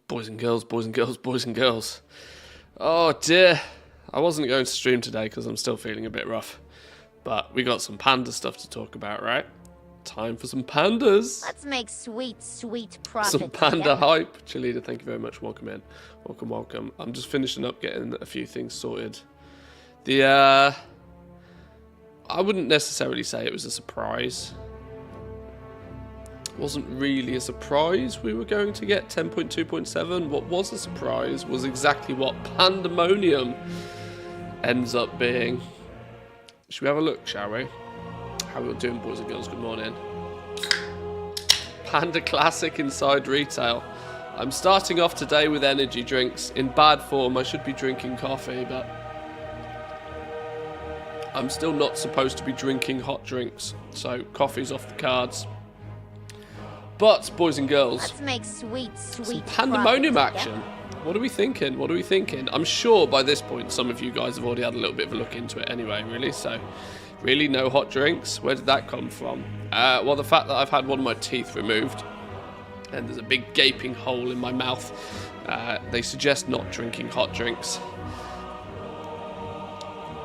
Boys and girls, boys and girls, boys and girls. Oh dear. I wasn't going to stream today because I'm still feeling a bit rough. But we got some panda stuff to talk about, right? Time for some pandas. Let's make sweet, sweet profit. Some panda hype. Chalita, thank you very much. Welcome in. Welcome, welcome. I'm just finishing up getting a few things sorted. I wouldn't necessarily say it was a surprise. Wasn't really a surprise we were going to get 10.2.7. What was a surprise was exactly what Pandamonium ends up being. Should we have a look, shall we? How we doing, boys and girls? Good morning. Panda Classic inside retail. I'm starting off today with energy drinks. In bad form, I should be drinking coffee, but I'm still not supposed to be drinking hot drinks, so coffee's off the cards. But, boys and girls, let's make sweet, sweet some Pandamonium action. Yeah. What are we thinking? What are we thinking? I'm sure by this point some of you guys have already had a little bit of a look into it anyway, really. So, really, no hot drinks? Where did that come from? Well, the fact that I've had one of my teeth removed and there's a big gaping hole in my mouth. They suggest not drinking hot drinks.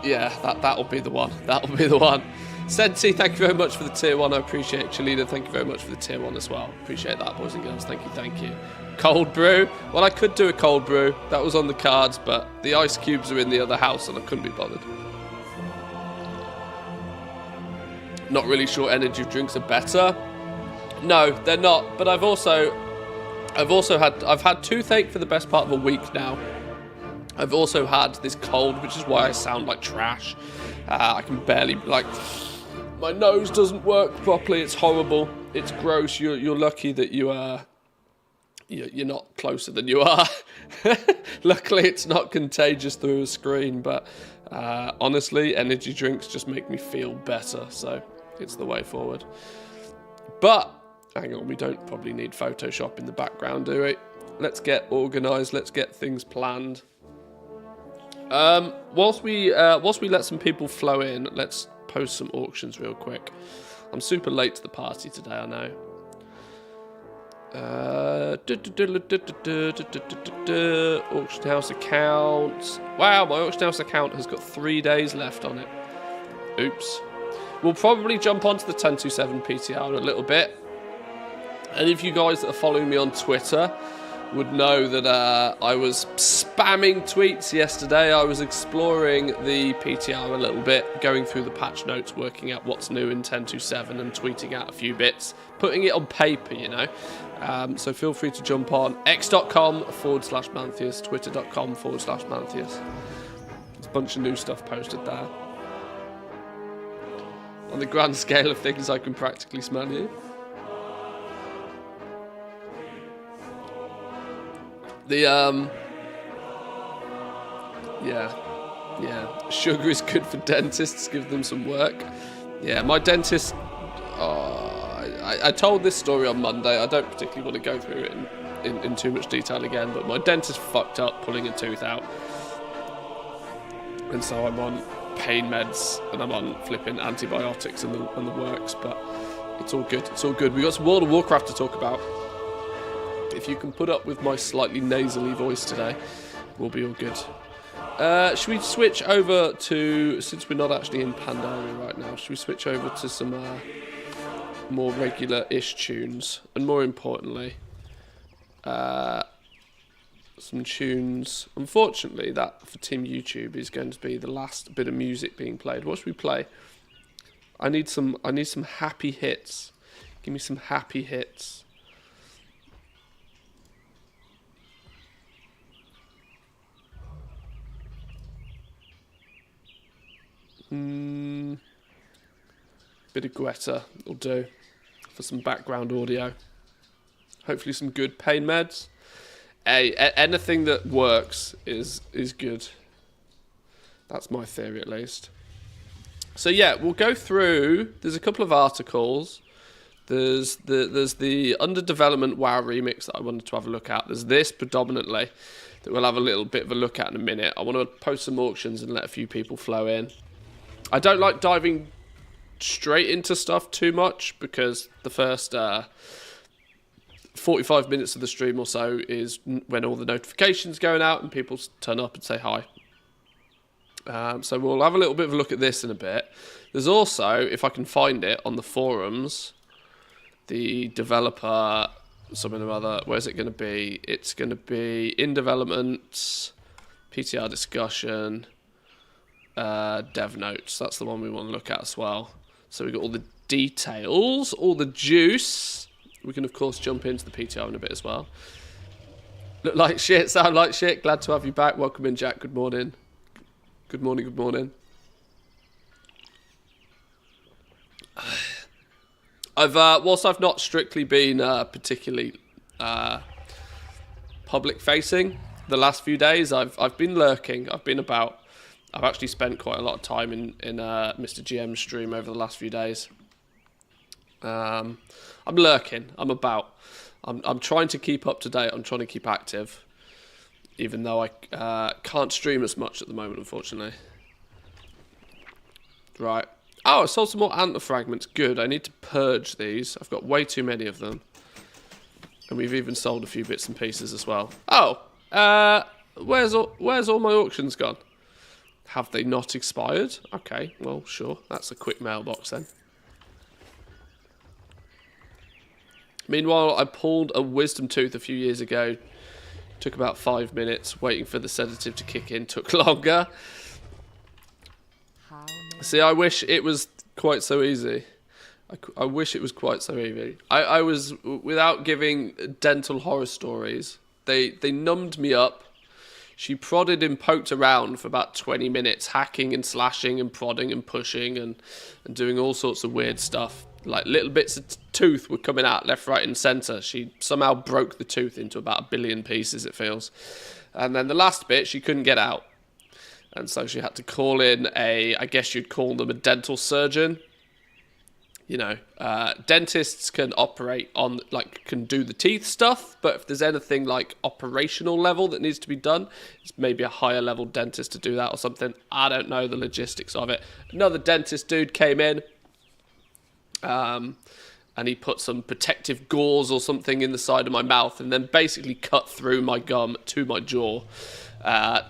Yeah, that'll be the one. That'll be the one. Senti, thank you very much for the tier 1. I appreciate it. Chalita, thank you very much for the tier 1 as well. Appreciate that, boys and girls. Thank you, thank you. Cold brew. Well, I could do a cold brew. That was on the cards, but the ice cubes are in the other house and I couldn't be bothered. Not really sure energy drinks are better. No, they're not. But I've had toothache for the best part of a week now. I've also had this cold, which is why I sound like trash. I can barely, my nose doesn't work properly. It's horrible. It's gross. You're lucky that you're not closer than you are. Luckily, it's not contagious through a screen. But honestly, energy drinks just make me feel better. So it's the way forward. But hang on, we don't probably need Photoshop in the background, do we? Let's get organised. Let's get things planned. Whilst we let some people flow in, let's post some auctions real quick. I'm super late to the party today, I know. Auction house account. Wow, my auction house account has got 3 days left on it. Oops. We'll probably jump onto the 1027 PTR in a little bit. And if you guys that are following me on Twitter would know that I was spamming tweets yesterday. I was exploring the PTR a little bit, going through the patch notes, working out what's new in 10.2.7 and tweeting out a few bits, putting it on paper, you know. So feel free to jump on x.com/Manthias, twitter.com/Manthias. There's a bunch of new stuff posted there. On the grand scale of things, I can practically smell you. Yeah. Sugar is good for dentists. Give them some work. Yeah, my dentist. I told this story on Monday. I don't particularly want to go through it in too much detail again. But my dentist fucked up pulling a tooth out, and so I'm on pain meds and I'm on flipping antibiotics and the works. But it's all good. It's all good. We got some World of Warcraft to talk about. If you can put up with my slightly nasally voice today, we'll be all good. Should we switch over to, since we're not actually in Pandaria right now, should we switch over to some more regular-ish tunes? And more importantly, some tunes. Unfortunately, that for Team YouTube is going to be the last bit of music being played. What should we play? I need some happy hits. Give me some happy hits. Bit of Guetta will do for some background audio. Hopefully some good pain meds. Hey, anything that works is good. That's my theory at least. So yeah, we'll go through. There's a couple of articles. There's the under development WoW remix that I wanted to have a look at. There's this predominantly that we'll have a little bit of a look at in a minute. I want to post some auctions and let a few people flow in. I don't like diving straight into stuff too much because the first 45 minutes of the stream or so is when all the notifications going out and people turn up and say hi. So we'll have a little bit of a look at this in a bit. There's also, if I can find it on the forums, the developer, something or other, where's it going to be? It's going to be in development, PTR discussion, dev notes. That's the one we want to look at as well. So we've got all the details, all the juice. We can, of course, jump into the PTR in a bit as well. Look like shit, sound like shit. Glad to have you back. Welcome in, Jack. Good morning. Good morning, good morning. Whilst I've not strictly been particularly public-facing the last few days, I've been lurking. I've been about. I've actually spent quite a lot of time in Mr. GM's stream over the last few days. I'm lurking. I'm about. I'm trying to keep up to date. I'm trying to keep active, even though I can't stream as much at the moment, unfortunately. Right. Oh, I sold some more antler fragments. Good. I need to purge these. I've got way too many of them. And we've even sold a few bits and pieces as well. Oh, where's all my auctions gone? Have they not expired? Okay, well, sure. That's a quick mailbox then. Meanwhile, I pulled a wisdom tooth a few years ago. Took about 5 minutes. Waiting for the sedative to kick in took longer. See, I wish it was quite so easy. I wish it was quite so easy. I was, without giving dental horror stories, they numbed me up. She prodded and poked around for about 20 minutes, hacking and slashing and prodding and pushing and doing all sorts of weird stuff. Like little bits of tooth were coming out left, right and centre. She somehow broke the tooth into about 1 billion pieces, it feels. And then the last bit, she couldn't get out. And so she had to call in I guess you'd call them a dental surgeon. You know, dentists can operate on, can do the teeth stuff, but if there's anything like operational level that needs to be done, it's maybe a higher level dentist to do that or something. I don't know the logistics of it. Another dentist dude came in, and he put some protective gauze or something in the side of my mouth and then basically cut through my gum to my jaw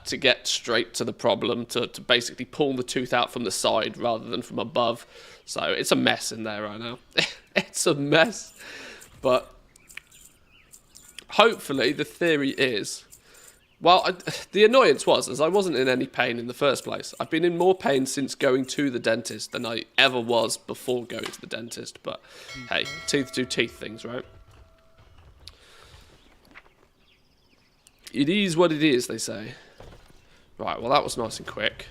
to get straight to the problem, to basically pull the tooth out from the side rather than from above. So it's a mess in there right now. It's a mess. But hopefully the theory is... Well, the annoyance was, as I wasn't in any pain in the first place. I've been in more pain since going to the dentist than I ever was before going to the dentist. But hey, teeth do teeth things, right? It is what it is, they say. Right, well that was nice and quick.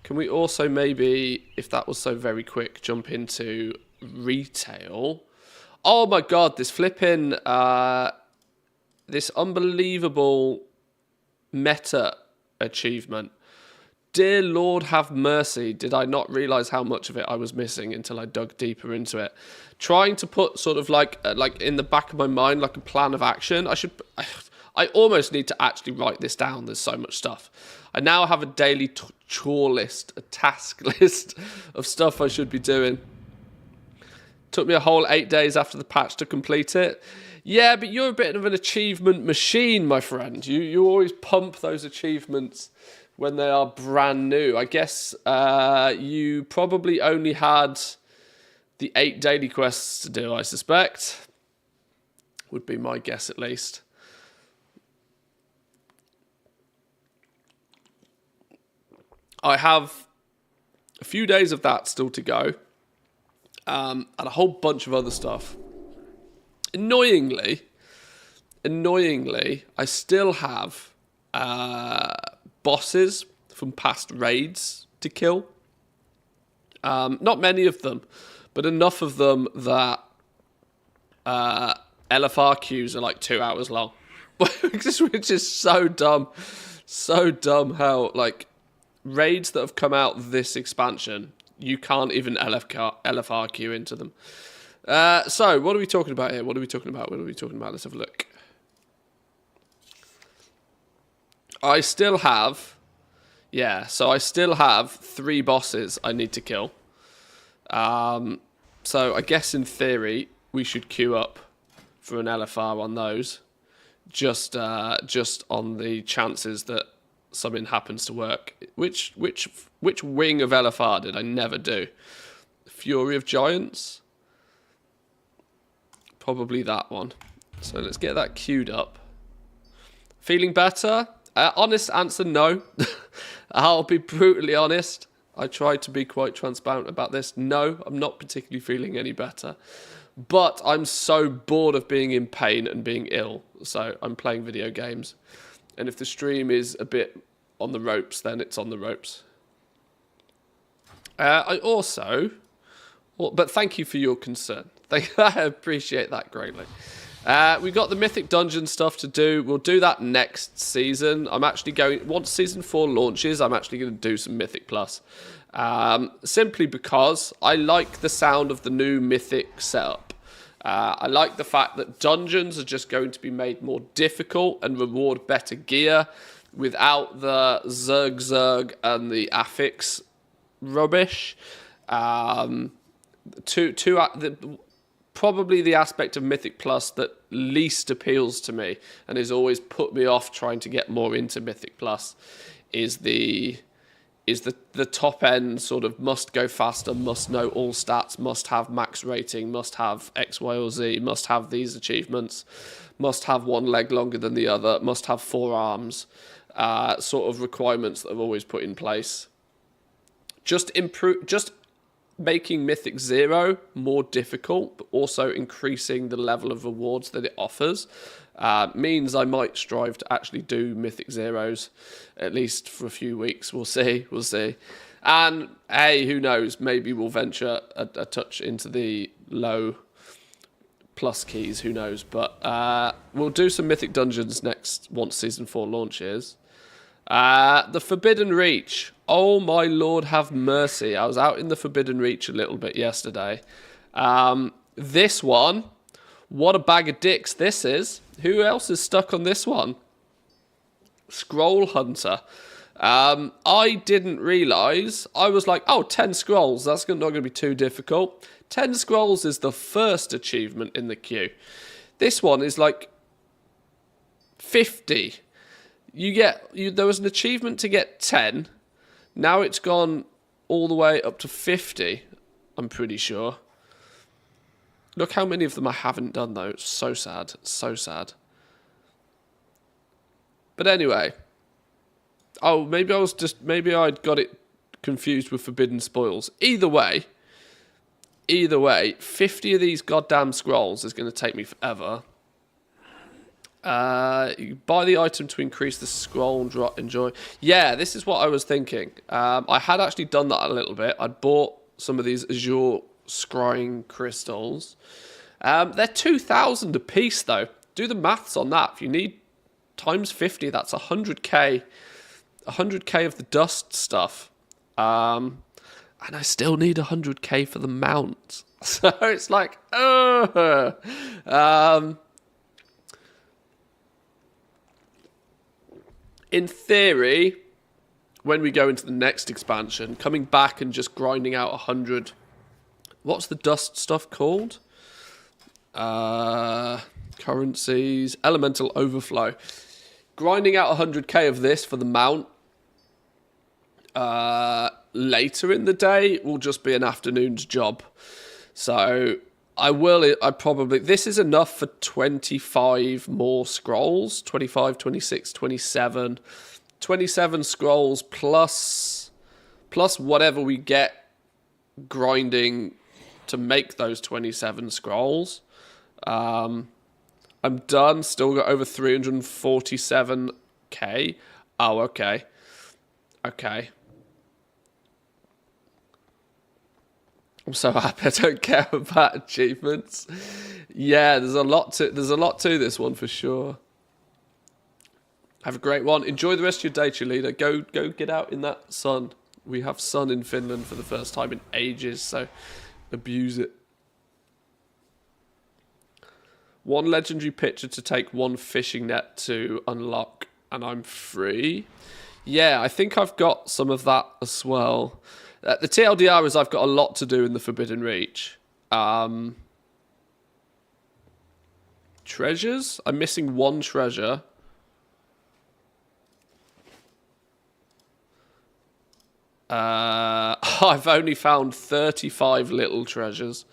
Can we also maybe, if that was so very quick, jump into retail? Oh my god, this flipping, this unbelievable meta achievement. Dear Lord have mercy, did I not realise how much of it I was missing until I dug deeper into it. Trying to put sort of like in the back of my mind, like a plan of action. I almost need to actually write this down. There's so much stuff. I now have a daily chore list, a task list of stuff I should be doing. Took me a whole 8 days after the patch to complete it. Yeah, but you're a bit of an achievement machine, my friend. You always pump those achievements when they are brand new. I guess you probably only had the 8 daily quests to do, I suspect. Would be my guess at least. I have a few days of that still to go, and a whole bunch of other stuff. Annoyingly, I still have bosses from past raids to kill. Not many of them, but enough of them that LFR queues are like 2 hours long. Which is so dumb. So dumb how, like, raids that have come out this expansion, you can't even LFR queue into them. So, what are we talking about here? What are we talking about? Let's have a look. I still have 3 bosses I need to kill. So, I guess in theory, we should queue up for an LFR on those. Just on the chances that something happens to work. Which wing of LFR did I never do? Fury of Giants? Probably that one. So let's get that queued up. Feeling better? Honest answer, no. I'll be brutally honest. I tried to be quite transparent about this. No, I'm not particularly feeling any better. But I'm so bored of being in pain and being ill. So I'm playing video games. And if the stream is a bit on the ropes, then it's on the ropes. I also... But thank you for your concern. I appreciate that greatly. We've got the Mythic Dungeon stuff to do. We'll do that next season. I'm actually going... Once Season 4 launches, I'm actually going to do some Mythic Plus. Simply because I like the sound of the new Mythic setup. I like the fact that dungeons are just going to be made more difficult and reward better gear without the Zerg and the affix rubbish. Probably the aspect of Mythic Plus that least appeals to me and has always put me off trying to get more into Mythic Plus is the top end sort of must go faster, must know all stats, must have max rating, must have X, Y, or Z, must have these achievements, must have one leg longer than the other, must have 4 arms, sort of requirements that I've always put in place. Just making Mythic 0 more difficult, but also increasing the level of rewards that it offers, means I might strive to actually do Mythic 0s, at least for a few weeks. We'll see. And, hey, who knows, maybe we'll venture a touch into the low plus keys, who knows. But we'll do some Mythic Dungeons next, once Season 4 launches. The Forbidden Reach. Oh my Lord, have mercy. I was out in the Forbidden Reach a little bit yesterday. This one, what a bag of dicks this is. Who else is stuck on this one? Scroll Hunter. I didn't realise. I was like, oh, 10 scrolls. That's not going to be too difficult. 10 scrolls is the first achievement in the queue. This one is like 50. There was an achievement to get 10. Now it's gone all the way up to 50, I'm pretty sure. Look how many of them I haven't done, though. It's so sad. So sad. But anyway. Oh, maybe I'd got it confused with Forbidden Spoils. Either way, 50 of these goddamn scrolls is going to take me forever. You buy the item to increase the scroll drop enjoy. Yeah, this is what I was thinking. I had actually done that a little bit. I'd bought some of these Azure scrying crystals. They're 2,000 a piece though. Do the maths on that. If you need times 50, that's 100k. 100k of the dust stuff. And I still need 100k for the mount. So it's like, in theory, when we go into the next expansion, coming back and just grinding out 100... What's the dust stuff called? Currencies. Elemental Overflow. Grinding out 100k of this for the mount later in the day will just be an afternoon's job. So this is enough for 25 more scrolls. 25, 26, 27. 27 scrolls plus whatever we get grinding to make those 27 scrolls. I'm done. Still got over 347k. Oh, okay. I'm so happy I don't care about achievements. Yeah, there's a lot to this one for sure. Have a great one. Enjoy the rest of your day, cheerleader. Go get out in that sun. We have sun in Finland for the first time in ages, so abuse it. One legendary picture to take, one fishing net to unlock, and I'm free. Yeah, I think I've got some of that as well. The TLDR is I've got a lot to do in the Forbidden Reach. treasures? I'm missing one treasure. I've only found 35 little treasures.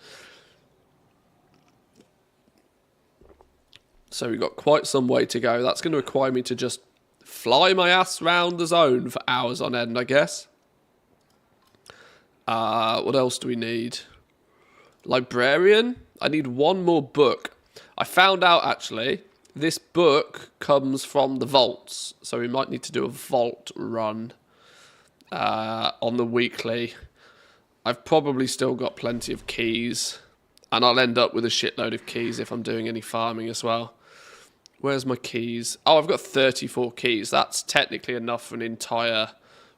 So we've got quite some way to go. That's going to require me to just fly my ass around the zone for hours on end, I guess. What else do we need? Librarian? I need one more book. I found out, actually, this book comes from the vaults. So we might need to do a vault run on the weekly. I've probably still got plenty of keys. And I'll end up with a shitload of keys if I'm doing any farming as well. Where's my keys? Oh, I've got 34 keys. That's technically enough for an entire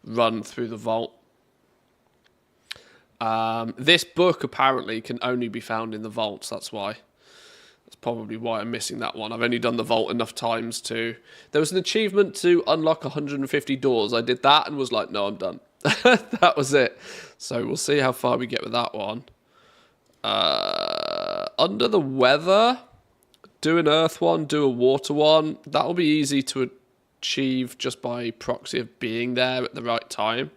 run through the vault. This book apparently can only be found in the vaults. That's why. That's probably why I'm missing that one. I've only done the vault enough times to... There was an achievement to unlock 150 doors. I did that and was like, no, I'm done. That was it. So we'll see how far we get with that one. Under the weather... Do an earth one, do a water one. That'll be easy to achieve just by proxy of being there at the right time.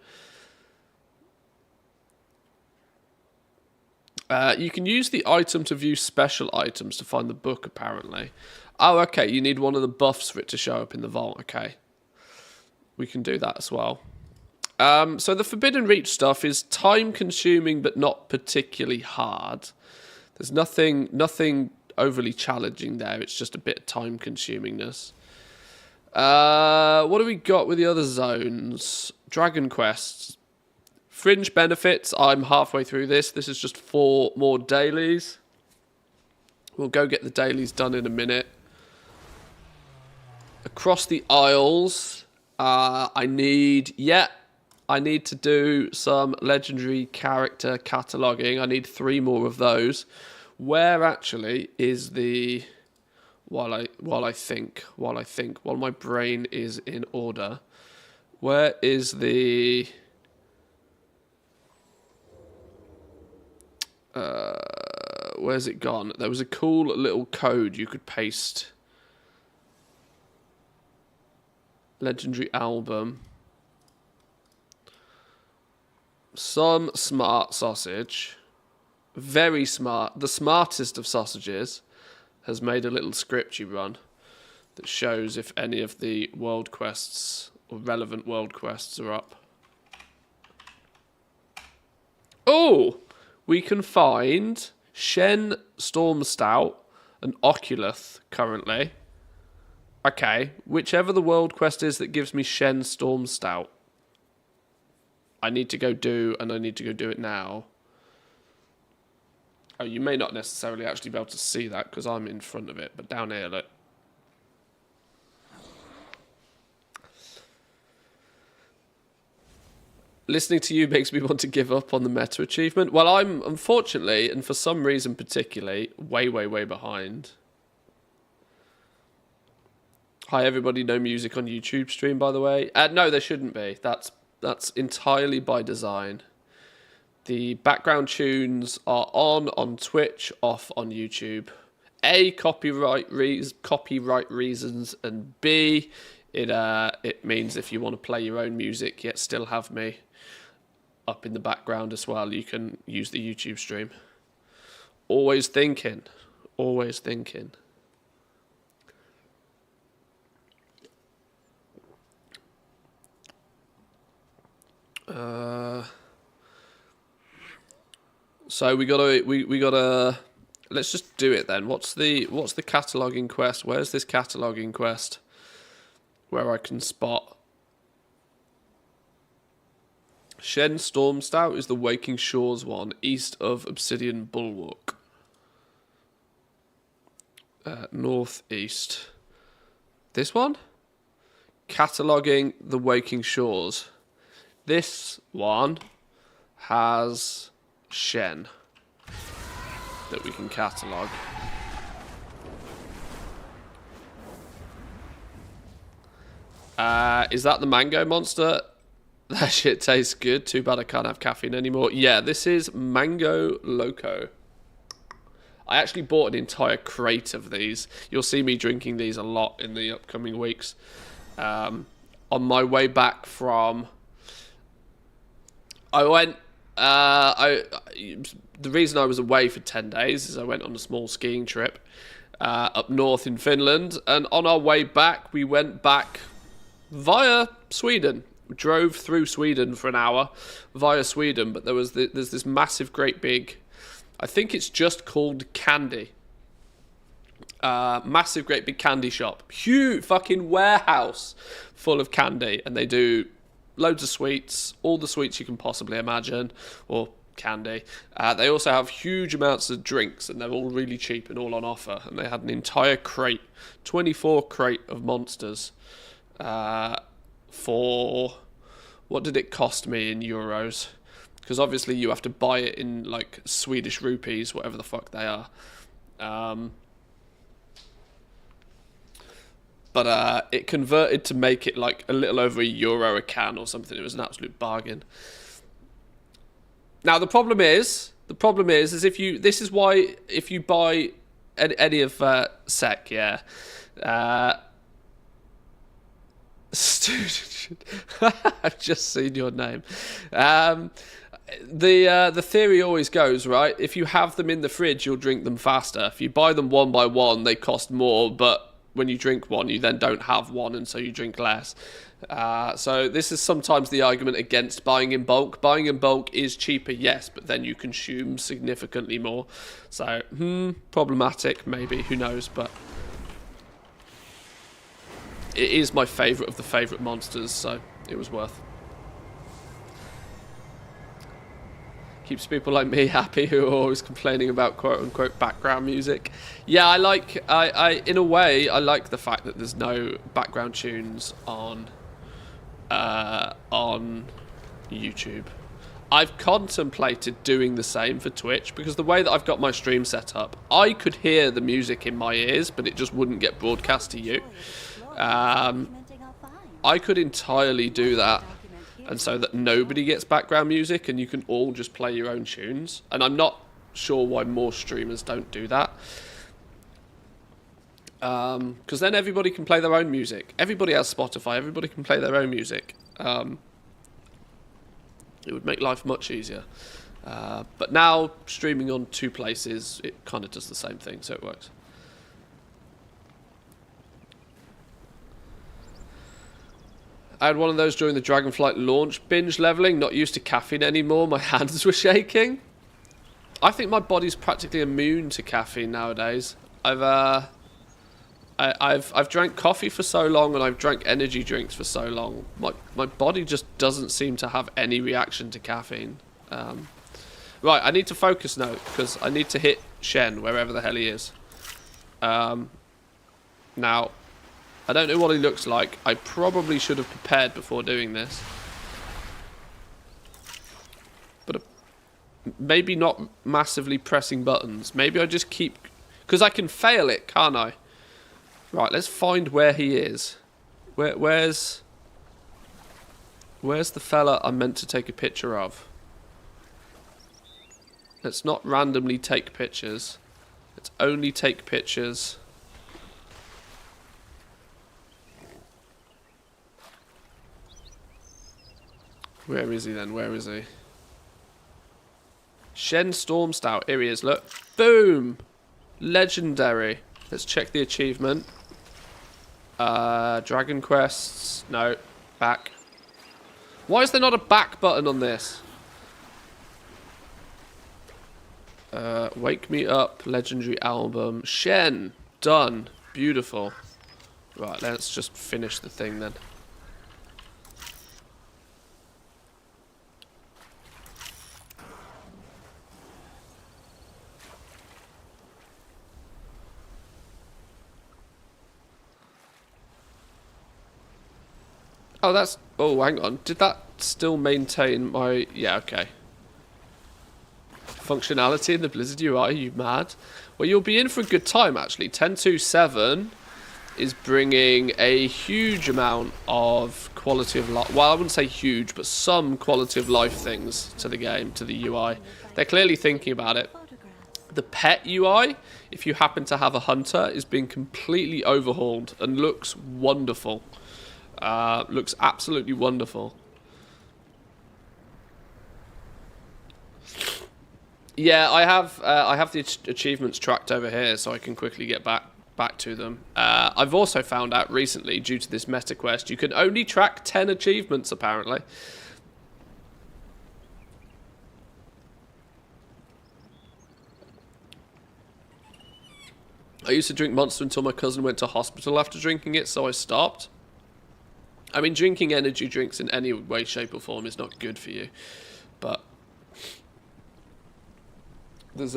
You can use the item to view special items to find the book, apparently. Oh, okay, you need one of the buffs for it to show up in the vault. Okay. We can do that as well. So the Forbidden Reach stuff is time-consuming, but not particularly hard. There's nothing overly challenging there. It's just a bit of time consumingness. What do we got with the other zones? Dragon quests. Fringe benefits. I'm halfway through this. This is just 4 more dailies. We'll go get the dailies done in a minute. Across the Isles. I need to do some legendary character cataloguing. I need 3 more of those. Where actually is the... While my brain is in order, where is the... where's it gone? There was a cool little code you could paste. Legendary album. Some smart sausage. Very smart. The smartest of sausages has made a little script you run that shows if any of the world quests or relevant world quests are up. Oh! We can find Shen Storm Stout and Oculus currently. Okay, whichever the world quest is that gives me Shen Storm Stout, I need to go do, and I need to go do it now. Oh, you may not necessarily actually be able to see that because I'm in front of it, but down here, look. Listening to you makes me want to give up on the meta achievement. Well, I'm, unfortunately, and for some reason particularly, way behind. Hi, everybody. No music on YouTube stream, by the way. No, there shouldn't be. That's entirely by design. The background tunes are on Twitch, off on YouTube. A, copyright reasons, and B, it means if you want to play your own music yet still have me up in the background as well, you can use the YouTube stream. Always thinking. Always thinking. So we gotta let's just do it then. What's the cataloging quest? Where's this cataloging quest where I can spot Shen Storm Stout is the Waking Shores one, east of Obsidian Bulwark. Northeast. This one? Cataloging the Waking Shores. This one has Shen that we can catalog. Is that the mango monster? That shit tastes good. Too bad I can't have caffeine anymore. Yeah, this is Mango Loco. I actually bought an entire crate of these. You'll see me drinking these a lot in the upcoming weeks. On my way back from... The reason I was away for 10 days is I went on a small skiing trip up north in Finland, and on our way back we went back via Sweden. We drove through Sweden for an hour via Sweden, but there's this massive, great big, I think it's just called Candy. Massive, great big candy shop. Huge fucking warehouse full of candy, and they do loads of sweets, all the sweets you can possibly imagine, or candy. They also have huge amounts of drinks, and they're all really cheap and all on offer. And they had an entire crate, 24 crate of Monsters, for, what did it cost me in euros? Because obviously you have to buy it in like Swedish rupees, whatever the fuck they are. But it converted to make it like a little over €1 a can or something. It was an absolute bargain. Now the problem is if you, this is why if you buy any of SEC, yeah, student, I've just seen your name. The theory always goes, right, if you have them in the fridge, you'll drink them faster. If you buy them one by one, they cost more, but when you drink one, you then don't have one, and so you drink less. So this is sometimes the argument against buying in bulk. Buying in bulk is cheaper, yes, but then you consume significantly more. So, problematic, maybe, who knows, but it is my favourite of the favourite Monsters, so it was worth. Keeps people like me happy who are always complaining about quote-unquote background music. Yeah, I in a way, I like the fact that there's no background tunes on YouTube. I've contemplated doing the same for Twitch, because the way that I've got my stream set up, I could hear the music in my ears, but it just wouldn't get broadcast to you. I could entirely do that, and so that nobody gets background music and you can all just play your own tunes. And I'm not sure why more streamers don't do that. Because then everybody can play their own music. Everybody has Spotify, everybody can play their own music. It would make life much easier. But now, streaming on two places, it kind of does the same thing, so it works. I had one of those during the Dragonflight launch. Binge leveling, not used to caffeine anymore. My hands were shaking. I think my body's practically immune to caffeine nowadays. I've drank coffee for so long, and I've drank energy drinks for so long. My body just doesn't seem to have any reaction to caffeine. Right, I need to focus now, because I need to hit Shen, wherever the hell he is. Now, I don't know what he looks like. I probably should have prepared before doing this. But maybe not massively pressing buttons. Maybe I just keep... Because I can fail it, can't I? Right, let's find where he is. Where's the fella I'm meant to take a picture of? Let's not randomly take pictures. Let's only take pictures... Where is he then? Where is he? Shen Stormstout. Here he is, look. Boom! Legendary. Let's check the achievement. Dragon Quests. No. Back. Why is there not a back button on this? Wake Me Up. Legendary album. Shen. Done. Beautiful. Right, let's just finish the thing then. Oh, that's... Oh, hang on. Did that still maintain my... Yeah, okay. Functionality in the Blizzard UI, you mad? Well, you'll be in for a good time, actually. 10.2.7 is bringing a huge amount of quality of life... Well, I wouldn't say huge, but some quality of life things to the game, to the UI. They're clearly thinking about it. The pet UI, if you happen to have a hunter, is being completely overhauled and looks wonderful. Looks absolutely wonderful. Yeah, I have the achievements tracked over here, so I can quickly get back to them. I've also found out recently, due to this meta quest, you can only track 10 achievements apparently. I used to drink Monster until my cousin went to hospital after drinking it, so I stopped. I mean, drinking energy drinks in any way, shape or form is not good for you. But there's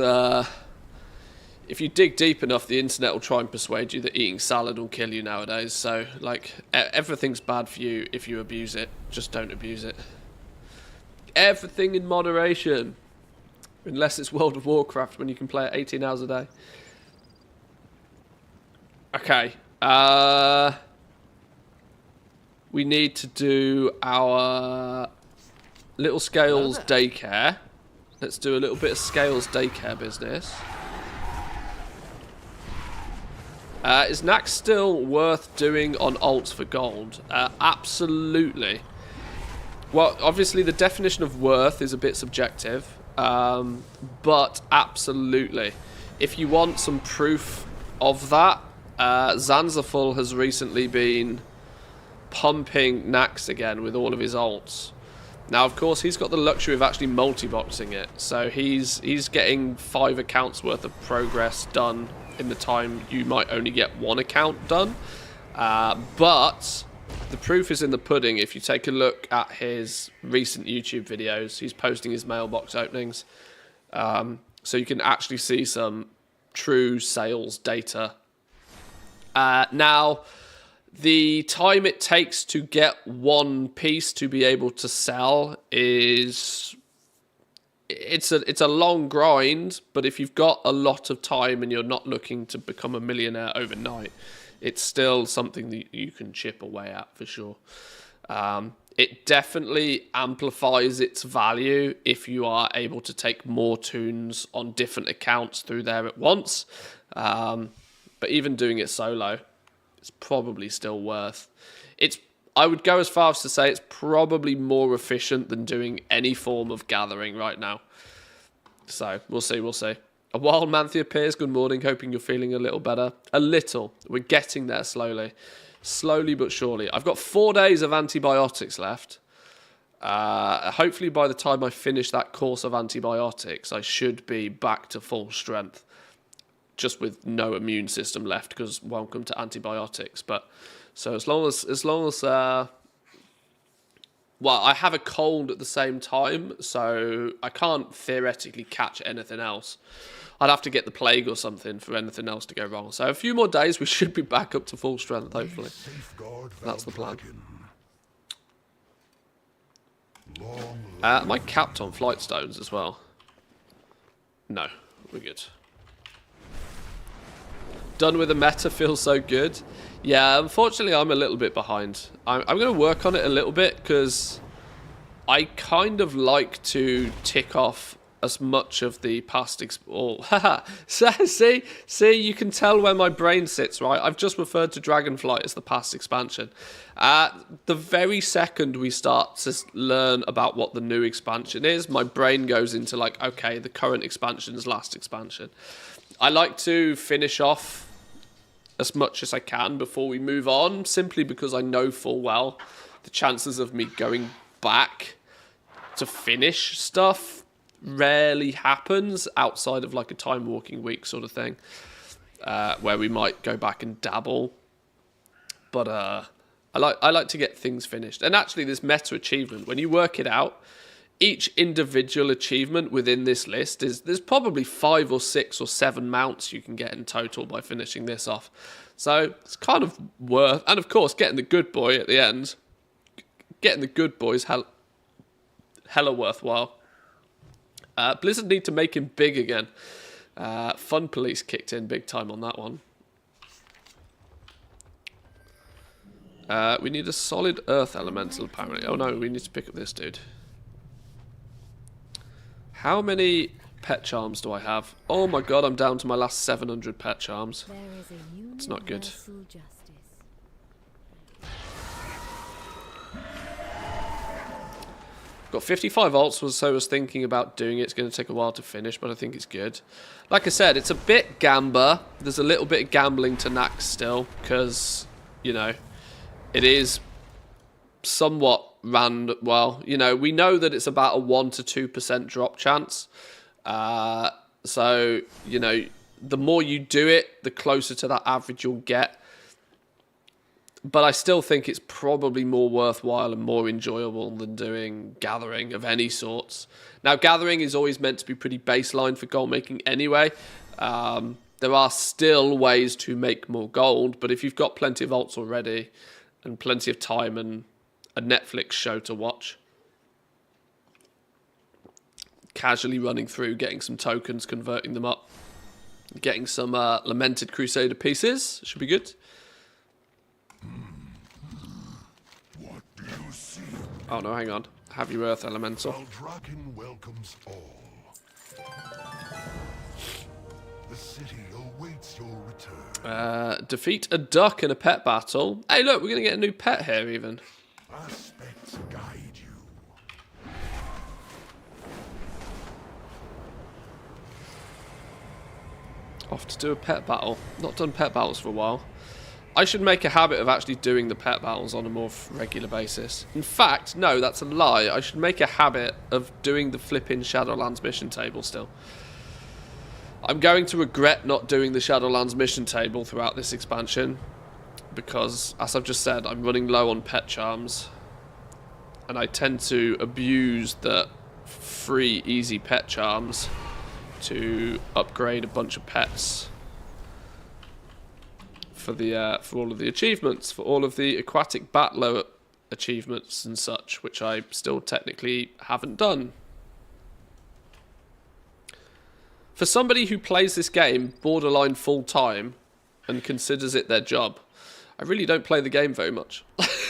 if you dig deep enough, the internet will try and persuade you that eating salad will kill you nowadays. So, like, everything's bad for you if you abuse it. Just don't abuse it. Everything in moderation. Unless it's World of Warcraft, when you can play it 18 hours a day. Okay. We need to do our Little Scales daycare. Let's do a little bit of Scales daycare business. Is Nax still worth doing on alts for gold? Absolutely. Well, obviously the definition of worth is a bit subjective, but absolutely. If you want some proof of that, Zanzaful has recently been pumping Nax again with all of his alts. Now, of course, he's got the luxury of actually multi-boxing it, so he's getting 5 accounts worth of progress done in the time you might only get 1 account done. But the proof is in the pudding. If you take a look at his recent YouTube videos, he's posting his mailbox openings, so you can actually see some true sales data. Now, the time it takes to get 1 piece to be able to sell is it's a long grind, but if you've got a lot of time and you're not looking to become a millionaire overnight, it's still something that you can chip away at for sure. It definitely amplifies its value if you are able to take more tunes on different accounts through there at once. But even doing it solo, it's probably still worth. I would go as far as to say it's probably more efficient than doing any form of gathering right now. So, we'll see. A wild Manthe appears. Good morning. Hoping you're feeling a little better. A little. We're getting there slowly. Slowly but surely. I've got 4 days of antibiotics left. Hopefully by the time I finish that course of antibiotics, I should be back to full strength. Just with no immune system left, because welcome to antibiotics. But so as long as well, I have a cold at the same time, so I can't theoretically catch anything else. I'd have to get the plague or something for anything else to go wrong. So a few more days, we should be back up to full strength, hopefully. That's the plan. Am I capped on flight stones as well? No, we're good. Done with the meta, feels so good. Yeah, unfortunately, I'm a little bit behind. I'm going to work on it a little bit because I kind of like to tick off as much of the past see, you can tell where my brain sits, right? I've just referred to Dragonflight as the past expansion. The very second we start to learn about what the new expansion is, my brain goes into like, okay, the current expansion's last expansion. I like to finish off as much as I can before we move on, simply because I know full well the chances of me going back to finish stuff rarely happens outside of like a time walking week sort of thing, where we might go back and dabble. But I like to get things finished. And actually, this meta achievement, when you work it out, each individual achievement within this list there's probably 5 or 6 or 7 mounts you can get in total by finishing this off. So it's kind of worth, and of course getting the good boy at the end, getting the good boy is hella worthwhile. Blizzard need to make him big again. Fun Police kicked in big time on that one. We need a solid earth elemental apparently. Oh no, we need to pick up this dude. How many pet charms do I have? Oh my god, I'm down to my last 700 pet charms. It's not good. Got 55 ults, so I was thinking about doing it. It's going to take a while to finish, but I think it's good. Like I said, it's a bit gamba. There's a little bit of gambling to Nax still, because, you know, it is somewhat random. Well, you know, we know that it's about a 1 to 2% drop chance. So, you know, the more you do it, the closer to that average you'll get. But I still think it's probably more worthwhile and more enjoyable than doing gathering of any sorts. Now, gathering is always meant to be pretty baseline for gold making anyway. There are still ways to make more gold, but if you've got plenty of ults already and plenty of time and a Netflix show to watch, casually running through, getting some tokens, converting them up, getting some Lamented Crusader pieces should be good. What do you see? Oh no, hang on. Have your Earth Elemental. Draken welcomes all. The city awaits your return. Defeat a duck in a pet battle. Hey, look, we're going to get a new pet here, even. Aspects guide you. Off to do a pet battle. Not done pet battles for a while. I should make a habit of actually doing the pet battles on a more regular basis. In fact, no, that's a lie. I should make a habit of doing the flipping Shadowlands mission table still. I'm going to regret not doing the Shadowlands mission table throughout this expansion, because, as I've just said, I'm running low on pet charms, and I tend to abuse the free, easy pet charms to upgrade a bunch of pets for all of the achievements, for all of the aquatic battler achievements and such, which I still technically haven't done. For somebody who plays this game borderline full time and considers it their job, I really don't play the game very much.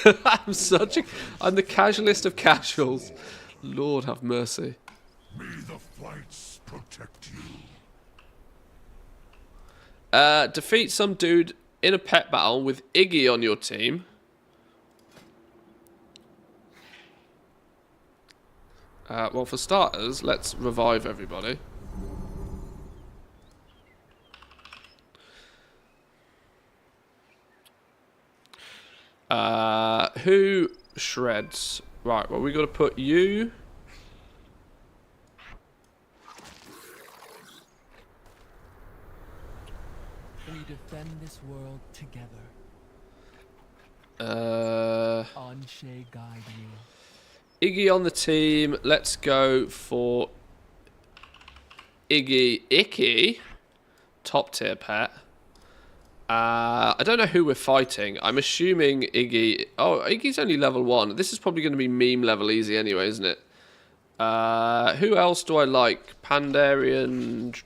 I'm the casualist of casuals. Lord have mercy. May the flights protect you. Defeat some dude in a pet battle with Iggy on your team. Well, for starters, let's revive everybody. Who shreds? Right, well, we got to put you. We defend this world together. Anshe guide you. Iggy on the team. Let's go for Iggy. Icky. Top tier pet. I don't know who we're fighting. I'm assuming Iggy. Oh, Iggy's only level 1. This is probably going to be meme level easy anyway, isn't it? Who else do I like? Pandarian,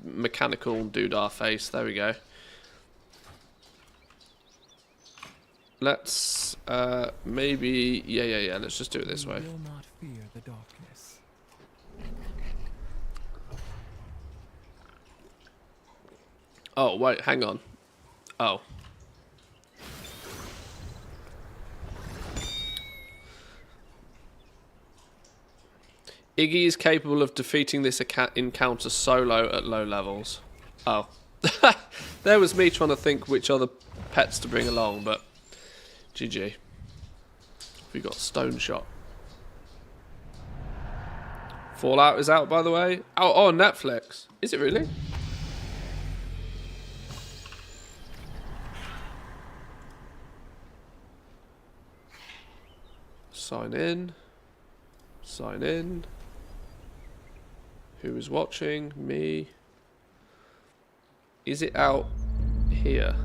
mechanical doodah face. There we go. Let's maybe yeah. Let's just do it this way. You will not fear the darkness. Oh wait, hang on. Oh. Iggy is capable of defeating this encounter solo at low levels. Oh. There was me trying to think which other pets to bring along, but GG. We got Stone Shot. Fallout is out, by the way. Oh, on Netflix. Is it really? Sign in. Sign in. Who is watching? Me. Is it out here?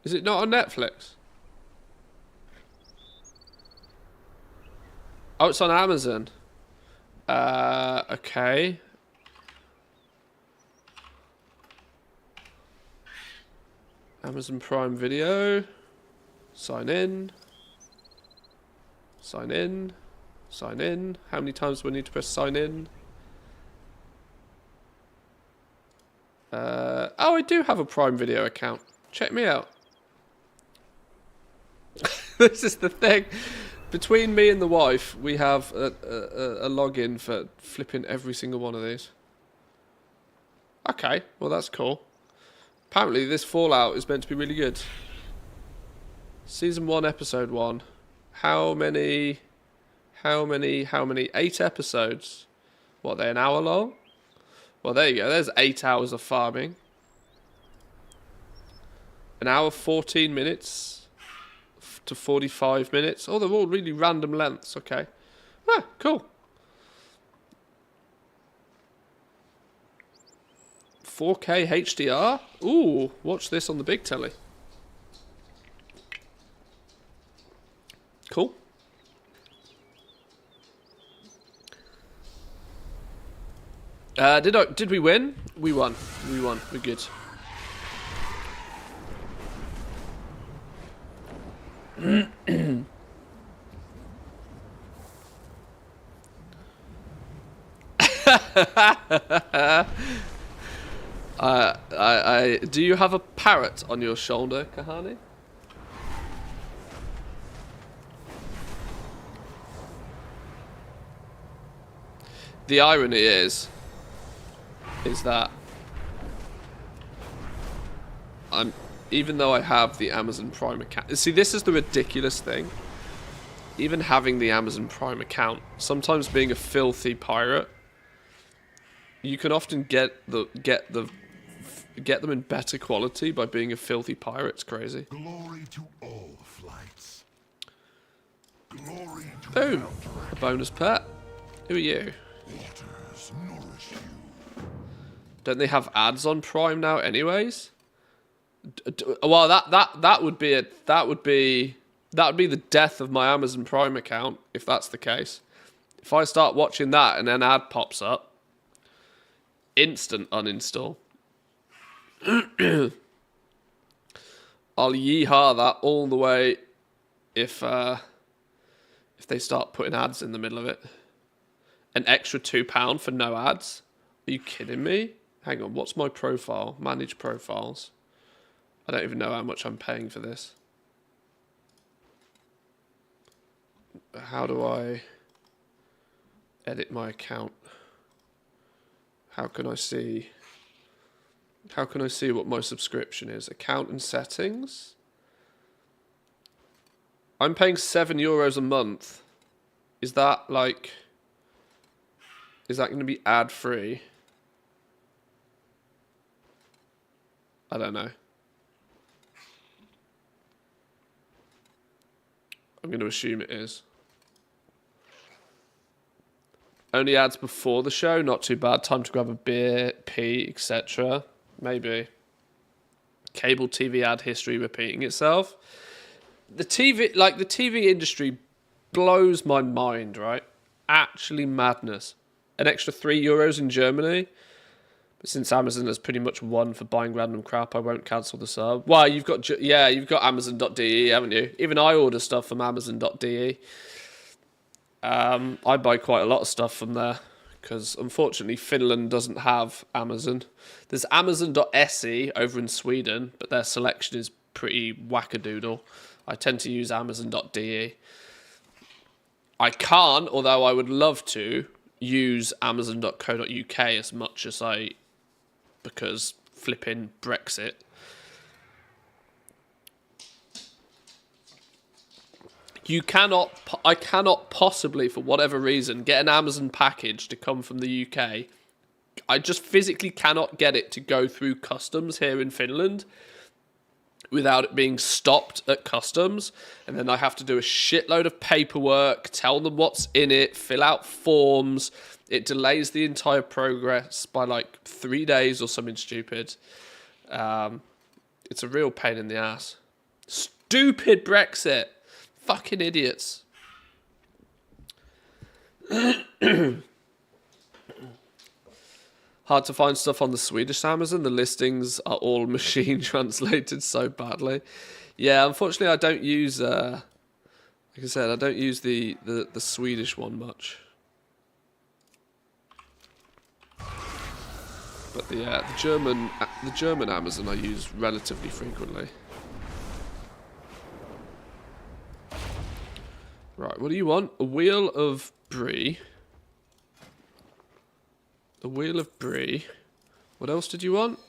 Is it not on Netflix? Oh, it's on Amazon. Okay. Amazon Prime Video. Sign in. Sign in. Sign in. How many times do I need to press sign in? Oh, I do have a Prime Video account. Check me out. This is the thing. Between me and the wife, we have a login for flipping every single one of these. Okay, well that's cool. Apparently this Fallout is meant to be really good. Season 1, Episode 1. How many? 8 episodes. What, they're an hour long? Well, there you go. There's 8 hours of farming. An hour, 14 minutes to 45 minutes. Oh, they're all really random lengths. Okay. Ah, cool. 4K HDR? Ooh, watch this on the big telly. Cool. Did we win? We won. We won. We're good. Do you have a parrot on your shoulder, Kahani? The irony is that even though I have the Amazon Prime account, see, this is the ridiculous thing. Even having the Amazon Prime account, sometimes being a filthy pirate, you can often get them in better quality by being a filthy pirate. It's crazy. Glory to all flights. Glory to Boom! A bonus pet. Who are you? waters nourish you. Don't they have ads on Prime now, anyways? Well, that would be it. That would be the death of my Amazon Prime account if that's the case. If I start watching that and an ad pops up, instant uninstall. I'll yeehaw that all the way if they start putting ads in the middle of it. An extra £2 for no ads? Are you kidding me? Hang on, what's my profile? Manage profiles. I don't even know how much I'm paying for this. How do I edit my account? How can I see what my subscription is? Account and settings. I'm paying €7 a month. Is that going to be ad free? I don't know. I'm going to assume it is. Only ads before the show, not too bad. Time to grab a beer, pee, etc. Maybe. Cable TV ad history repeating itself. The TV industry blows my mind, right? Actually madness. An extra €3 in Germany. But since Amazon has pretty much won for buying random crap, I won't cancel the sub. Well, you've got Amazon.de, haven't you? Even I order stuff from Amazon.de. I buy quite a lot of stuff from there because unfortunately Finland doesn't have Amazon. There's Amazon.se over in Sweden, but their selection is pretty wackadoodle. I tend to use Amazon.de. I can't, although I would love to, use Amazon.co.uk as much as because flipping Brexit. I cannot possibly, for whatever reason, get an Amazon package to come from the UK. I just physically cannot get it to go through customs here in Finland without it being stopped at customs. And then I have to do a shitload of paperwork, tell them what's in it, fill out forms. It delays the entire progress by like 3 days or something stupid. It's a real pain in the ass. Stupid Brexit. Fucking idiots. Hard to find stuff on the Swedish Amazon. The listings are all machine translated so badly. Yeah, unfortunately, I don't use. Like I said, I don't use the Swedish one much. But the German Amazon I use relatively frequently. Right, what do you want? A wheel of brie. A wheel of brie. What else did you want?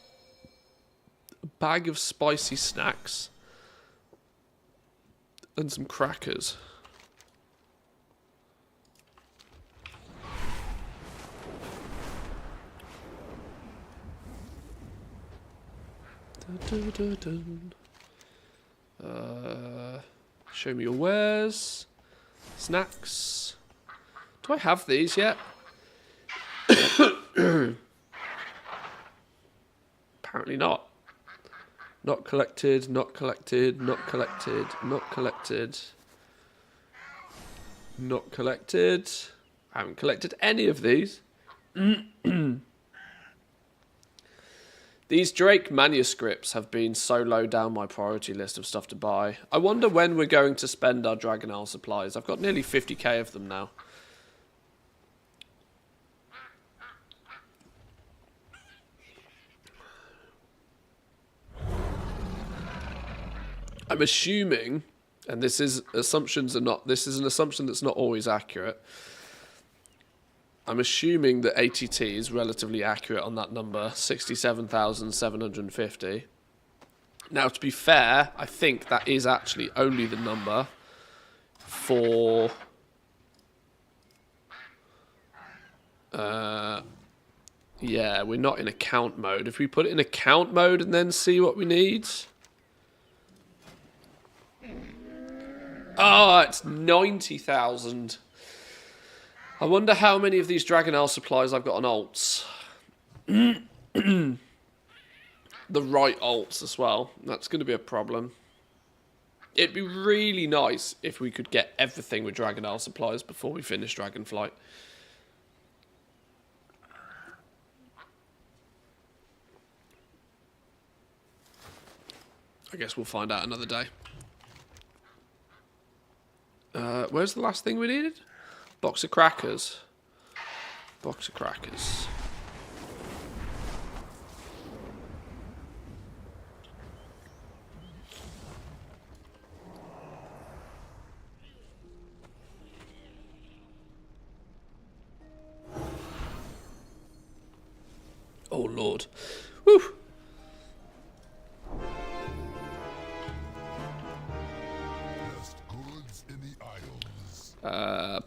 A bag of spicy snacks. And some crackers. Dun, dun, dun, dun. Show me your wares. Snacks. Do I have these yet? Apparently not. Not collected, not collected, not collected, not collected. Not collected. I haven't collected any of these. These Drake manuscripts have been so low down my priority list of stuff to buy. I wonder when we're going to spend our Dragon Isle supplies. I've got nearly 50k of them now. I'm assuming, and this is an assumption that's not always accurate. I'm assuming that ATT is relatively accurate on that number, 67,750. Now, to be fair, I think that is actually only the number for... yeah, we're not in account mode. If we put it in account mode and then see what we need... Oh, it's 90,000. I wonder how many of these Dragon Isle supplies I've got on alts. The right alts as well. That's going to be a problem. It'd be really nice if we could get everything with Dragon Isle supplies before we finish Dragonflight. I guess we'll find out another day. Where's the last thing we needed? Box of crackers. Box of crackers. Oh, Lord. Woo!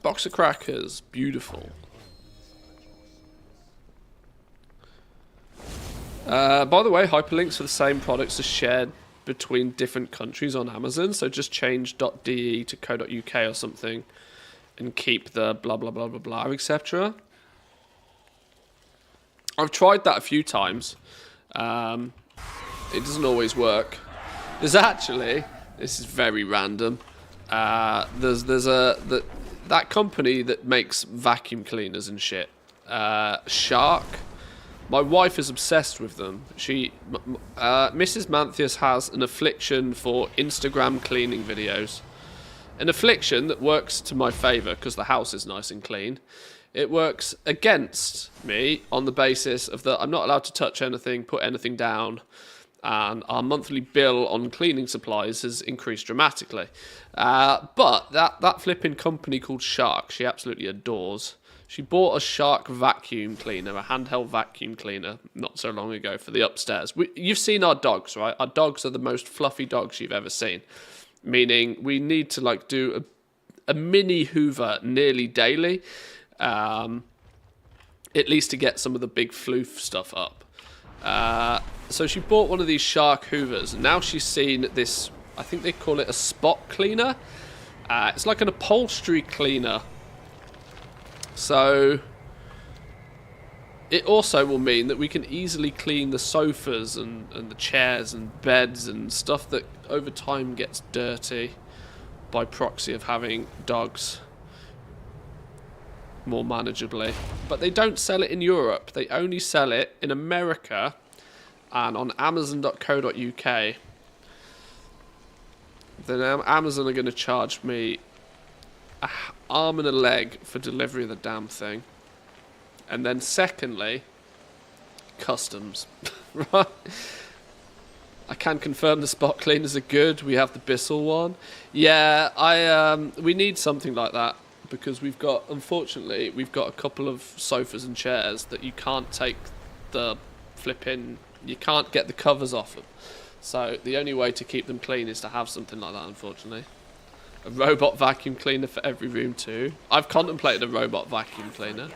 Box of crackers. Beautiful. By the way, hyperlinks for the same products are shared between different countries on Amazon, so just change .de to .co.uk or something and keep the blah blah blah blah blah, etc. I've tried that a few times. It doesn't always work. There's actually, this is very random. That company that makes vacuum cleaners and shit, Shark. My wife is obsessed with them. Mrs. Manthias has an affliction for Instagram cleaning videos. An affliction that works to my favour because the house is nice and clean. It works against me on the basis of that I'm not allowed to touch anything, put anything down, and our monthly bill on cleaning supplies has increased dramatically. But that flipping company called Shark, she absolutely adores. She bought a Shark vacuum cleaner, a handheld vacuum cleaner, not so long ago for the upstairs. You've seen our dogs, right? Our dogs are the most fluffy dogs you've ever seen. Meaning we need to like do a mini hoover nearly daily, at least to get some of the big floof stuff up. So she bought one of these Shark hoovers, and now she's seen this, I think they call it a spot cleaner. It's like an upholstery cleaner. So it also will mean that we can easily clean the sofas and the chairs and beds and stuff that over time gets dirty by proxy of having dogs. more manageably. But they don't sell it in Europe. They only sell it in America and on Amazon.co.uk. Then Amazon are going to charge me an arm and a leg for delivery of the damn thing. And then secondly, customs. Right? I can confirm the spot cleaners are good. We have the Bissell one. Yeah, we need something like that because unfortunately, we've got a couple of sofas and chairs that you can't take the you can't get the covers off them. So the only way to keep them clean is to have something like that, unfortunately. A robot vacuum cleaner for every room too. I've contemplated a robot vacuum cleaner.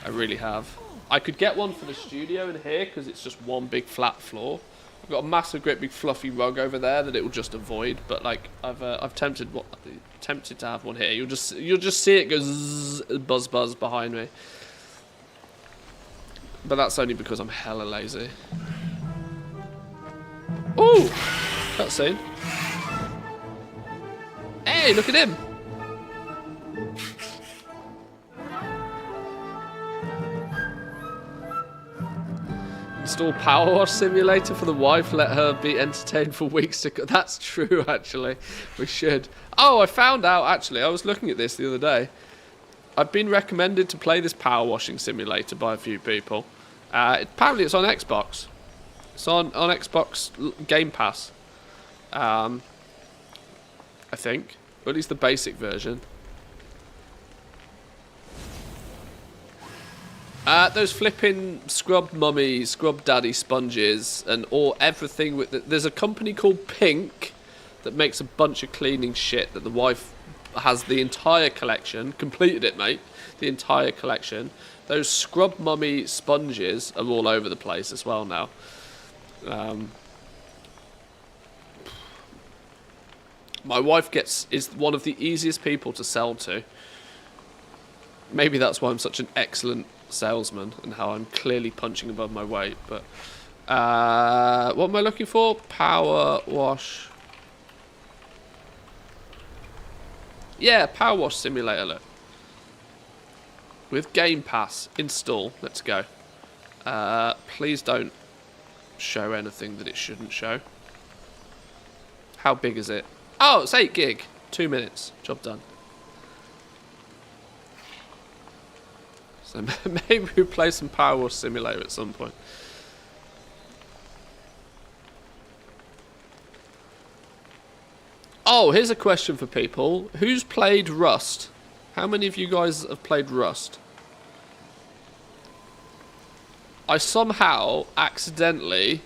I really have. I could get one for the studio in here because it's just one big flat floor. I've got a massive, great big fluffy rug over there that it will just avoid. But like I've tempted to have one here. You'll just see it go zzz, buzz behind me. But that's only because I'm hella lazy. Ooh, cutscene. Hey, look at him. Install Power Wash Simulator for the wife. Let her be entertained for weeks to come. That's true, actually. We should. Oh, I found out, actually. I was looking at this the other day. I've been recommended to play this power washing simulator by a few people. Apparently it's on Xbox. It's on Xbox Game Pass. I think. Or at least the basic version. Those flipping scrub mummy, scrub daddy sponges and everything with there's a company called Pink that makes a bunch of cleaning shit that the wife has the entire collection. Completed it, mate. The entire collection. Those scrub mummy sponges are all over the place as well now. My wife is one of the easiest people to sell to. Maybe that's why I'm such an excellent salesman and how I'm clearly punching above my weight. But what am I looking for? Power wash. Yeah, power wash simulator. Look. With Game Pass, install. Let's go. Please don't show anything that it shouldn't show. How big is it? Oh, it's 8 gig. 2 minutes. Job done. So maybe we play some Power Wash Simulator at some point. Oh, here's a question for people. Who's played Rust? How many of you guys have played Rust? I somehow accidentally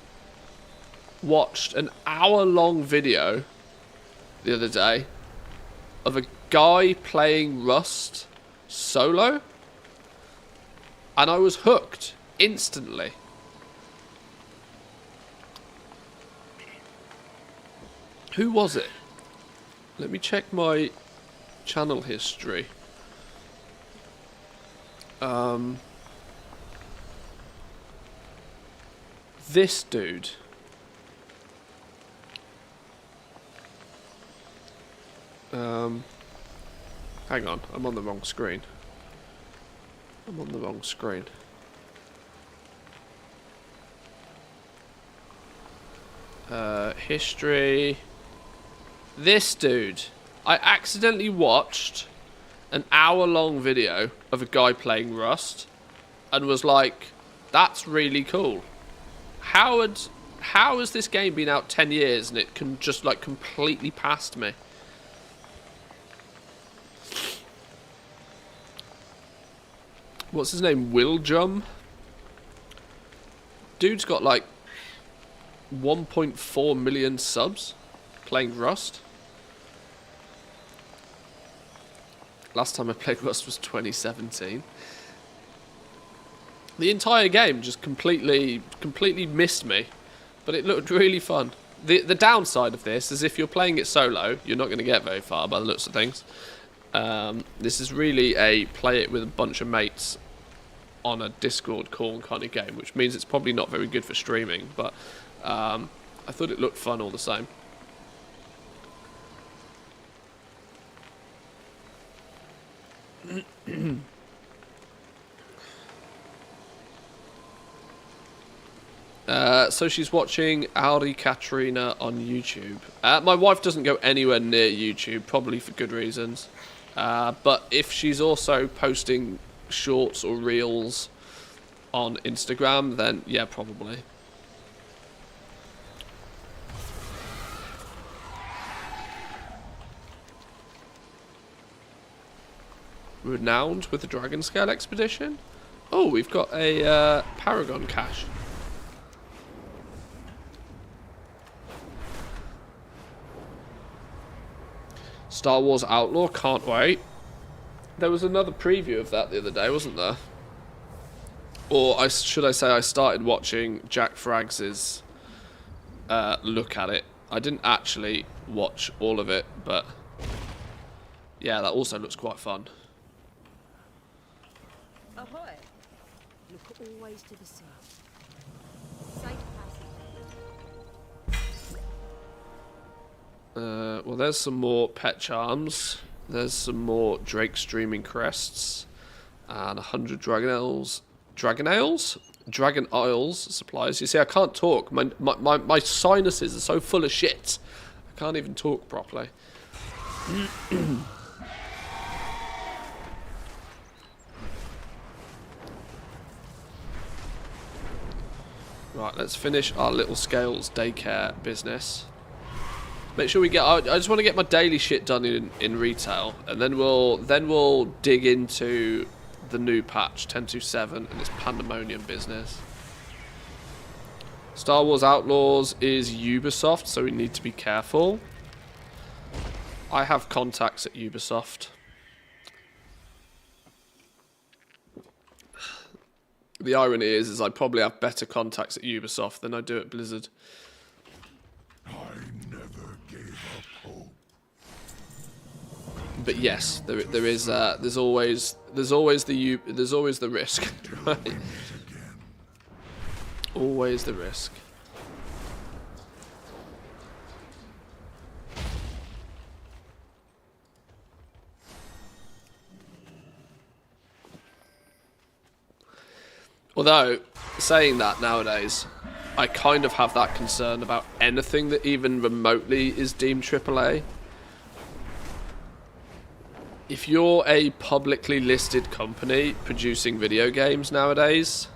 watched an hour-long video the other day of a guy playing Rust solo, and I was hooked instantly. Who was it? Let me check my channel history. This dude. Hang on, I'm on the wrong screen. History. This dude. I accidentally watched an hour-long video of a guy playing Rust and was like, that's really cool. How has this game been out 10 years and it can just like completely past me? What's his name? Willjum? Dude's got like 1.4 million subs playing Rust. Last time I played Rust was 2017. The entire game just completely missed me, but it looked really fun. The downside of this is if you're playing it solo, you're not going to get very far by the looks of things. This is really a play it with a bunch of mates on a Discord call kind of game, which means it's probably not very good for streaming, but I thought it looked fun all the same. So she's watching Audi Katrina on YouTube. My wife doesn't go anywhere near YouTube, probably for good reasons. But if she's also posting shorts or reels on Instagram, then yeah, probably. Renowned with the Dragon Scale Expedition. Oh, we've got a Paragon cache. Star Wars Outlaw, can't wait. There was another preview of that the other day, wasn't there? Or should I say I started watching Jack Fraggs's look at it. I didn't actually watch all of it, but yeah, that also looks quite fun. Ahoy! Look always to the sea. Safe passage. Well, there's some more pet charms. There's some more Drake streaming crests. And 100 Dragon Isles supplies. You see, I can't talk. My sinuses are so full of shit. I can't even talk properly. Right, let's finish our little Scales daycare business. Make sure we get. I just want to get my daily shit done in retail, and then we'll dig into the new patch 10.27 and this Pandamonium business. Star Wars Outlaws is Ubisoft, so we need to be careful. I have contacts at Ubisoft. The irony is I probably have better contacts at Ubisoft than I do at Blizzard. I never gave up hope. But yes, there's always the risk, right? Always the risk. Although, saying that nowadays, I kind of have that concern about anything that even remotely is deemed AAA. If you're a publicly listed company producing video games nowadays,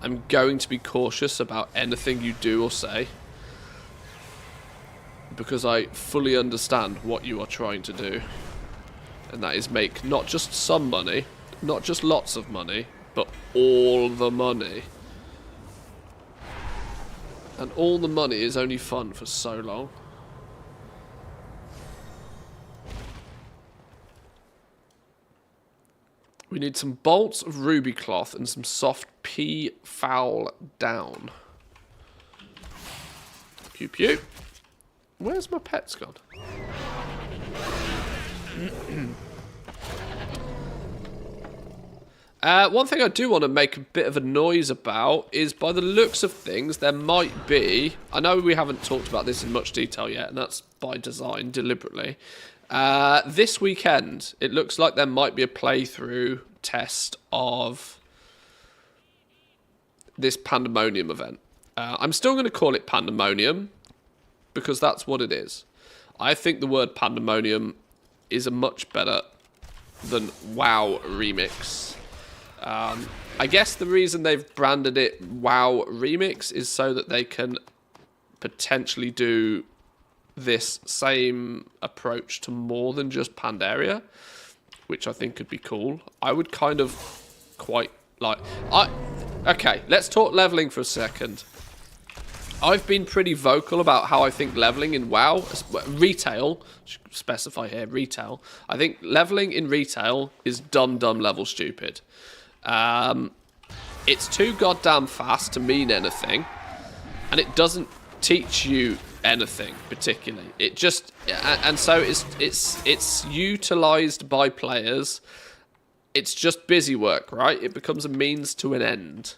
I'm going to be cautious about anything you do or say, because I fully understand what you are trying to do, and that is make not just some money, not just lots of money, but all the money. And all the money is only fun for so long. We need some bolts of ruby cloth and some soft pea foul down. Pew pew. Where's my pets gone? One thing I do want to make a bit of a noise about is, by the looks of things, there might be... I know we haven't talked about this in much detail yet, and that's by design, deliberately. This weekend, it looks like there might be a playthrough test of this Pandamonium event. I'm still going to call it Pandamonium, because that's what it is. I think the word Pandamonium is a much better than WoW Remix. I guess the reason they've branded it WoW Remix is so that they can potentially do this same approach to more than just Pandaria, which I think could be cool. I would kind of quite like... Okay, let's talk leveling for a second. I've been pretty vocal about how I think leveling in WoW, retail, specify here, retail. I think leveling in retail is dumb level stupid. It's too goddamn fast to mean anything, and it doesn't teach you anything particularly. It just, and so it's utilized by players. It's just busy work, right? It becomes a means to an end.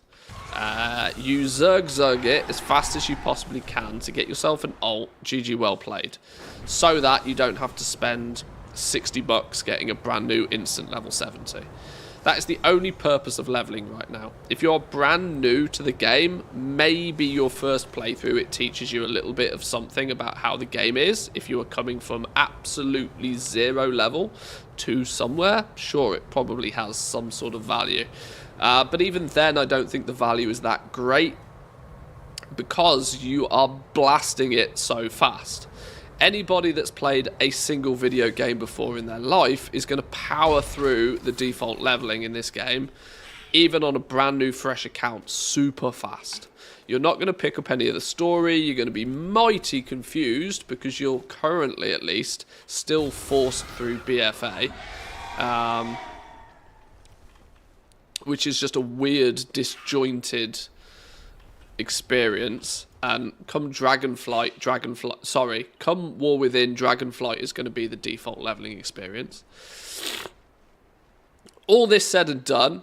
You zerg it as fast as you possibly can to get yourself an ult, GG well played, so that you don't have to spend $60 getting a brand new instant level 70. That is the only purpose of leveling right now. If you're brand new to the game, maybe your first playthrough, it teaches you a little bit of something about how the game is. If you are coming from absolutely 0 level to somewhere, sure, it probably has some sort of value. But even then, I don't think the value is that great because you are blasting it so fast. Anybody that's played a single video game before in their life is going to power through the default leveling in this game, even on a brand new fresh account, super fast. You're not going to pick up any of the story. You're going to be mighty confused because you're currently, at least, still forced through BFA, which is just a weird, disjointed experience. And come come War Within, Dragonflight is going to be the default leveling experience. All this said and done,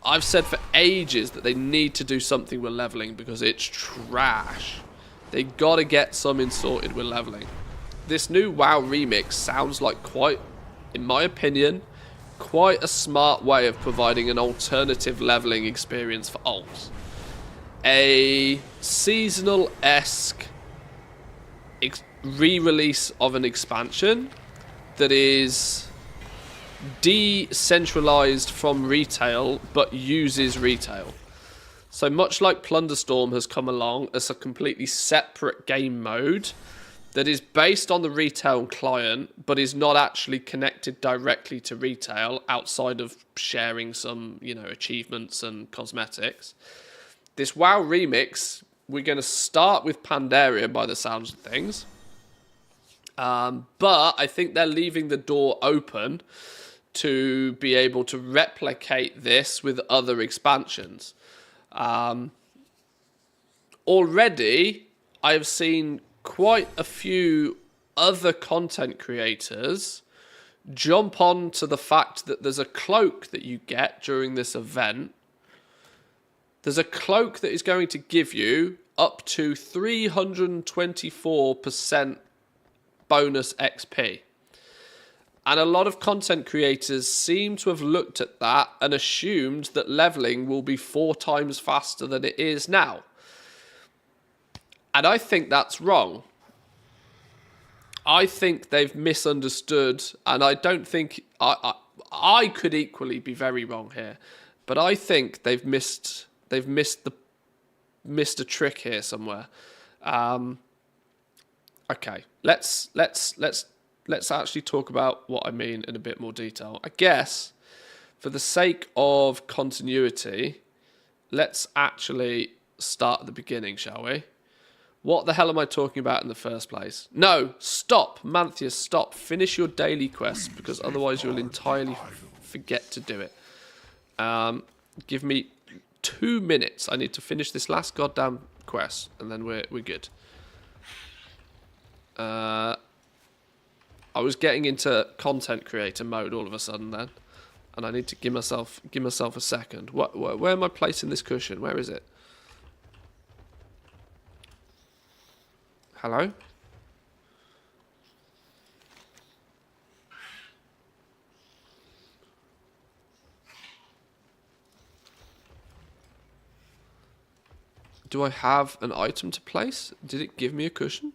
I've said for ages that they need to do something with leveling because it's trash. They got to get something sorted with leveling. This new WoW remix sounds like quite, in my opinion, quite a smart way of providing an alternative leveling experience for alts. A seasonal-esque re-release of an expansion that is decentralized from retail but uses retail. So much like Plunderstorm has come along as a completely separate game mode that is based on the retail client but is not actually connected directly to retail outside of sharing some, achievements and cosmetics. This WoW remix, we're going to start with Pandaria by the sounds of things. But I think they're leaving the door open to be able to replicate this with other expansions. Already, I have seen quite a few other content creators jump on to the fact that there's a cloak that you get during this event. There's a cloak that is going to give you up to 324% bonus XP. And a lot of content creators seem to have looked at that and assumed that leveling will be 4 times faster than it is now. And I think that's wrong. I think they've misunderstood, and I don't think... I could equally be very wrong here, but I think they've missed a trick here somewhere. Okay, let's actually talk about what I mean in a bit more detail. I guess for the sake of continuity, let's actually start at the beginning, shall we? What the hell am I talking about in the first place? No, stop, Manthias, stop. Finish your daily quests because otherwise you'll entirely forget to do it. Give me 2 minutes. I need to finish this last goddamn quest, and then we're good. I was getting into content creator mode all of a sudden then, and I need to give myself a second. Where am I placing this cushion? Where is it? Hello? Do I have an item to place? Did it give me a cushion?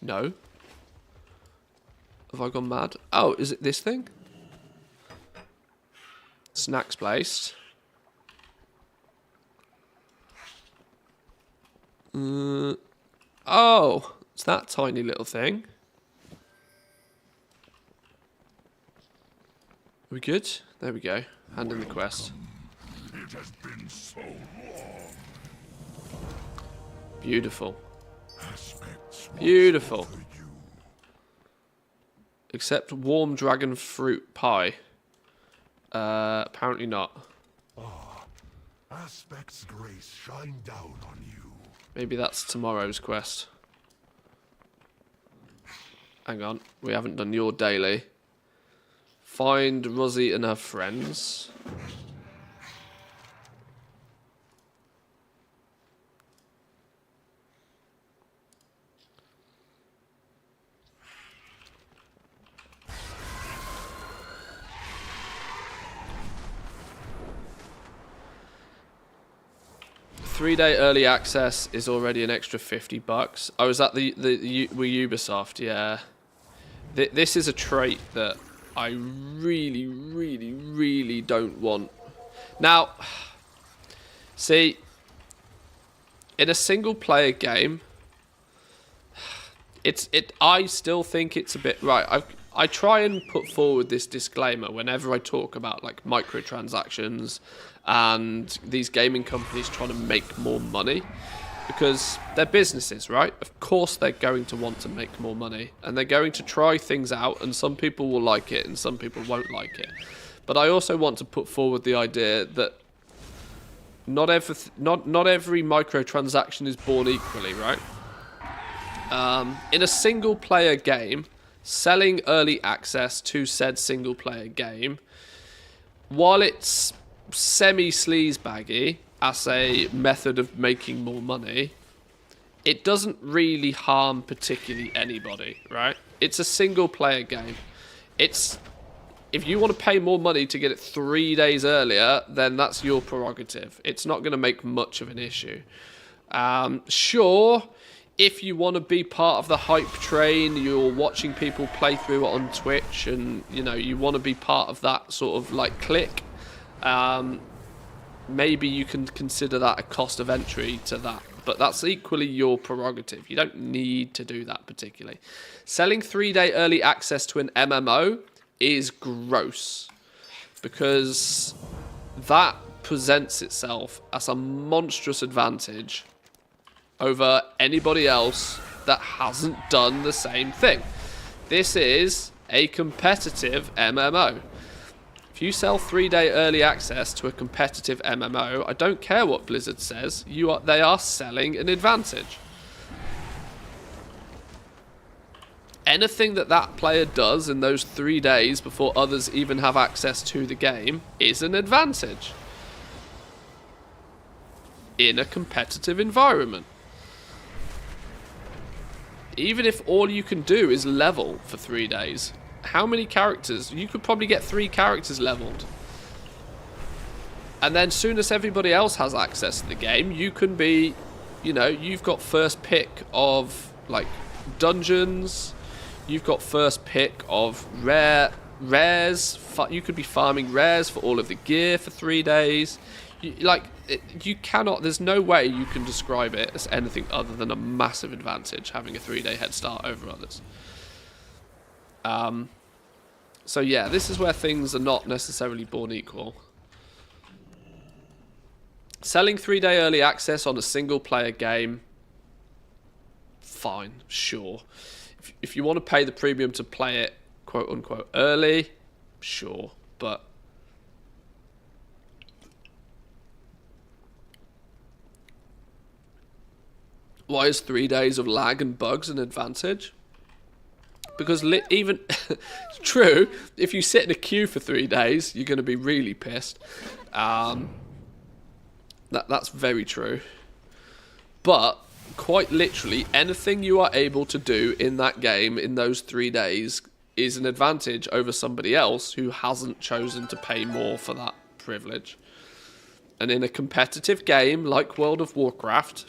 No. Have I gone mad? Oh, is it this thing? Snacks placed. Oh, it's that tiny little thing. Are we good? There we go. Hand in the quest. It has been so long. Beautiful. Aspects Beautiful. for you. Except warm dragon fruit pie. Apparently not. Aspect's grace shine down on you. Maybe that's tomorrow's quest. Hang on. We haven't done your daily. Find Rosie and her friends. 3-day early access is already an extra $50. I was at with Ubisoft, yeah. This is a trait that I really, really, really don't want. Now, see, in a single-player game, I still think it's a bit right. I try and put forward this disclaimer whenever I talk about like microtransactions and these gaming companies trying to make more money, because they're businesses, right? Of course they're going to want to make more money, and they're going to try things out, and some people will like it and some people won't like it. But I also want to put forward the idea that not every microtransaction is born equally, right? In a single player game, selling early access to said single player game, while it's semi-sleazebaggy as a method of making more money, it doesn't really harm particularly anybody, right? It's a single player game. If you want to pay more money to get it 3 days earlier, then that's your prerogative. It's not going to make much of an issue. Sure, if you want to be part of the hype train, you're watching people play through it on Twitch, and you want to be part of that sort of like clique, maybe you can consider that a cost of entry to that. But that's equally your prerogative. You don't need to do that particularly. Selling 3-day early access to an MMO is gross, because that presents itself as a monstrous advantage over anybody else that hasn't done the same thing. This is a competitive MMO. If you sell 3-day early access to a competitive MMO, I don't care what Blizzard says, they are selling an advantage. Anything that player does in those 3 days before others even have access to the game is an advantage in a competitive environment. Even if all you can do is level for 3 days, how many characters? You could probably get 3 characters leveled. And then soon as everybody else has access to the game, you can be, you've got first pick of like dungeons. You've got first pick of rares. You could be farming rares for all of the gear for 3 days. You cannot. There's no way you can describe it as anything other than a massive advantage having a 3-day head start over others. So yeah, this is where things are not necessarily born equal. Selling 3-day early access on a single player game, fine, sure. If you want to pay the premium to play it, quote unquote, early, sure. But why is 3 days of lag and bugs an advantage? Because even it's true, if you sit in a queue for 3 days, you're going to be really pissed. That's very true. But quite literally, anything you are able to do in that game in those 3 days is an advantage over somebody else who hasn't chosen to pay more for that privilege. And in a competitive game like World of Warcraft,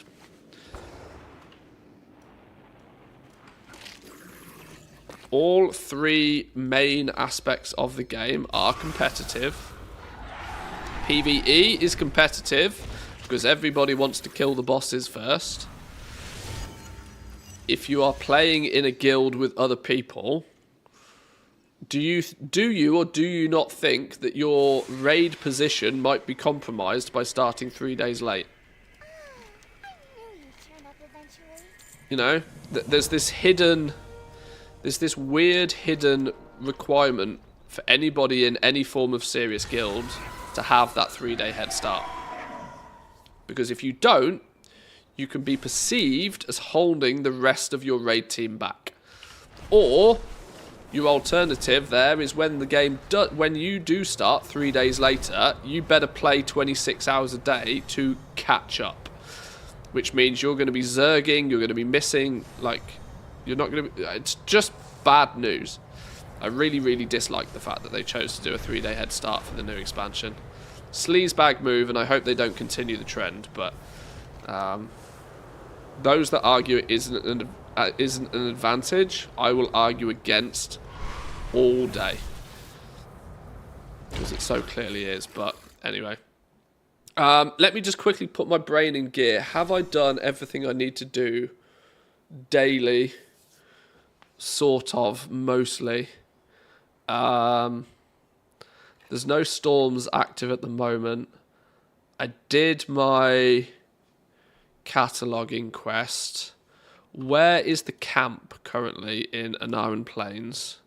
all 3 main aspects of the game are competitive. PvE is competitive because everybody wants to kill the bosses first. If you are playing in a guild with other people, do you or do you not think that your raid position might be compromised by starting 3 days late? There's this weird hidden requirement for anybody in any form of serious guild to have that 3-day head start. Because if you don't, you can be perceived as holding the rest of your raid team back. Or your alternative there is when the game when you do start 3 days later, you better play 26 hours a day to catch up. Which means you're going to be zerging, you're going to be missing, you're not going to... It's just bad news. I really, really dislike the fact that they chose to do a 3-day head start for the new expansion. Sleazebag move, and I hope they don't continue the trend, but Those that argue it isn't an advantage, I will argue against all day. Because it so clearly is, but anyway. Let me just quickly put my brain in gear. Have I done everything I need to do daily? Sort of, mostly. There's no storms active at the moment. I did my cataloguing quest. Where is the camp currently in Anaran Plains?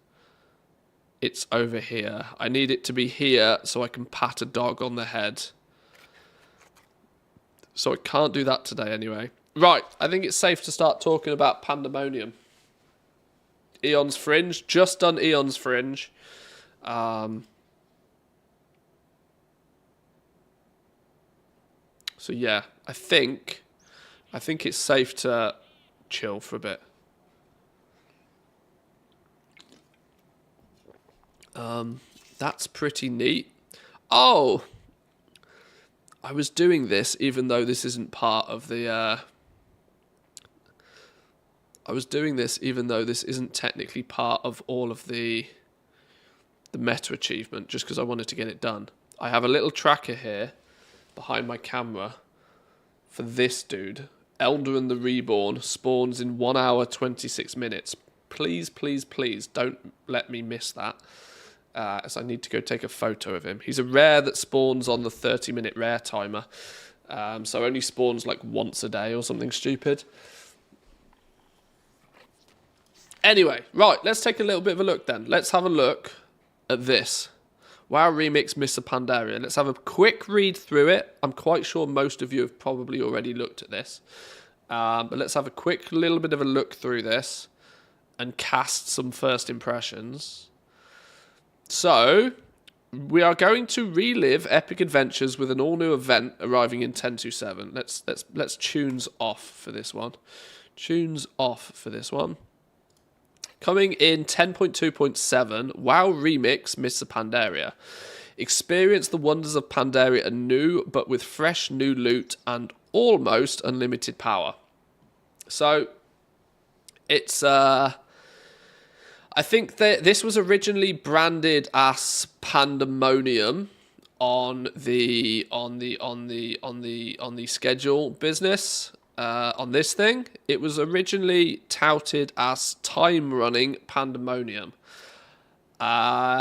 It's over here. I need it to be here so I can pat a dog on the head. So I can't do that today anyway. Right, I think it's safe to start talking about Pandamonium. Eon's Fringe. Just done Eon's Fringe. So yeah, I think it's safe to chill for a bit. That's pretty neat. Oh! I was doing this even though this isn't part of the... I was doing this even though this isn't technically part of all of the meta achievement, just because I wanted to get it done. I have a little tracker here behind my camera for this dude. Eldarin the Reborn spawns in 1 hour 26 minutes. Please, please, please don't let me miss that. As I need to go take a photo of him. He's a rare that spawns on the 30-minute rare timer. So only spawns like once a day or something stupid. Anyway, right, let's take a little bit of a look then. Let's have a look at this. WoW Remix Mr. Pandaria. Let's have a quick read through it. I'm quite sure most of you have probably already looked at this. But let's have a quick little bit of a look through this and cast some first impressions. So, we are going to relive epic adventures with an all-new event arriving in 10.27. Let's tunes off for this one. Tunes off for this one. Coming in 10.2.7, WoW Remix Mr. Pandaria. Experience the wonders of Pandaria anew, but with fresh new loot and almost unlimited power. So, it's... I think that this was originally branded as Pandamonium on the schedule business on this thing. It was originally touted as time running Pandamonium.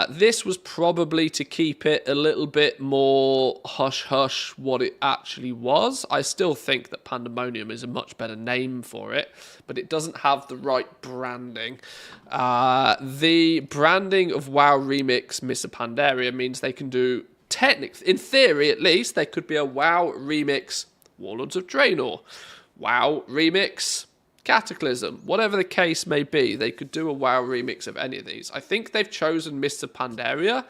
This was probably to keep it a little bit more hush-hush what it actually was. I still think that Pandamonium is a much better name for it, but it doesn't have the right branding. The branding of WoW Remix Mr. Pandaria means they can do, in theory at least, they could be a WoW Remix Warlords of Draenor, WoW Remix Cataclysm, whatever the case may be, they could do a WoW remix of any of these. I think they've chosen Mr. Pandaria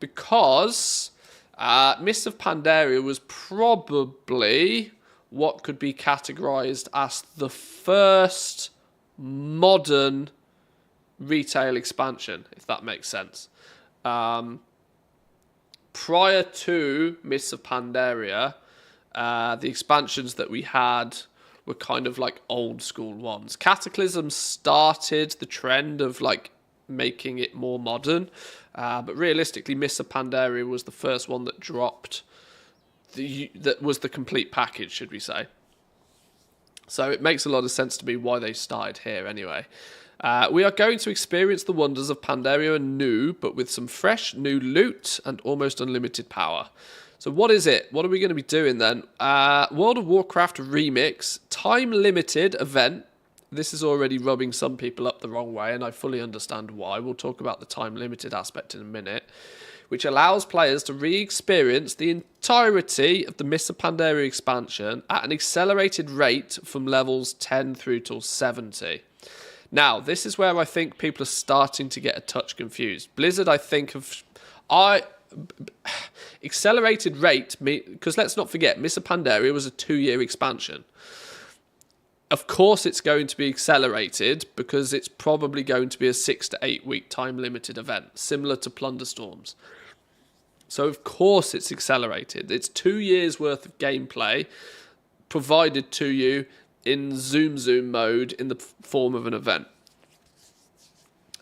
because Mr. Pandaria was probably what could be categorized as the first modern retail expansion, if that makes sense. Prior to Mr. Pandaria, the expansions that we had were kind of like old school ones. Cataclysm started the trend of like making it more modern, but realistically Mr. Pandaria was the first one that dropped that was the complete package, should we say. So it makes a lot of sense to me why they started here anyway. We are going to experience the wonders of Pandaria anew, but with some fresh new loot and almost unlimited power. So what is it? What are we going to be doing then? World of Warcraft Remix, time-limited event. This is already rubbing some people up the wrong way, and I fully understand why. We'll talk about the time-limited aspect in a minute. Which allows players to re-experience the entirety of the Mr. Pandaria expansion at an accelerated rate from levels 10 through till 70. Now, this is where I think people are starting to get a touch confused. Blizzard, I think, accelerated rate, because let's not forget, Mr. Pandaria was a 2-year expansion. Of course it's going to be accelerated because it's probably going to be a 6 to 8 week time limited event, similar to Plunderstorms. So of course it's accelerated. It's 2 years worth of gameplay provided to you in Zoom mode in the form of an event.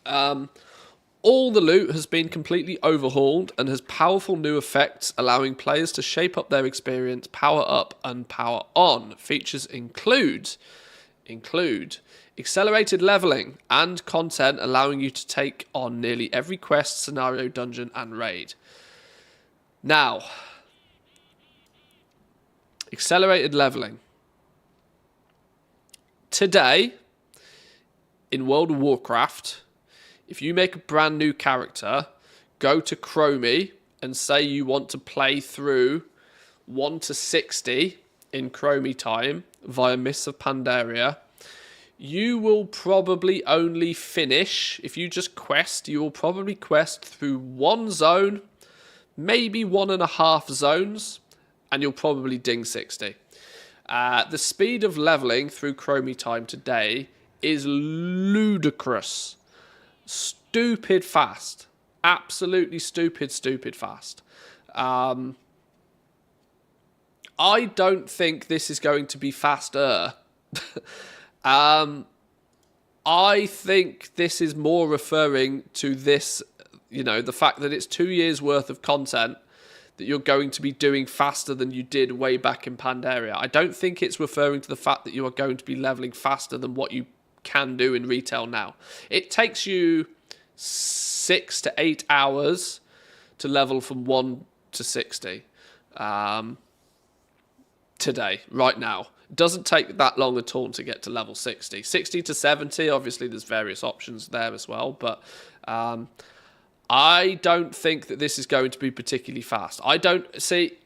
All the loot has been completely overhauled and has powerful new effects, allowing players to shape up their experience, power up and power on. Features include accelerated leveling and content, allowing you to take on nearly every quest, scenario, dungeon and raid. Now, accelerated leveling. Today, in World of Warcraft, if you make a brand new character, go to Chromie and say you want to play through 1 to 60 in Chromie time via Mists of Pandaria, you will probably only finish, if you just quest, you will probably quest through one zone, maybe 1.5 zones, and you'll probably ding 60. The speed of leveling through Chromie time today is ludicrous. Stupid fast. Absolutely stupid fast. I don't think this is going to be faster. I think this is more referring to this, the fact that it's 2 years worth of content that you're going to be doing faster than you did way back in Pandaria. I don't think it's referring to the fact that you are going to be leveling faster than what you can do in retail now. It takes you 6 to 8 hours to level from 1 to 60 today, right now. It doesn't take that long at all to get to level 60. 60 to 70, obviously there's various options there as well, but I don't think that this is going to be particularly fast. I don't see...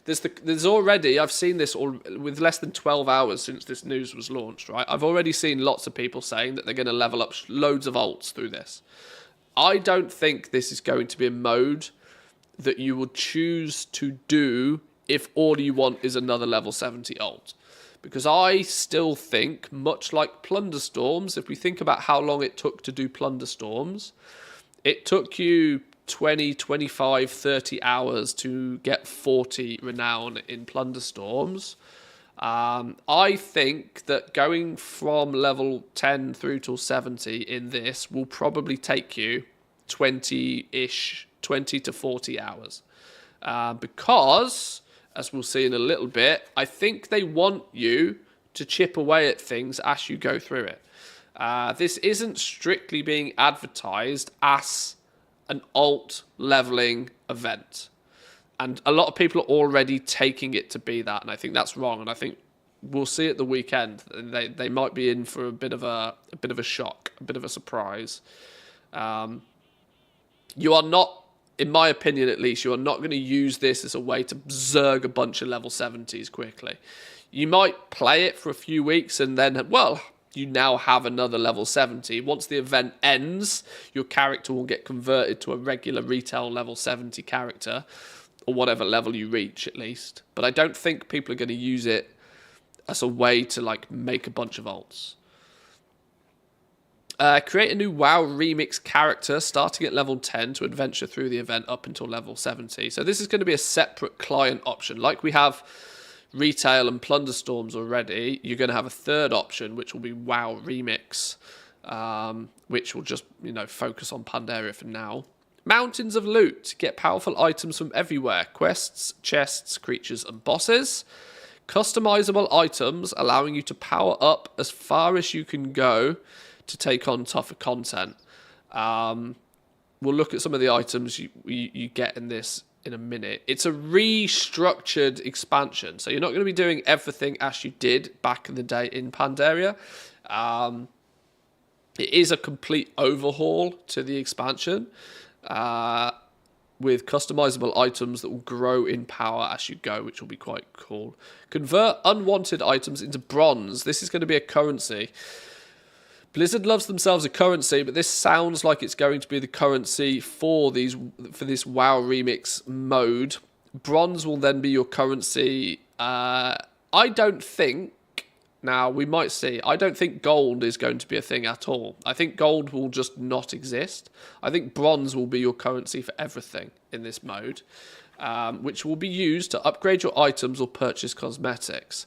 There's already, I've seen this all with less than 12 hours since this news was launched, right? I've already seen lots of people saying that they're going to level up loads of alts through this. I don't think this is going to be a mode that you would choose to do if all you want is another level 70 alt. Because I still think, much like Plunderstorms, if we think about how long it took to do Plunderstorms, it took you 20, 25, 30 hours to get 40 renown in Plunderstorms. I think that going from level 10 through till 70 in this will probably take you 20-ish, 20 to 40 hours. Because, as we'll see in a little bit, I think they want you to chip away at things as you go through it. This isn't strictly being advertised as an alt leveling event, and a lot of people are already taking it to be that, and I think that's wrong. And I think we'll see at the weekend they might be in for a bit of a shock, a bit of a surprise. You are not, in my opinion at least, you are not going to use this as a way to zerg a bunch of level 70s quickly. You might play it for a few weeks and then, well, you now have another level 70. Once the event ends, your character will get converted to a regular retail level 70 character, or whatever level you reach at least. But I don't think people are going to use it as a way to make a bunch of alts. Create a new WoW Remix character starting at level 10 to adventure through the event up until level 70. So this is going to be a separate client option. Like we have Retail and Plunderstorms already, you're going to have a third option, which will be WoW Remix, which will just, focus on Pandaria for now. Mountains of Loot. Get powerful items from everywhere. Quests, chests, creatures, and bosses. Customizable items, allowing you to power up as far as you can go to take on tougher content. We'll look at some of the items you get in this in a minute. It's a restructured expansion, so you're not going to be doing everything as you did back in the day in Pandaria. It is a complete overhaul to the expansion, with customizable items that will grow in power as you go, which will be quite cool. Convert unwanted items into bronze. This is going to be a currency. Blizzard loves themselves a currency, but this sounds like it's going to be the currency for this WoW Remix mode. Bronze will then be your currency. I don't think, now we might see, I don't think gold is going to be a thing at all. I think gold will just not exist. I think bronze will be your currency for everything in this mode. which will be used to upgrade your items or purchase cosmetics.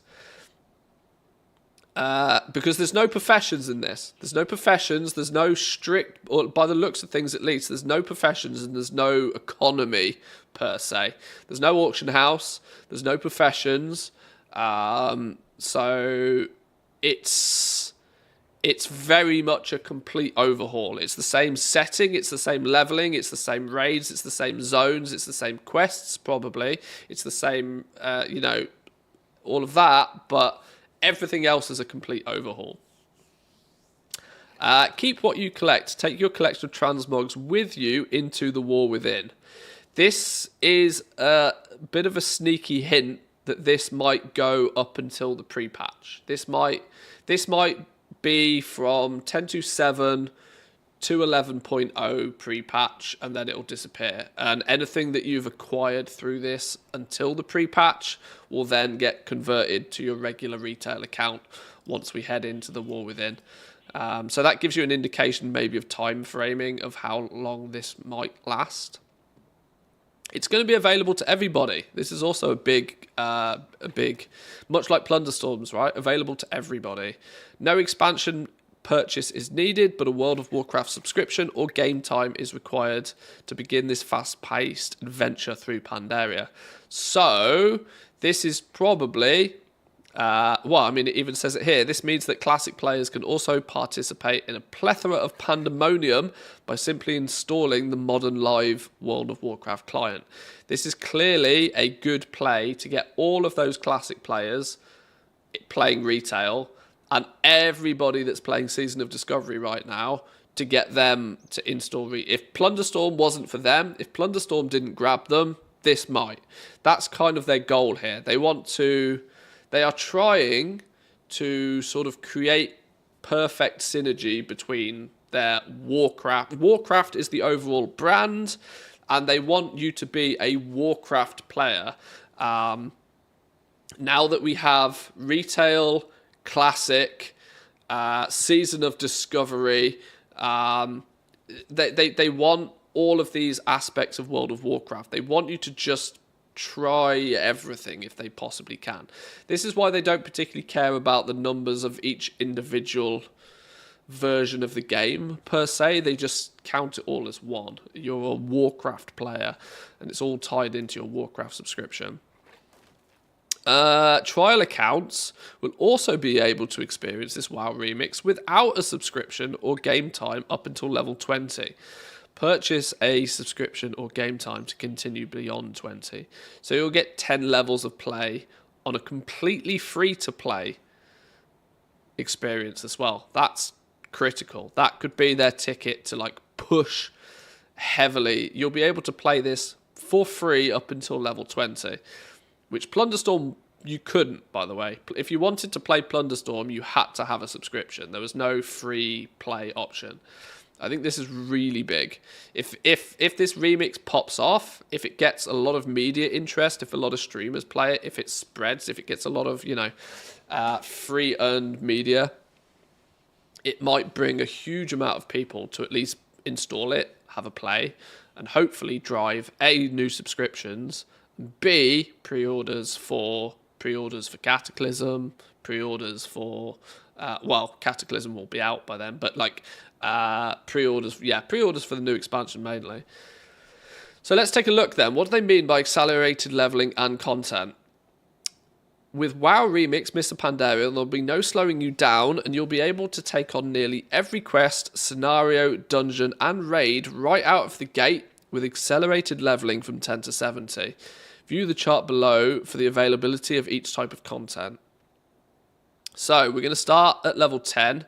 Because there's no professions in this. There's no professions, there's no strict, or by the looks of things at least, there's no professions and there's no economy per se. There's no auction house, there's no professions. So it's very much a complete overhaul. It's the same setting, it's the same leveling, it's the same raids, it's the same zones, it's the same quests probably. It's the same, all of that, but everything else is a complete overhaul. Keep what you collect. Take your collection of transmogs with you into the War Within. This is a bit of a sneaky hint that this might go up until the pre-patch. This might be from 10.7 to 11.0 pre-patch, and then it'll disappear. And anything that you've acquired through this until the pre-patch will then get converted to your regular retail account once we head into the War Within. So that gives you an indication maybe of time framing of how long this might last. It's going to be available to everybody. This is also a big, much like Plunderstorms, right? Available to everybody. No expansion purchase is needed, but a World of Warcraft subscription or game time is required to begin this fast-paced adventure through Pandaria. So this is probably, it even says it here. This means that classic players can also participate in a plethora of Pandamonium by simply installing the modern live World of Warcraft client. This is clearly a good play to get all of those classic players playing retail and everybody that's playing Season of Discovery right now to get them to install. If Plunderstorm wasn't for them, if Plunderstorm didn't grab them, this might. That's kind of their goal here. They are trying to sort of create perfect synergy between their Warcraft. Warcraft is the overall brand, and they want you to be a Warcraft player. Now that we have retail, classic, Season of Discovery, they want all of these aspects of World of Warcraft. They want you to just try everything if they possibly can. This is why they don't particularly care about the numbers of each individual version of the game per se. They just count it all as one. You're a Warcraft player and it's all tied into your Warcraft subscription. Trial accounts will also be able to experience this WoW remix without a subscription or game time up until level 20. Purchase a subscription or game time to continue beyond 20. So you'll get 10 levels of play on a completely free-to-play experience as well. That's critical. That could be their ticket to push heavily. You'll be able to play this for free up until level 20, which Plunderstorm you couldn't, by the way. If you wanted to play Plunderstorm, you had to have a subscription. There was no free play option. I think this is really big. If this remix pops off, if it gets a lot of media interest, if a lot of streamers play it, if it spreads, if it gets a lot of, free earned media, it might bring a huge amount of people to at least install it, have a play, and hopefully drive A, new subscriptions, B, pre-orders for Cataclysm, pre-orders for Cataclysm will be out by then, but pre-orders for the new expansion mainly. So let's take a look then. What do they mean by accelerated leveling and content? With WoW Remix, Mr. Pandaria, there'll be no slowing you down, and you'll be able to take on nearly every quest, scenario, dungeon, and raid right out of the gate with accelerated leveling from 10 to 70. View the chart below for the availability of each type of content. So we're going to start at level 10.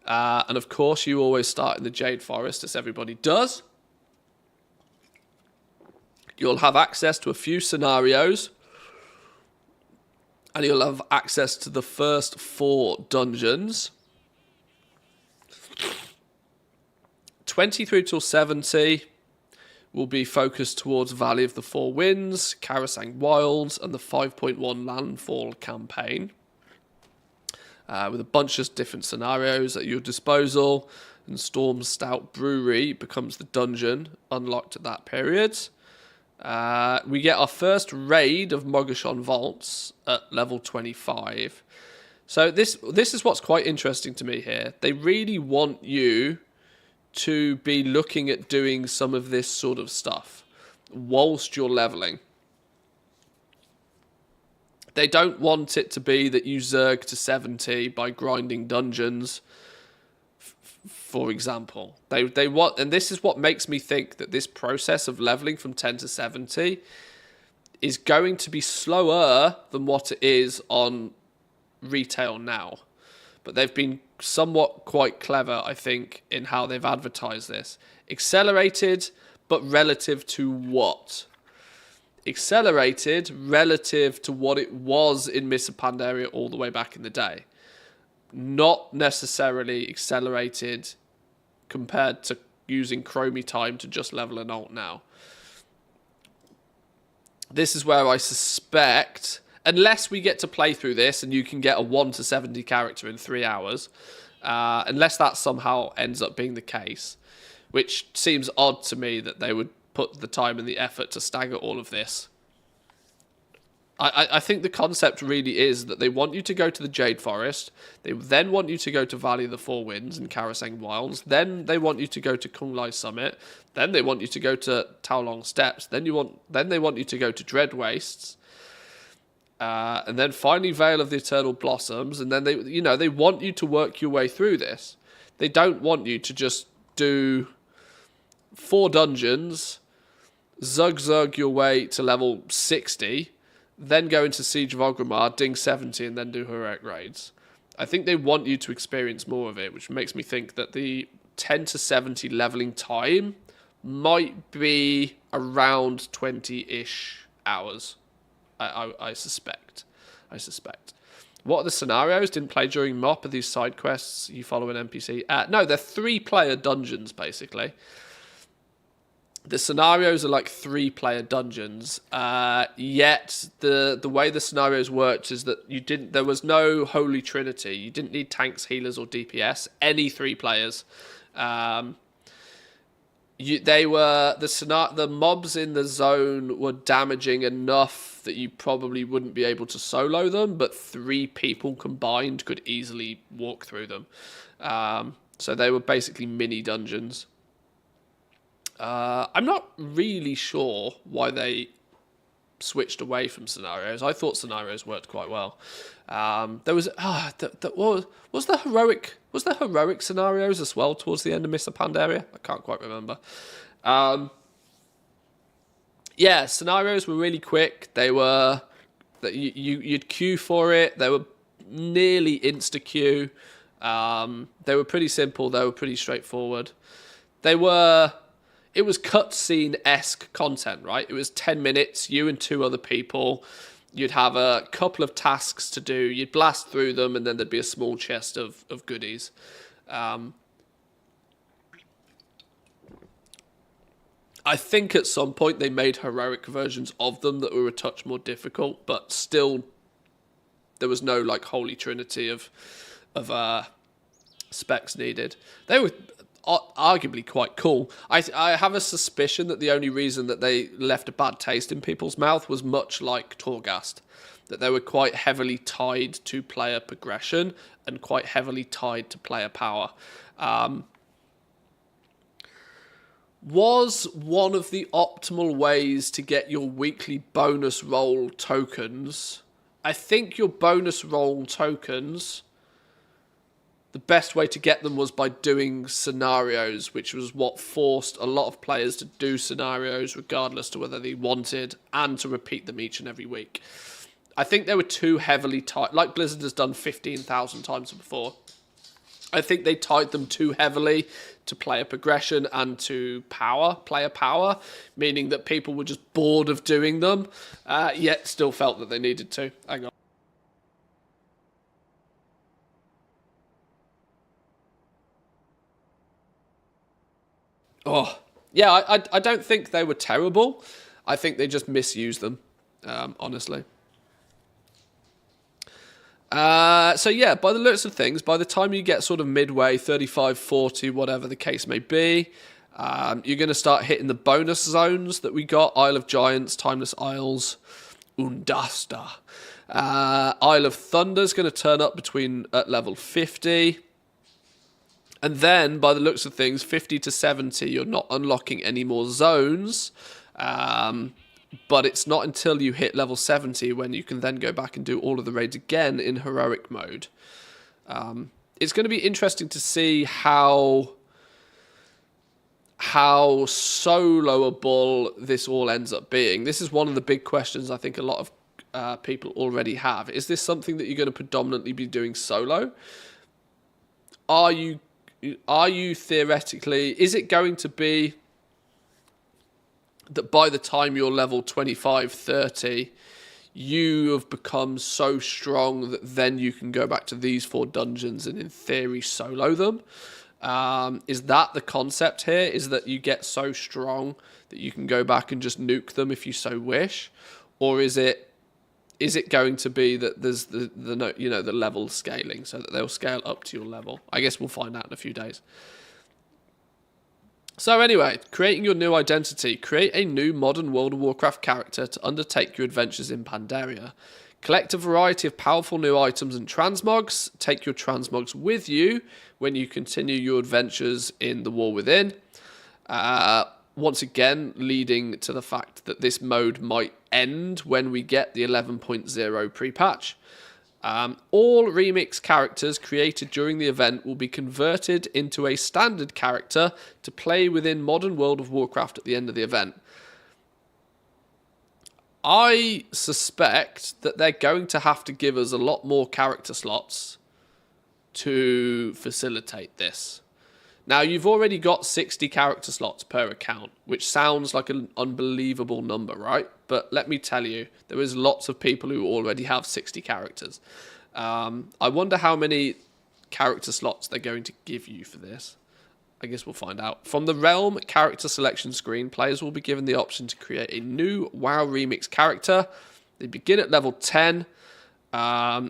And of course, you always start in the Jade Forest, as everybody does. You'll have access to a few scenarios. And you'll have access to the first 4 dungeons. 20 through till 70 will be focused towards Valley of the Four Winds, Karasang Wilds, and the 5.1 Landfall campaign. With a bunch of different scenarios at your disposal, and Storm's Stout Brewery becomes the dungeon unlocked at that period. We get our first raid of Mogoshon Vaults at level 25. So this is what's quite interesting to me here. They really want you to be looking at doing some of this sort of stuff whilst you're leveling. They don't want it to be that you zerg to 70 by grinding dungeons, for example. They want, and this is what makes me think that this process of leveling from 10 to 70 is going to be slower than what it is on retail now. But they've been somewhat quite clever, I think, in how they've advertised this. Accelerated, but relative to what? Accelerated relative to what it was in Mists of Pandaria all the way back in the day. Not necessarily accelerated compared to using Chromie time to just level an alt now. This is where I suspect, unless we get to play through this and you can get a 1 to 70 character in 3 hours, unless that somehow ends up being the case, which seems odd to me that they would put the time and the effort to stagger all of this. I think the concept really is that they want you to go to the Jade Forest, they then want you to go to Valley of the Four Winds and Karaseng Wilds, then they want you to go to Kunglai Summit, then they want you to go to Taolong Steppes, then they want you to go to Dread Wastes, and then finally Vale of the Eternal Blossoms, and then they want you to work your way through this. They don't want you to just do 4 dungeons, zug your way to level 60, then go into Siege of Orgrimmar, ding 70, and then do heroic raids. I think they want you to experience more of it, which makes me think that the 10 to 70 leveling time might be around 20-ish hours. I suspect. What are the scenarios? Didn't play during MOP. Are these side quests? You follow an NPC? No, they're 3-player dungeons, basically. The scenarios are like 3-player dungeons. Yet the way the scenarios worked is that there was no holy trinity. You didn't need tanks, healers, or DPS. Any 3 players. The mobs in the zone were damaging enough that you probably wouldn't be able to solo them, but 3 people combined could easily walk through them. So they were basically mini dungeons. I'm not really sure why they switched away from scenarios. I thought scenarios worked quite well. There was was there heroic scenarios as well towards the end of Mists of Pandaria? I can't quite remember. Yeah, scenarios were really quick. They were you'd queue for it. They were nearly insta queue. They were pretty simple. They were pretty straightforward. It was cutscene-esque content, right? It was 10 minutes, you and 2 other people. You'd have a couple of tasks to do. You'd blast through them, and then there'd be a small chest of goodies. I think at some point they made heroic versions of them that were a touch more difficult, but still there was no like holy trinity of specs needed. They were arguably quite cool. I have a suspicion that the only reason that they left a bad taste in people's mouth was much like Torghast, that they were quite heavily tied to player progression and quite heavily tied to player power. Was one of the optimal ways to get your weekly bonus roll tokens? I think your bonus roll tokens, the best way to get them was by doing scenarios, which was what forced a lot of players to do scenarios regardless to whether they wanted and to repeat them each and every week. I think they were too heavily tied, like Blizzard has done 15,000 times before. I think they tied them too heavily to player progression and to player power, meaning that people were just bored of doing them, yet still felt that they needed to. Hang on. Oh, yeah, I don't think they were terrible. I think they just misused them, honestly. So yeah, by the looks of things, by the time you get sort of midway, 35, 40, whatever the case may be, You're going to start hitting the bonus zones that we got. Isle of Giants, Timeless Isles, Undasta. Isle of Thunder is going to turn up at level 50. And then, by the looks of things, 50 to 70, you're not unlocking any more zones. But it's not until you hit level 70 when you can then go back and do all of the raids again in heroic mode. It's going to be interesting to see how soloable this all ends up being. This is one of the big questions I think a lot of people already have. Is this something that you're going to predominantly be doing solo? Are you theoretically... Is it going to be that by the time you're level 25, 30, you have become so strong that then you can go back to these 4 dungeons and in theory solo them? Is that the concept here? Is that you get so strong that you can go back and just nuke them if you so wish? Or is it going to be that there's the level scaling, so that they'll scale up to your level? I guess we'll find out in a few days. So anyway, creating your new identity. Create a new modern World of Warcraft character to undertake your adventures in Pandaria. Collect a variety of powerful new items and transmogs. Take your transmogs with you when you continue your adventures in the War Within. Once again, leading to the fact that this mode might end when we get the 11.0 pre-patch. All remix characters created during the event will be converted into a standard character to play within modern World of Warcraft at the end of the event. I suspect that they're going to have to give us a lot more character slots to facilitate this. Now, you've already got 60 character slots per account, which sounds like an unbelievable number, right? But let me tell you, there is lots of people who already have 60 characters. I wonder how many character slots they're going to give you for this. I guess we'll find out. From the Realm character selection screen, players will be given the option to create a new WoW Remix character. They begin at level 10,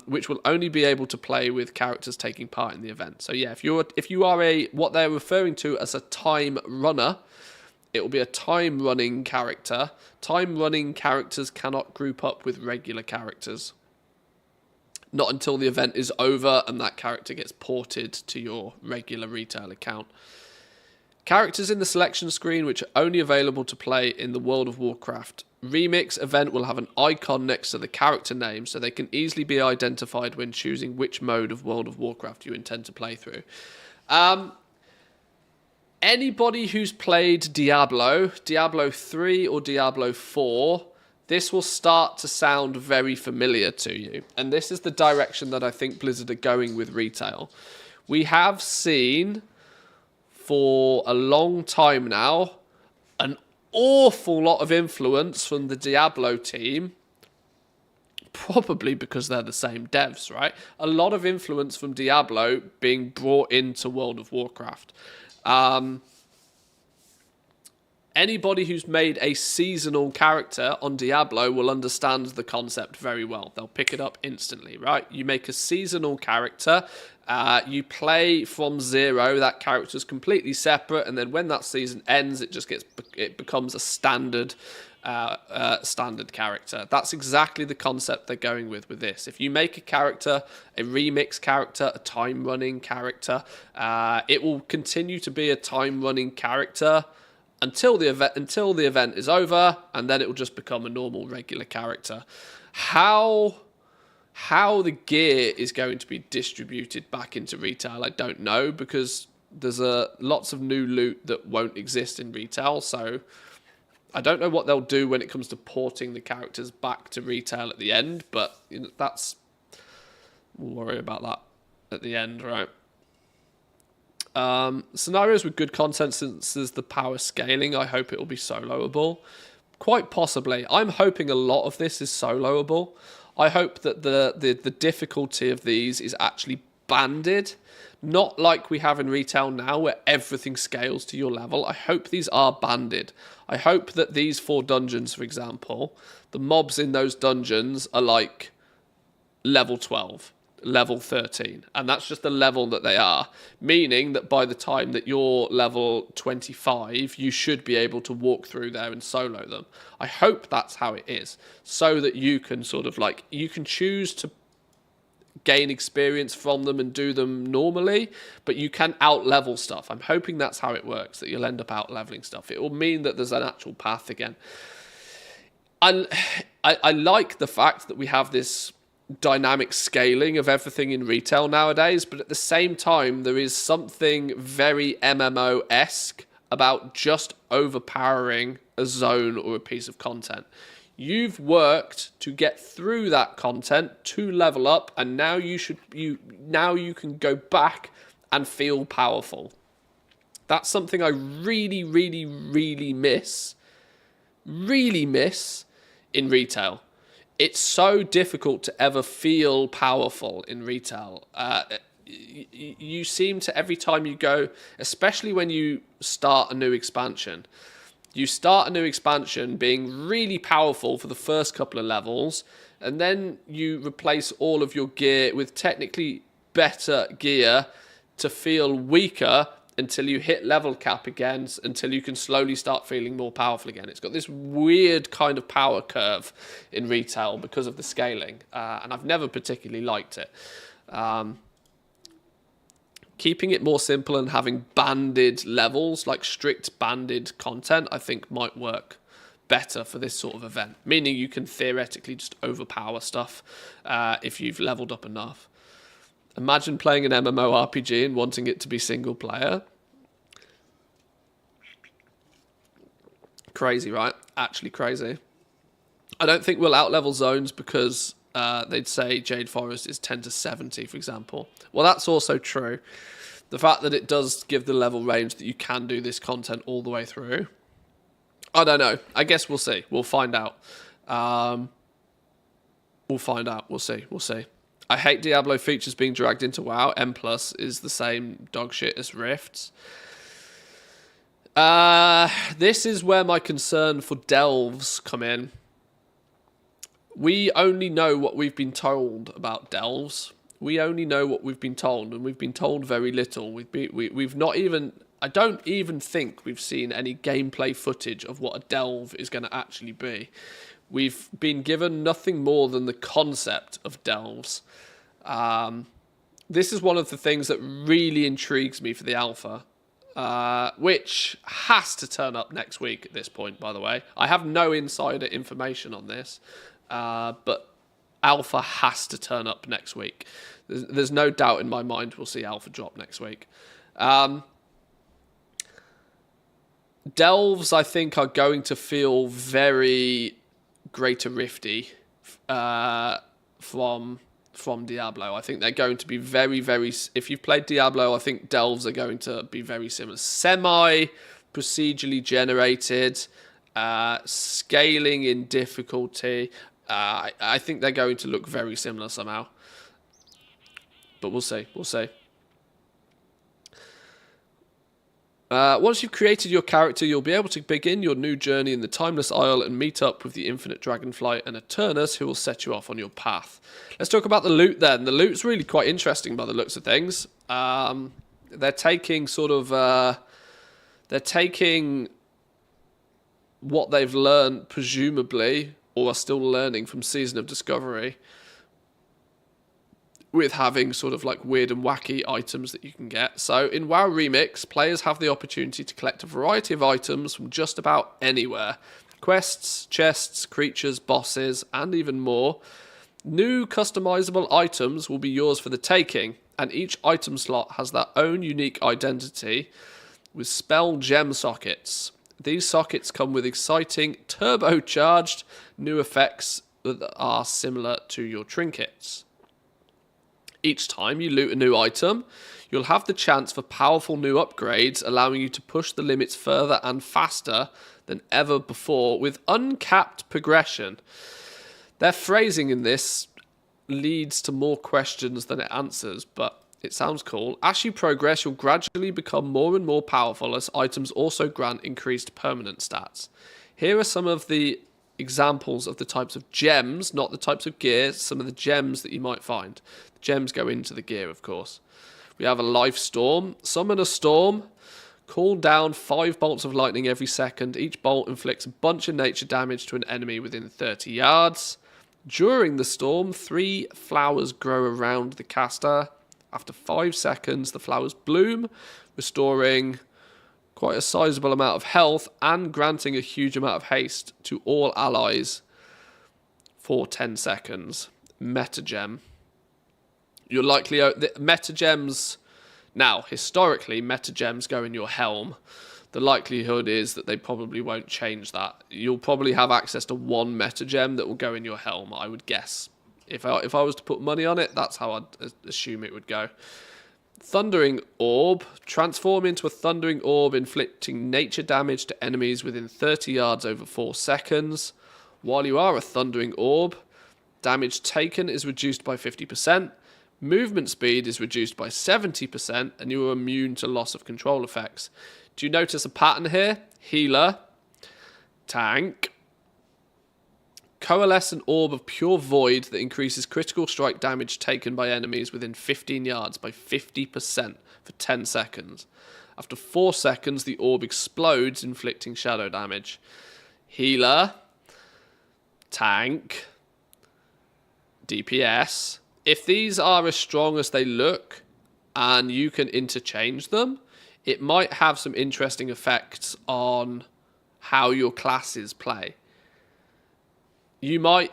which will only be able to play with characters taking part in the event. So yeah, if you are what they're referring to as a time runner, it will be a time running character. Time running characters cannot group up with regular characters. Not until the event is over and that character gets ported to your regular retail account. Characters in the selection screen which are only available to play in the World of Warcraft Remix event will have an icon next to the character name, so they can easily be identified when choosing which mode of World of Warcraft you intend to play through. Anybody who's played Diablo 3 or Diablo 4, this will start to sound very familiar to you. And this is the direction that I think Blizzard are going with retail. We have seen for a long time now an awful lot of influence from the Diablo team, probably because they're the same devs, right? A lot of influence from Diablo being brought into World of Warcraft. Anybody who's made a seasonal character on Diablo will understand the concept very well. They'll pick it up instantly, right? You make a seasonal character, you play from zero, that character's completely separate, and then when that season ends, it becomes a standard character. That's exactly the concept they're going with this. If you make a character, a remix character, a time-running character, it will continue to be a time-running character until the event is over, and then it will just become a normal regular character. How the gear is going to be distributed back into retail, I don't know, because there's lots of new loot that won't exist in retail, so I don't know what they'll do when it comes to porting the characters back to retail at the end, but we'll worry about that at the end, right? Scenarios with good content, since there's the power scaling, I hope it will be soloable. Quite possibly. I'm hoping a lot of this is soloable. I hope that the difficulty of these is actually banded, not like we have in retail now where everything scales to your level. I hope these are banded. I hope that these 4 dungeons, for example, the mobs in those dungeons are like level 12. level 13, and that's just the level that they are, meaning that by the time that you're level 25 you should be able to walk through there and solo them. I hope that's how it is, so that you can sort of like, you can choose to gain experience from them and do them normally, but you can out level stuff. I'm hoping that's how it works, that you'll end up out leveling stuff. It will mean that there's an actual path again. And I like the fact that we have this dynamic scaling of everything in retail nowadays, but at the same time there is something very MMO-esque about just overpowering a zone or a piece of content. You've worked to get through that content to level up, and now you can go back and feel powerful. That's something I really, really, really miss. Really miss in retail. It's so difficult to ever feel powerful in retail. You seem to, every time you go, especially when you start a new expansion, you start a new expansion being really powerful for the first couple of levels, and then you replace all of your gear with technically better gear to feel weaker until you hit level cap again, until you can slowly start feeling more powerful again. It's got this weird kind of power curve in retail because of the scaling, and I've never particularly liked it. Keeping it more simple and having banded levels, like strict banded content, I think might work better for this sort of event, meaning you can theoretically just overpower stuff if you've leveled up enough. Imagine playing an MMORPG and wanting it to be single player. Crazy, right? Actually crazy. I don't think we'll outlevel zones because they'd say Jade Forest is 10 to 70, for example. Well, that's also true. The fact that it does give the level range that you can do this content all the way through. I don't know. I guess we'll see. We'll find out. We'll find out. We'll see. We'll see. I hate Diablo features being dragged into WoW. M+ is the same dog shit as Rifts. This is where my concern for delves come in. We only know what we've been told about delves. We only know what we've been told, and we've been told very little. We've not even... I don't even think we've seen any gameplay footage of what a delve is going to actually be. We've been given nothing more than the concept of delves. This is one of the things that really intrigues me for the alpha, which has to turn up next week at this point, by the way. I have no insider information on this, but alpha has to turn up next week. There's no doubt in my mind we'll see alpha drop next week. Delves, I think, are going to feel very Greater Rifty from Diablo. I think they're going to be very, very... If you've played Diablo, I think delves are going to be very similar. Semi-procedurally generated, scaling in difficulty. I think they're going to look very similar somehow. But we'll see. We'll see. Once you've created your character, you'll be able to begin your new journey in the Timeless Isle and meet up with the Infinite Dragonfly and Eternus, who will set you off on your path. Let's talk about the loot then. The loot's really quite interesting by the looks of things. They're taking sort of... they're taking what they've learned, presumably, or are still learning from Season of Discovery, with having sort of like weird and wacky items that you can get. So in WoW Remix, players have the opportunity to collect a variety of items from just about anywhere. Quests, chests, creatures, bosses, and even more. New customizable items will be yours for the taking, and each item slot has their own unique identity with spell gem sockets. These sockets come with exciting, turbocharged new effects that are similar to your trinkets. Each time you loot a new item, you'll have the chance for powerful new upgrades, allowing you to push the limits further and faster than ever before with uncapped progression. Their phrasing in this leads to more questions than it answers, but it sounds cool. As you progress, you'll gradually become more and more powerful as items also grant increased permanent stats. Here are some of the examples of the types of gems, not the types of gear, some of the gems that you might find. The gems go into the gear, of course. We have a life storm. Summon a storm. Call down 5 bolts of lightning every second. Each bolt inflicts a bunch of nature damage to an enemy within 30 yards. During the storm, 3 flowers grow around the caster. After 5 seconds, the flowers bloom, restoring quite a sizable amount of health and granting a huge amount of haste to all allies for 10 seconds. Metagem. You're likely... Metagems... Now, historically, metagems go in your helm. The likelihood is that they probably won't change that. You'll probably have access to 1 metagem that will go in your helm, I would guess. If I was to put money on it, that's how I'd assume it would go. Thundering Orb. Transform into a Thundering Orb, inflicting nature damage to enemies within 30 yards over 4 seconds. While you are a Thundering Orb, damage taken is reduced by 50%. Movement speed is reduced by 70%, and you are immune to loss of control effects. Do you notice a pattern here? Healer, tank, coalesce an orb of pure void that increases critical strike damage taken by enemies within 15 yards by 50% for 10 seconds. After 4 seconds, the orb explodes, inflicting shadow damage. Healer, tank, DPS. If these are as strong as they look and you can interchange them, it might have some interesting effects on how your classes play. You might,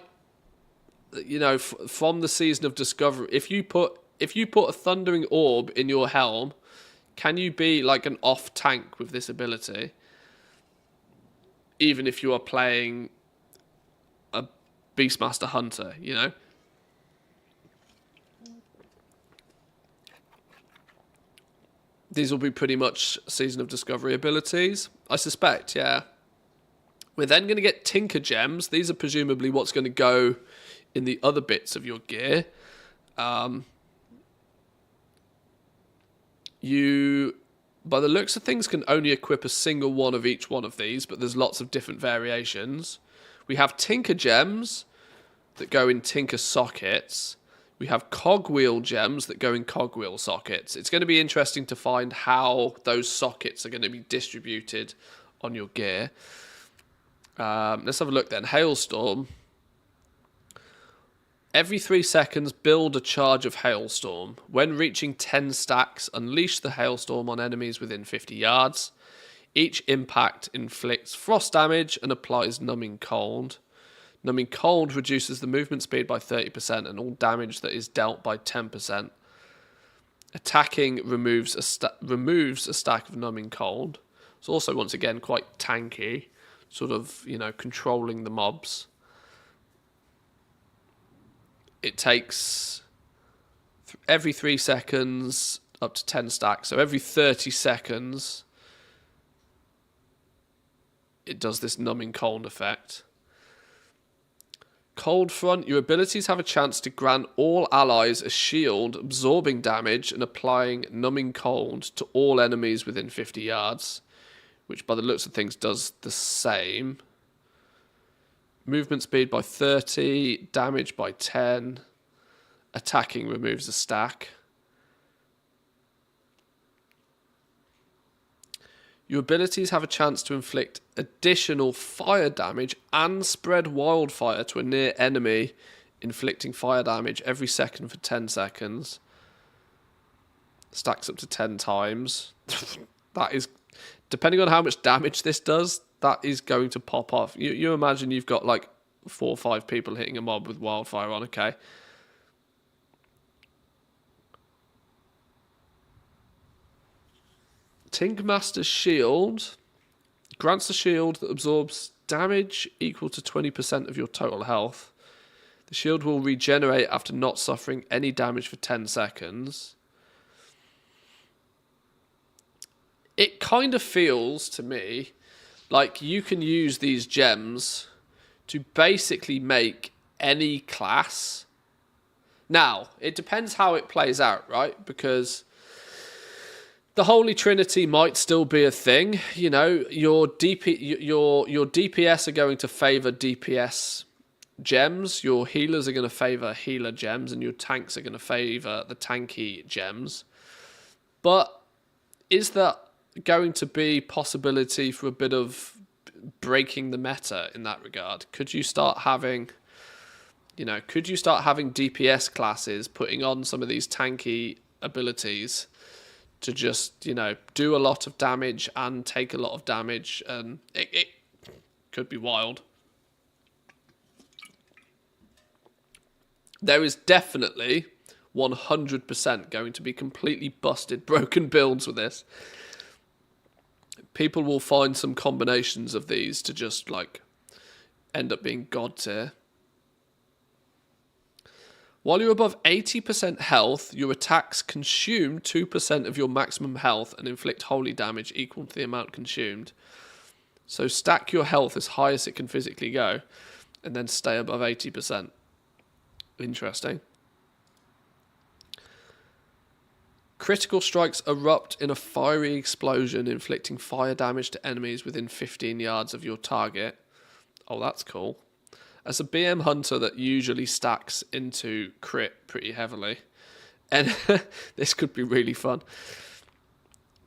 you know, from the Season of Discovery, if you put a Thundering Orb in your helm, can you be like an off tank with this ability? Even if you are playing a Beastmaster Hunter, you know? These will be pretty much Season of Discovery abilities, I suspect, yeah. We're then going to get Tinker Gems. These are presumably what's going to go in the other bits of your gear. You, by the looks of things, can only equip a single one of each one of these, but there's lots of different variations. We have Tinker Gems that go in Tinker sockets. We have cogwheel gems that go in cogwheel sockets. It's going to be interesting to find how those sockets are going to be distributed on your gear. Let's have a look then. Hailstorm. Every 3 seconds, build a charge of Hailstorm. When reaching 10 stacks, unleash the Hailstorm on enemies within 50 yards. Each impact inflicts frost damage and applies Numbing Cold. Numbing Cold reduces the movement speed by 30% and all damage that is dealt by 10%. Attacking removes a stack of Numbing Cold. It's also, once again, quite tanky, sort of, you know, controlling the mobs. It takes every 3 seconds up to 10 stacks. So every 30 seconds, it does this Numbing Cold effect. Cold Front, your abilities have a chance to grant all allies a shield, absorbing damage and applying Numbing Cold to all enemies within 50 yards, which by the looks of things does the same. Movement speed by 30, damage by 10, attacking removes a stack. Your abilities have a chance to inflict additional fire damage and spread wildfire to a near enemy, inflicting fire damage every second for 10 seconds. Stacks up to 10 times. That is, depending on how much damage this does, that is going to pop off. You imagine you've got like 4 or 5 people hitting a mob with wildfire on, okay? Tinkmaster's Shield grants a shield that absorbs damage equal to 20% of your total health. The shield will regenerate after not suffering any damage for 10 seconds. It kind of feels to me like you can use these gems to basically make any class. Now, it depends how it plays out, right? Because The Holy Trinity might still be a thing. You know, your DPS are going to favour DPS gems, your healers are going to favour healer gems, and your tanks are going to favour the tanky gems. But is there going to be possibility for a bit of breaking the meta in that regard? Could you start having, DPS classes putting on some of these tanky abilities to just, do a lot of damage and take a lot of damage, and it could be wild. There is definitely 100% going to be completely busted, broken builds with this. People will find some combinations of these to just, end up being god tier. While you're above 80% health, your attacks consume 2% of your maximum health and inflict holy damage equal to the amount consumed. So stack your health as high as it can physically go, and then stay above 80%. Interesting. Critical strikes erupt in a fiery explosion, inflicting fire damage to enemies within 15 yards of your target. Oh, that's cool. As a BM hunter that usually stacks into crit pretty heavily, and this could be really fun.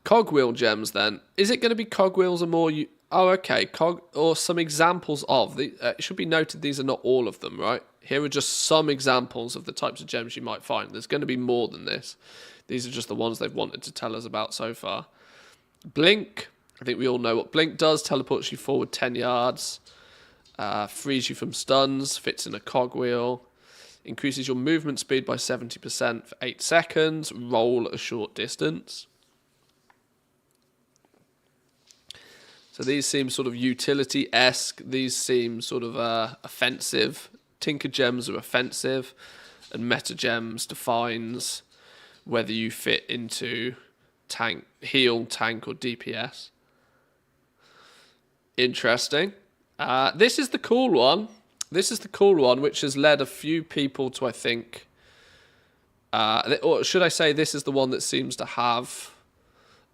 Cogwheel gems then. Is it going to be cogwheels or more? Oh, okay. Or some examples of. It should be noted these are not all of them, right? Here are just some examples of the types of gems you might find. There's going to be more than this. These are just the ones they've wanted to tell us about so far. Blink. I think we all know what Blink does. Teleports you forward 10 yards. Frees you from stuns. Fits in a cogwheel. Increases your movement speed by 70% for 8 seconds. Roll a short distance. So these seem sort of utility-esque. These seem sort of offensive. Tinker gems are offensive. And meta gems defines whether you fit into tank, heal, tank, or DPS. Interesting. This is the cool one. This is the cool one, which has led a few people to, I think... or should I say this is the one that seems to have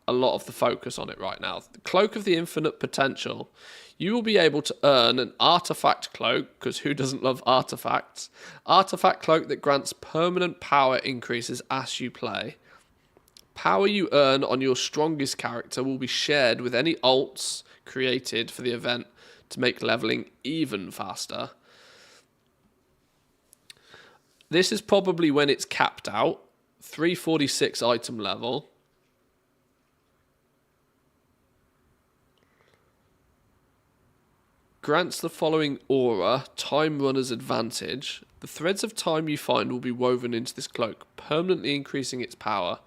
a lot of the focus on it right now. The Cloak of the Infinite Potential. You will be able to earn an artifact cloak, because who doesn't love artifacts? Artifact cloak that grants permanent power increases as you play. Power you earn on your strongest character will be shared with any alts created for the event to make leveling even faster. This is probably when it's capped out. 346 item level. Grants the following aura, Time Runner's Advantage. The threads of time you find will be woven into this cloak, permanently increasing its power.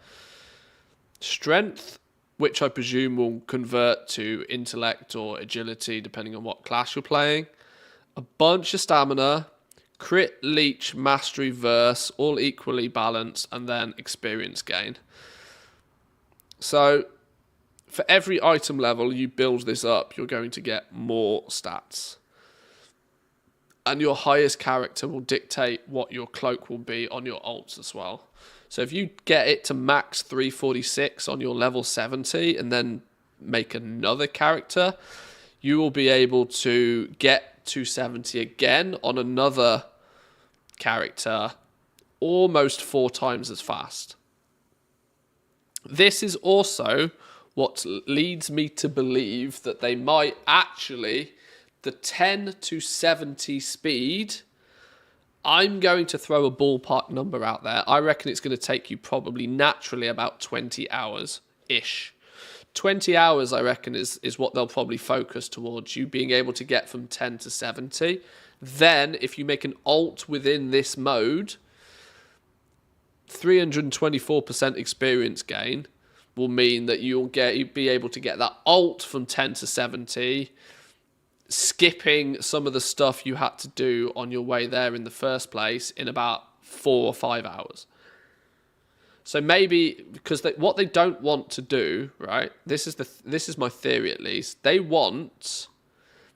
Strength, which I presume will convert to intellect or agility, depending on what class you're playing. A bunch of stamina, crit, leech, mastery, verse, all equally balanced, and then experience gain. So for every item level you build this up, you're going to get more stats. And your highest character will dictate what your cloak will be on your alts as well. So if you get it to max 346 on your level 70 and then make another character, you will be able to get 270 again on another character almost 4 times as fast. This is also what leads me to believe that they might actually, the 10 to 70 speed, I'm going to throw a ballpark number out there. I reckon it's going to take you probably naturally about 20 hours-ish. 20 hours, I reckon, is what they'll probably focus towards, you being able to get from 10 to 70. Then, if you make an alt within this mode, 324% experience gain will mean that you'll be able to get that alt from 10 to 70, skipping some of the stuff you had to do on your way there in the first place in about 4 or 5 hours. So maybe, because what they don't want to do, right, this is my theory at least, they want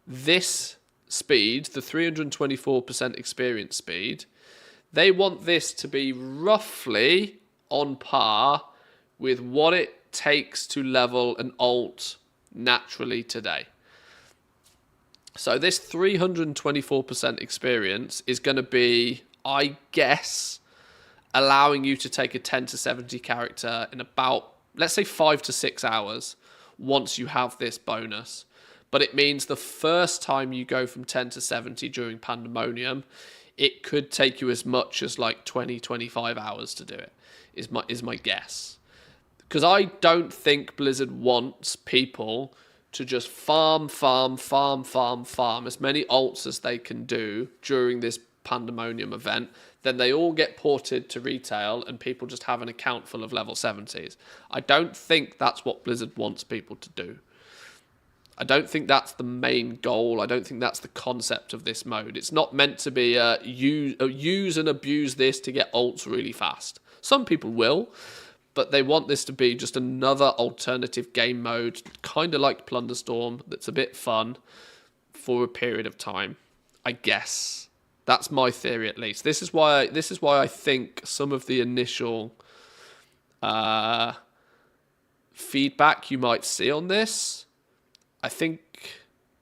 this speed, the 324% experience speed, they want this to be roughly on par with what it takes to level an alt naturally today. So this 324% experience is going to be, I guess, allowing you to take a 10 to 70 character in about, let's say, 5 to 6 hours once you have this bonus. But it means the first time you go from 10 to 70 during Pandamonium, it could take you as much as like 20, 25 hours to do it, is my guess. Because I don't think Blizzard wants people to just farm as many alts as they can do during this Pandamonium event. Then they all get ported to retail and people just have an account full of level 70s. I don't think that's what Blizzard wants people to do. I don't think that's the main goal. I don't think that's the concept of this mode. It's not meant to be use and abuse this to get alts really fast. Some people will, but they want this to be just another alternative game mode, kind of like Plunderstorm, that's a bit fun for a period of time, I guess. That's my theory, at least. This is why I think some of the initial feedback you might see on this, I think,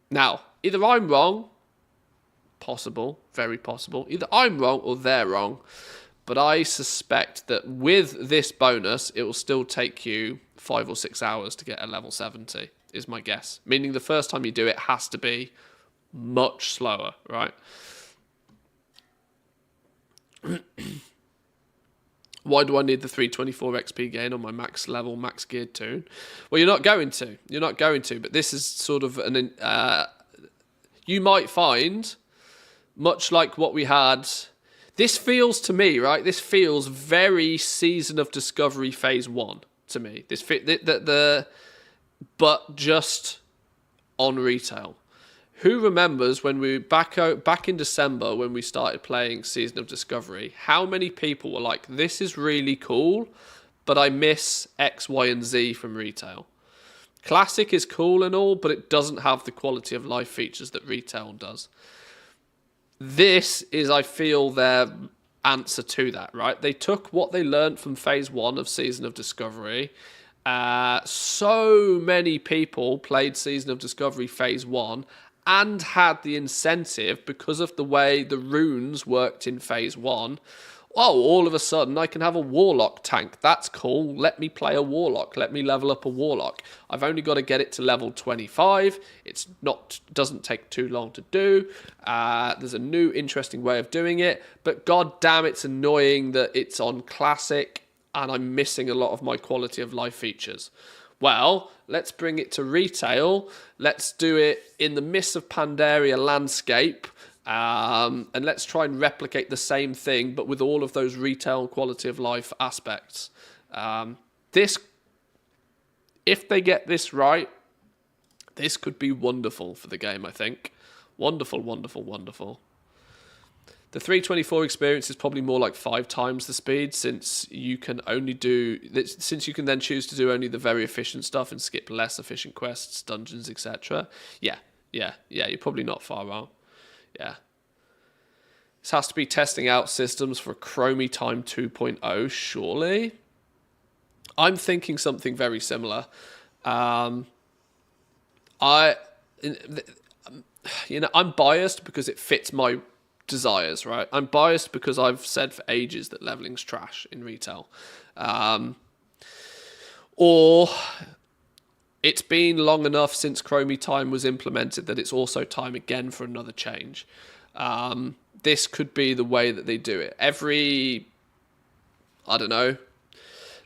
now, either I'm wrong, possible, very possible, either I'm wrong or they're wrong, but I suspect that with this bonus, it will still take you 5 or 6 hours to get a level 70, is my guess. Meaning the first time you do it has to be much slower, right? Why do I need the 324 XP gain on my max level, max geared toon? Well, you're not going to. You're not going to, but this is sort of an... you might find, much like what we had... This feels to me, right? This feels very Season of Discovery Phase 1 to me. But just on retail. Who remembers when we back in December when we started playing Season of Discovery, how many people were like, this is really cool, but I miss X, Y, and Z from retail. Classic is cool and all, but it doesn't have the quality of life features that retail does. This is, I feel, their answer to that, right? They took what they learned from Phase 1 of Season of Discovery. So many people played Season of Discovery Phase 1 and had the incentive because of the way the runes worked in Phase 1. Oh, all of a sudden I can have a Warlock tank. That's cool. Let me play a Warlock. Let me level up a Warlock. I've only got to get it to level 25. Doesn't take too long to do. There's a new interesting way of doing it. But god damn, it's annoying that it's on Classic and I'm missing a lot of my quality of life features. Well, let's bring it to retail. Let's do it in the midst of Pandaria landscape. And let's try and replicate the same thing, but with all of those retail quality of life aspects. If they get this right, this could be wonderful for the game, I think. Wonderful, wonderful, wonderful. The 324 experience is probably more like 5 times the speed, since you can then choose to do only the very efficient stuff and skip less efficient quests, dungeons, etc. Yeah, you're probably not far wrong. Yeah. This has to be testing out systems for Chromie Time 2.0, surely. I'm thinking something very similar. I'm biased because it fits my desires, right? I'm biased because I've said for ages that leveling's trash in retail. Or it's been long enough since Chromie Time was implemented that it's also time again for another change. This could be the way that they do it.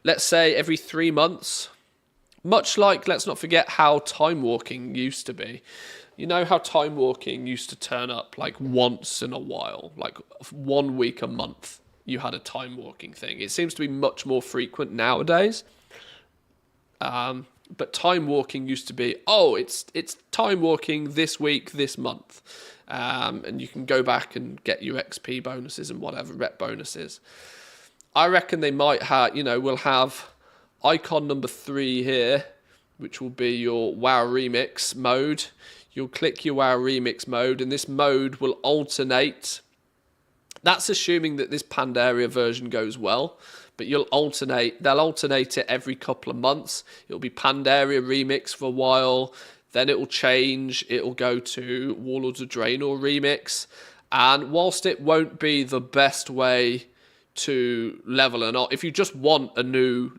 Let's say every 3 months. Much like, let's not forget how time walking used to be. You know how time walking used to turn up like once in a while, like 1 week a month you had a time walking thing. It seems to be much more frequent nowadays. But time walking used to be, it's time walking this week, this month. And you can go back and get your XP bonuses and whatever, rep bonuses. I reckon they might have, we'll have icon number 3 here, which will be your WoW Remix mode. You'll click your WoW Remix mode, and this mode will alternate. That's assuming that this Pandaria version goes well, but they'll alternate it every couple of months. It'll be Pandaria Remix for a while, then it'll change, it'll go to Warlords of Draenor Remix, and whilst it won't be the best way to level an alt, if you just want a new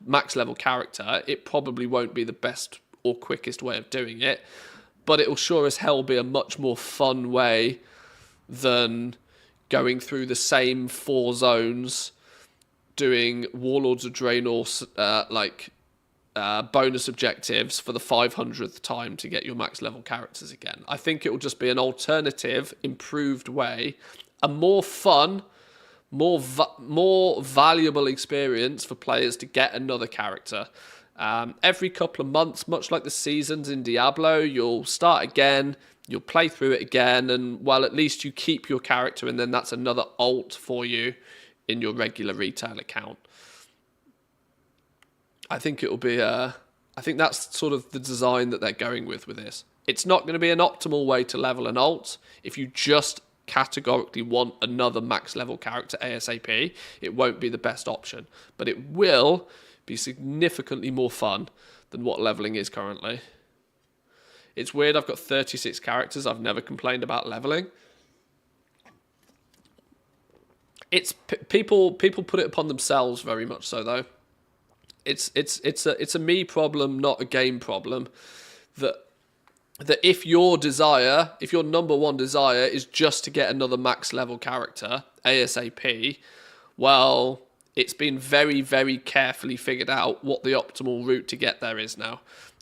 max level character, it probably won't be the best or quickest way of doing it, but it will sure as hell be a much more fun way than going through the same 4 zones, doing Warlords of Draenor bonus objectives for the 500th time to get your max level characters again. I think it will just be an alternative, improved way, a more fun, more valuable experience for players to get another character. Every couple of months, much like the seasons in Diablo, you'll start again, you'll play through it again, and well, at least you keep your character, and then that's another alt for you in your regular retail account. I think it'll be I think that's sort of the design that they're going with this. It's not going to be an optimal way to level an alt. If you just categorically want another max level character ASAP, it won't be the best option, but it will be significantly more fun than what leveling is currently. It's weird, I've got 36 characters. I've never complained about leveling. It's people put it upon themselves very much so though. It's a me problem, not a game problem. That if your number one desire is just to get another max level character ASAP, well, it's been very, very carefully figured out what the optimal route to get there is now.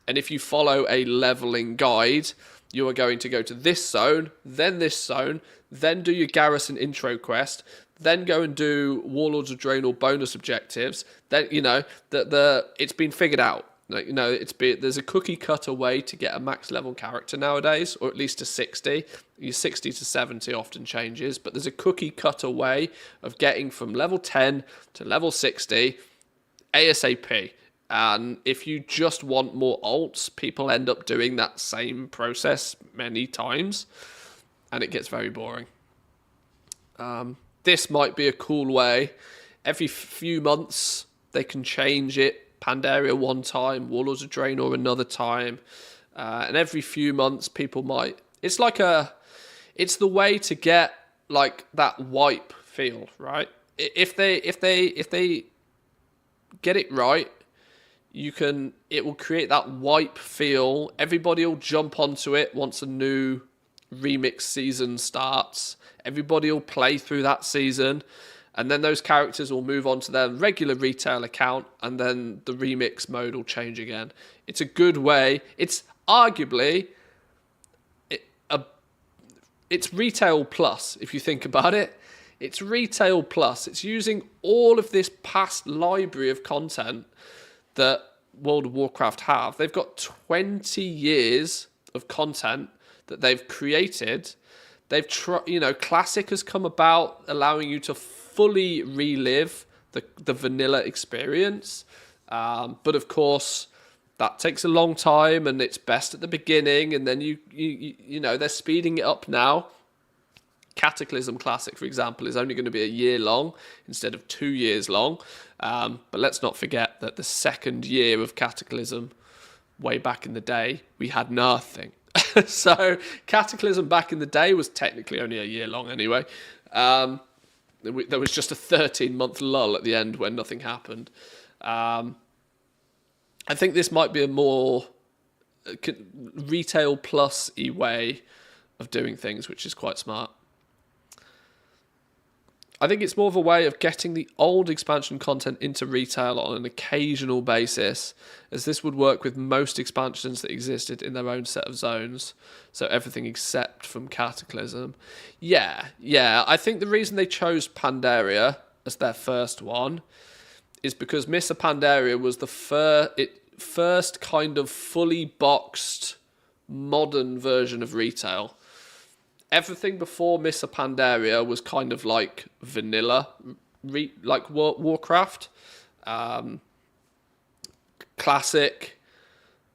And if you follow a leveling guide, you are going to go to this zone, then do your Garrison intro quest, then go and do Warlords of Draenor bonus objectives. Then, it's been figured out. There's a cookie cutter way to get a max level character nowadays, or at least a 60. Your 60 to 70 often changes, but there's a cookie cutter way of getting from level 10 to level 60 ASAP. And if you just want more alts, people end up doing that same process many times, and it gets very boring. This might be a cool way. Every few months, they can change it. Pandaria one time, Warlords of Draenor another time, and every few months people might. It's the way to get like that wipe feel, right? If they get it right, it will create that wipe feel. Everybody will jump onto it once a new remix season starts. Everybody will play through that season. And then those characters will move on to their regular retail account, and then the remix mode will change again. It's a good way. It's arguably, it's retail plus, if you think about it. It's retail plus. It's using all of this past library of content that World of Warcraft have. They've got 20 years of content that they've created. Classic has come about, allowing you to fully relive the vanilla experience, but of course that takes a long time, and it's best at the beginning, and then they're speeding it up now. Cataclysm Classic, for example, is only going to be a year long instead of 2 years long, but let's not forget that the second year of Cataclysm, way back in the day, we had nothing. So Cataclysm back in the day was technically only a year long anyway. There was just a 13-month lull at the end when nothing happened. I think this might be a more retail plus-y way of doing things, which is quite smart. I think it's more of a way of getting the old expansion content into retail on an occasional basis, as this would work with most expansions that existed in their own set of zones, so everything except from Cataclysm. Yeah, I think the reason they chose Pandaria as their first one is because Mists of Pandaria was the first kind of fully boxed modern version of retail. Everything before Mists of Pandaria was kind of like vanilla, like Warcraft. Classic,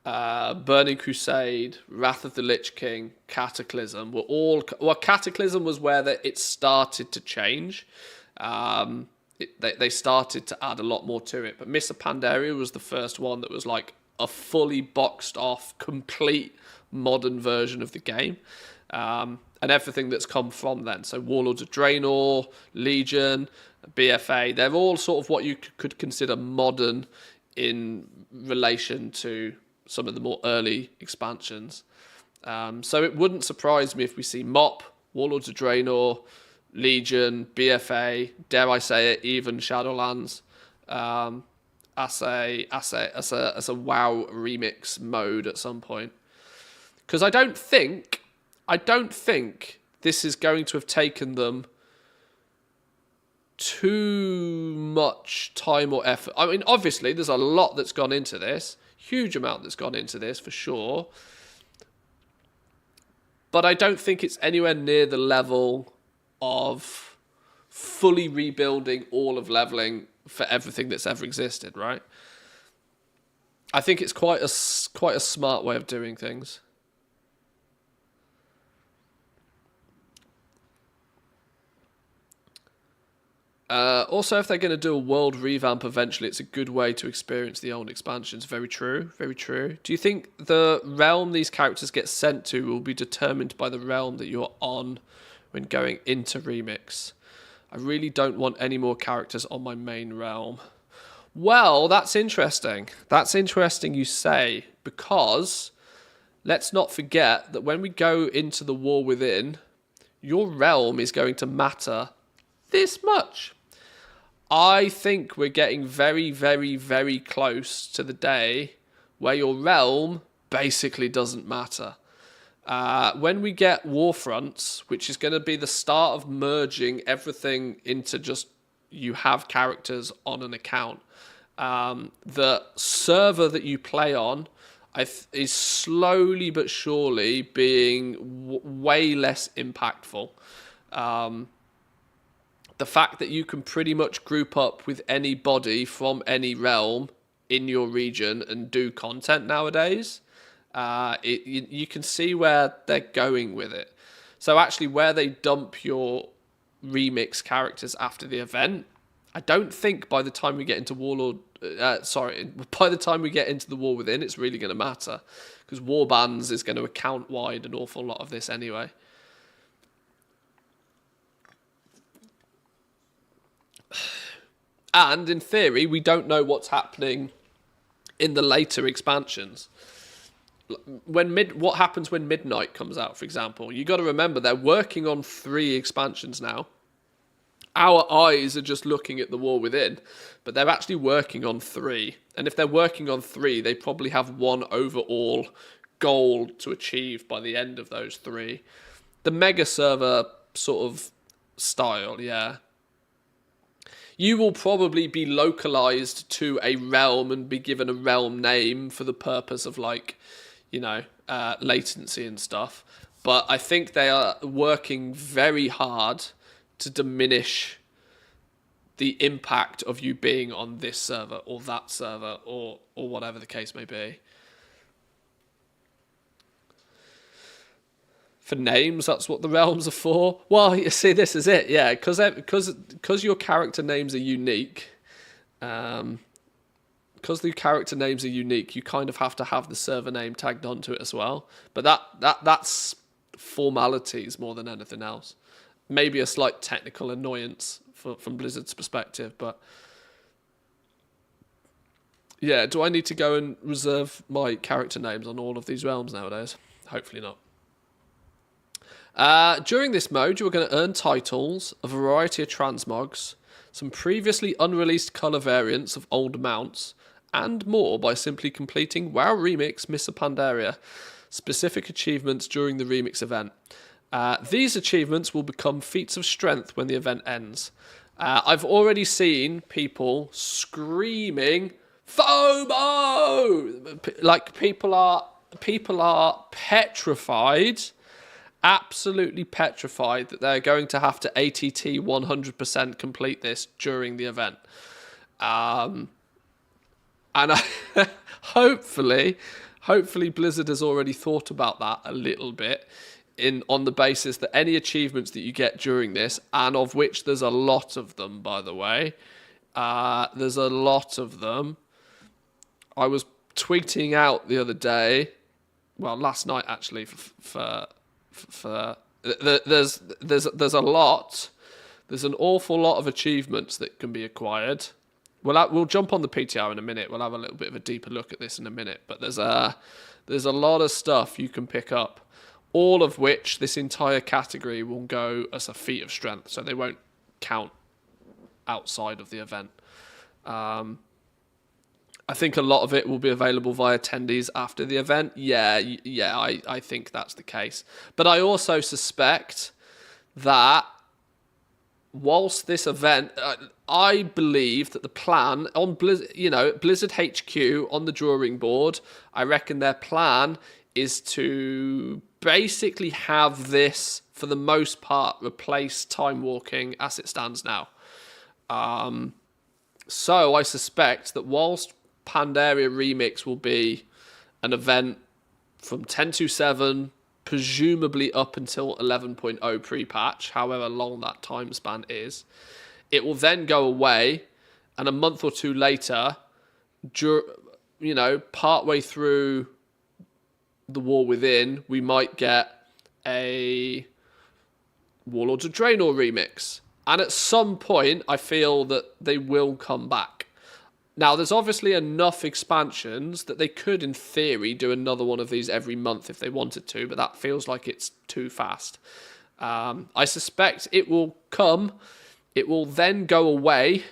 Burning Crusade, Wrath of the Lich King, Cataclysm were all... Well, Cataclysm was where it started to change. they started to add a lot more to it. But Mists of Pandaria was the first one that was like a fully boxed off, complete modern version of the game. And everything that's come from then. So Warlords of Draenor, Legion, BFA, they're all sort of what you could consider modern in relation to some of the more early expansions. So it wouldn't surprise me if we see MOP, Warlords of Draenor, Legion, BFA, dare I say it, even Shadowlands, as a WoW remix mode at some point. Because I don't think this is going to have taken them too much time or effort. I mean, obviously, there's a lot that's gone into this. Huge amount that's gone into this, for sure. But I don't think it's anywhere near the level of fully rebuilding all of leveling for everything that's ever existed, right? I think it's quite a smart way of doing things. Also, if they're going to do a world revamp eventually, it's a good way to experience the old expansions. Very true, very true. Do you think the realm these characters get sent to will be determined by the realm that you're on when going into Remix? I really don't want any more characters on my main realm. Well, that's interesting. That's interesting you say, because let's not forget that when we go into the War Within, your realm is going to matter this much. I think we're getting very, very, very close to the day where your realm basically doesn't matter. When we get Warfronts, which is going to be the start of merging everything into just you have characters on an account, the server that you play on is slowly but surely being way less impactful. The fact that you can pretty much group up with anybody from any realm in your region and do content nowadays, you can see where they're going with it. So actually, where they dump your remix characters after the event, I don't think by the time we get into by the time we get into the War Within, it's really going to matter, because Warbands is going to account wide an awful lot of this anyway. And in theory, we don't know what's happening in the later expansions. What happens when Midnight comes out, for example? You got to remember they're working on 3 expansions now. Our eyes are just looking at the War Within, but they're actually working on 3. And if they're working on 3, they probably have one overall goal to achieve by the end of those 3. The mega server sort of style, yeah. You will probably be localized to a realm and be given a realm name for the purpose of, like, you know, latency and stuff. But I think they are working very hard to diminish the impact of you being on this server or that server or whatever the case may be. For names, that's what the realms are for. Well, you see, this is it, yeah, because your character names are unique. Because the character names are unique, you kind of have to have the server name tagged onto it as well. But that's formalities more than anything else. Maybe a slight technical annoyance from Blizzard's perspective, but yeah, do I need to go and reserve my character names on all of these realms nowadays? Hopefully not. During this mode, you are going to earn titles, a variety of transmogs, some previously unreleased colour variants of old mounts, and more by simply completing WoW Remix Mists of Pandaria, specific achievements during the Remix event. These achievements will become feats of strength when the event ends. I've already seen people screaming, FOMO! Like, people are petrified, absolutely petrified that they're going to have to ATT 100% complete this during the event. And hopefully Blizzard has already thought about that a little bit on the basis that any achievements that you get during this, and of which there's a lot of them, by the way, there's a lot of them. I was tweeting out the other day, well, last night actually, there's a lot. There's an awful lot of achievements that can be acquired. We'll jump on the PTR in a minute. We'll have a little bit of a deeper look at this in a minute. But there's a lot of stuff you can pick up, all of which this entire category will go as a feat of strength, so they won't count outside of the event. I think a lot of it will be available via attendees after the event. Yeah, I think that's the case. But I also suspect that whilst this event, I believe that the plan on Blizzard HQ on the drawing board, I reckon their plan is to basically have this, for the most part, replace time walking as it stands now. So I suspect that whilst Pandaria Remix will be an event from 10.27, presumably up until 11.0 pre-patch, however long that time span is, it will then go away, and a month or two later, partway through the War Within, we might get a Warlords of Draenor remix. And at some point, I feel that they will come back. Now, there's obviously enough expansions that they could, in theory, do another one of these every month if they wanted to, but that feels like it's too fast. I suspect it will come, it will then go away,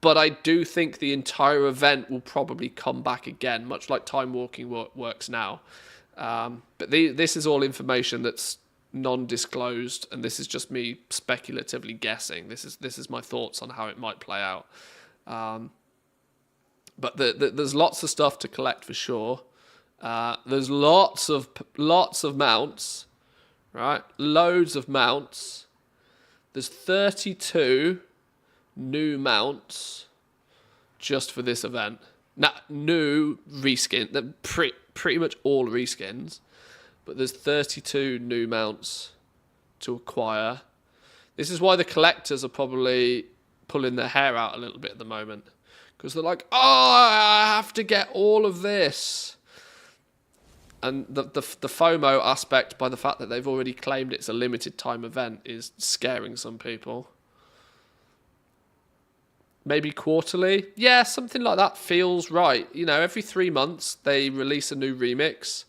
but I do think the entire event will probably come back again, much like time walking works now. But this is all information that's non-disclosed, and this is just me speculatively guessing. This is my thoughts on how it might play out. But there's lots of stuff to collect for sure. There's lots of mounts, right? Loads of mounts. There's 32 new mounts just for this event. Now, new reskin. They're pretty much all reskins. But there's 32 new mounts to acquire. This is why the collectors are probably pulling their hair out a little bit at the moment. Because they're like, I have to get all of this. And the FOMO aspect, by the fact that they've already claimed it's a limited time event, is scaring some people. Maybe quarterly? Yeah, something like that feels right. Every 3 months they release a new remix.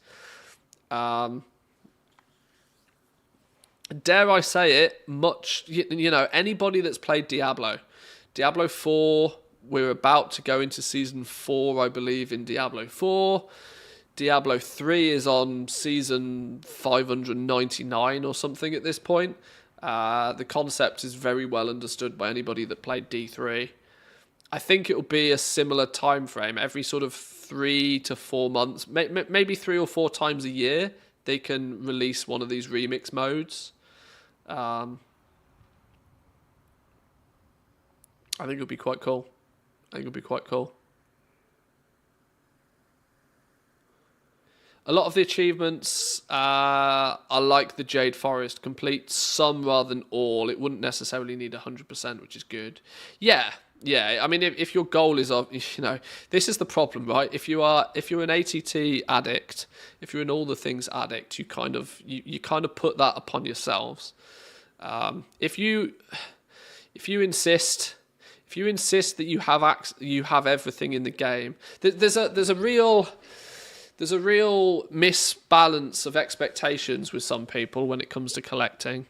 Dare I say it, anybody that's played Diablo 4, we're about to go into Season 4, I believe, in Diablo 4. Diablo 3 is on Season 599 or something at this point. The concept is very well understood by anybody that played D3. I think it will be a similar time frame. Every sort of 3 to 4 months, maybe 3 or 4 times a year, they can release one of these remix modes. I think it'll be quite cool. A lot of the achievements are like the Jade Forest, complete some rather than all. It wouldn't necessarily need 100%, which is good. Yeah. I mean, if your goal is this is the problem, right? If you're an ATT addict, if you're an all the things addict, you kind of put that upon yourselves. If you insist that you have everything in the game, there's a real misbalance of expectations with some people when it comes to collecting.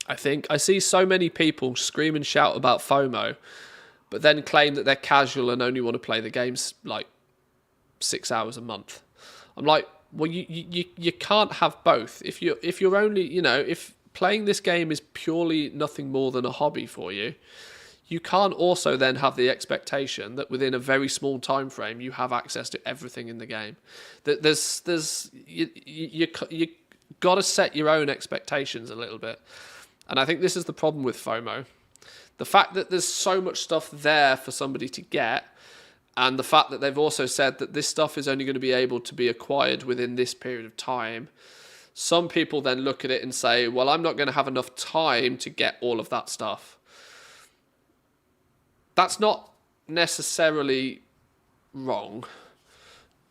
I think I see so many people scream and shout about FOMO, but then claim that they're casual and only want to play the games like 6 hours a month. I'm like, well, you can't have both. If you're only, if playing this game is purely nothing more than a hobby for you, you can't also then have the expectation that within a very small time frame you have access to everything in the game. You got to set your own expectations a little bit. And I think this is the problem with FOMO. The fact that there's so much stuff there for somebody to get, and the fact that they've also said that this stuff is only going to be able to be acquired within this period of time, Some people then look at it and say, well, I'm not going to have enough time to get all of that stuff. That's not necessarily wrong,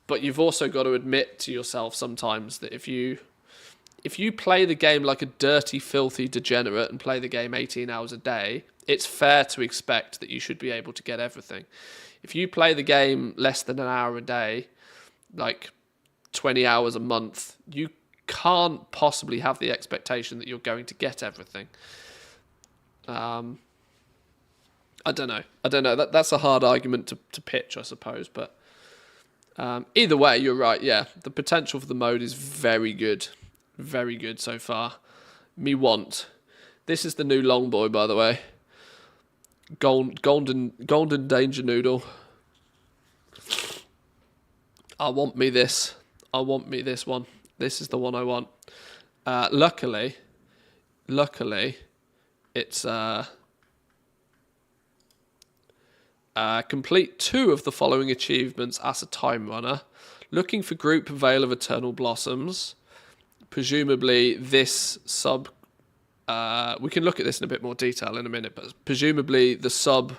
but you've also got to admit to yourself sometimes that if you play the game like a dirty, filthy degenerate and play the game 18 hours a day, it's fair to expect that you should be able to get everything. If you play the game less than an hour a day, like 20 hours a month, you can't possibly have the expectation that you're going to get everything. I don't know. That's a hard argument to pitch, I suppose. But either way, you're right. Yeah, the potential for the mode is very good. Very good so far. Me want. This is the new long boy, by the way. Golden danger noodle. I want me this. I want me this one. This is the one I want. Luckily, it's complete 2 of the following achievements as a time runner. Looking for group Veil of Eternal Blossoms. Presumably this sub... we can look at this in a bit more detail in a minute, but presumably the sub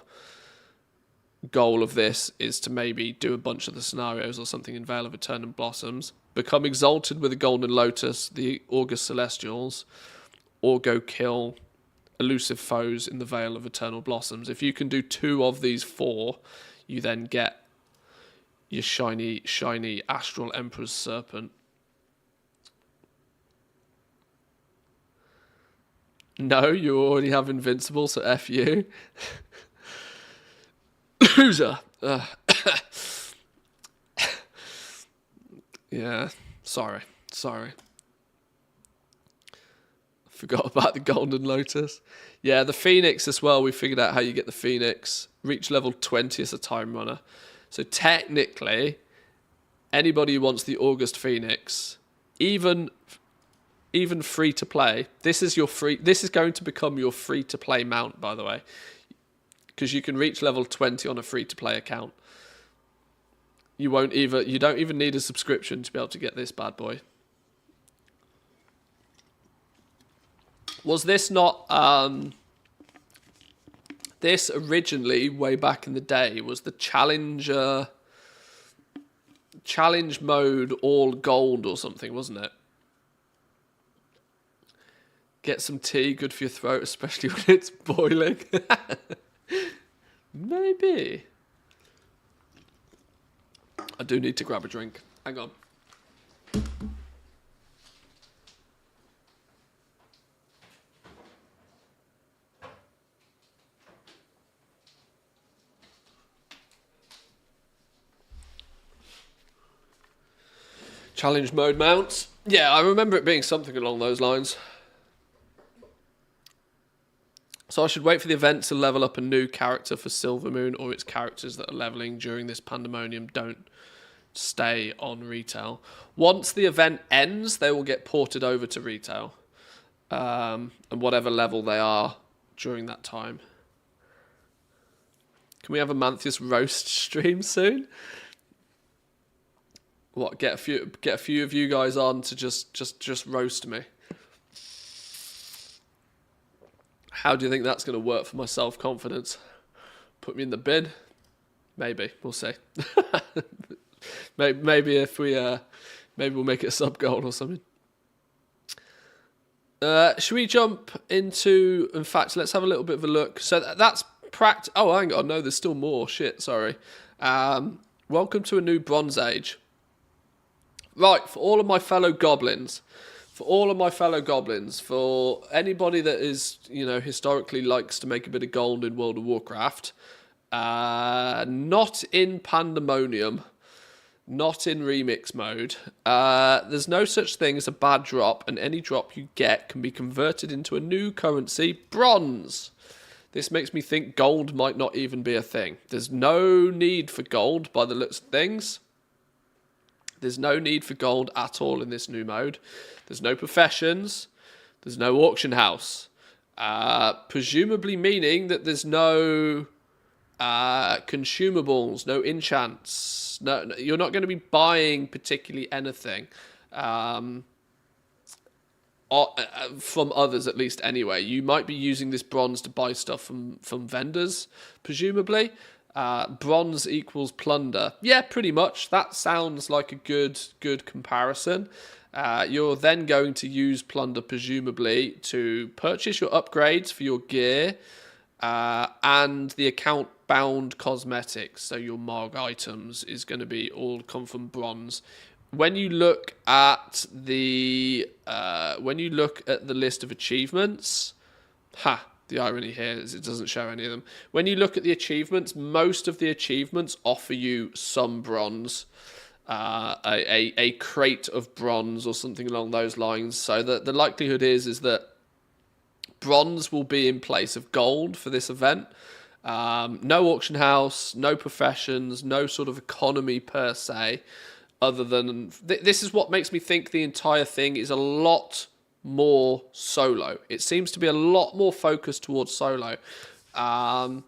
goal of this is to maybe do a bunch of the scenarios or something in Veil of Eternal Blossoms. Become exalted with the Golden Lotus, the August Celestials, or go kill elusive foes in the Veil of Eternal Blossoms. If you can do 2 of these 4, you then get your shiny Astral Emperor's Serpent. No, you already have Invincible, so F you. Loser. Yeah, sorry. Forgot about the Golden Lotus. Yeah, the Phoenix as well. We figured out how you get the Phoenix. Reach level 20 as a time runner. So technically, anybody who wants the August Phoenix, even free to play, this is going to become your free to play mount, by the way, because you can reach level 20 on a free to play account. You don't even need a subscription to be able to get this bad boy. Was this not this originally, way back in the day, was the challenge mode all gold or something, wasn't it? Get some tea, good for your throat, especially when it's boiling. Maybe. I do need to grab a drink. Hang on. Challenge mode mounts. Yeah, I remember it being something along those lines. So I should wait for the event to level up a new character for Silvermoon, or its characters that are leveling during this Pandamonium don't stay on retail. Once the event ends, they will get ported over to retail. And whatever level they are during that time. Can we have a Manthius roast stream soon? What, get a few of you guys on to just roast me? How do you think that's going to work for my self-confidence? Put me in the bin? Maybe. We'll see. maybe if we... maybe we'll make it a sub-goal or something. Should we jump into... In fact, let's have a little bit of a look. So that's Oh, hang on. No, there's still more. Shit, sorry. Welcome to a new Bronze Age. Right, for all of my fellow goblins... For anybody that is, historically likes to make a bit of gold in World of Warcraft, not in Pandamonium, not in remix mode, there's no such thing as a bad drop, and any drop you get can be converted into a new currency, bronze. This makes me think gold might not even be a thing. There's no need for gold by the looks of things. There's no need for gold at all in this new mode. There's no professions. There's no auction house. Presumably meaning that there's no consumables, no enchants. No, you're not going to be buying particularly anything. from others at least anyway. You might be using this bronze to buy stuff from vendors, presumably. Bronze equals plunder. Yeah, pretty much. That sounds like a good comparison. You're then going to use plunder, presumably, to purchase your upgrades for your gear and the account-bound cosmetics. So your Mog items is going to be all come from bronze. When you look at the list of achievements, the irony here is it doesn't show any of them. When you look at the achievements, most of the achievements offer you some bronze, a crate of bronze or something along those lines. So the likelihood is that bronze will be in place of gold for this event. No auction house, no professions, no sort of economy per se. Other than this is what makes me think the entire thing is a lot more solo. It seems to be a lot more focused towards solo. That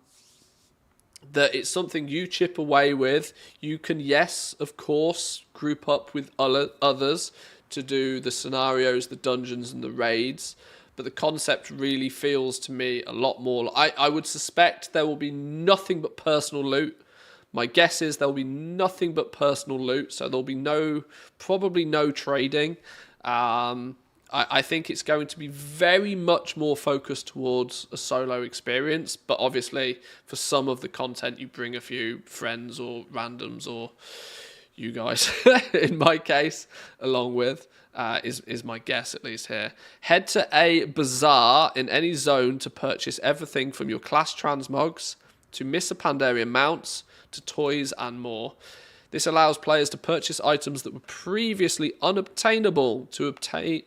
it's something you chip away with. You can, yes, of course, group up with others to do the scenarios, the dungeons, and the raids. But the concept really feels to me a lot more. I would suspect there will be nothing but personal loot. My guess is there will be nothing but personal loot, so there'll be probably no trading. I think it's going to be very much more focused towards a solo experience, but obviously for some of the content you bring a few friends or randoms or you guys, in my case, along with, is my guess at least here. Head to a bazaar in any zone to purchase everything from your class transmogs to Mr. Pandaria mounts, to toys and more. This allows players to purchase items that were previously unable to obtain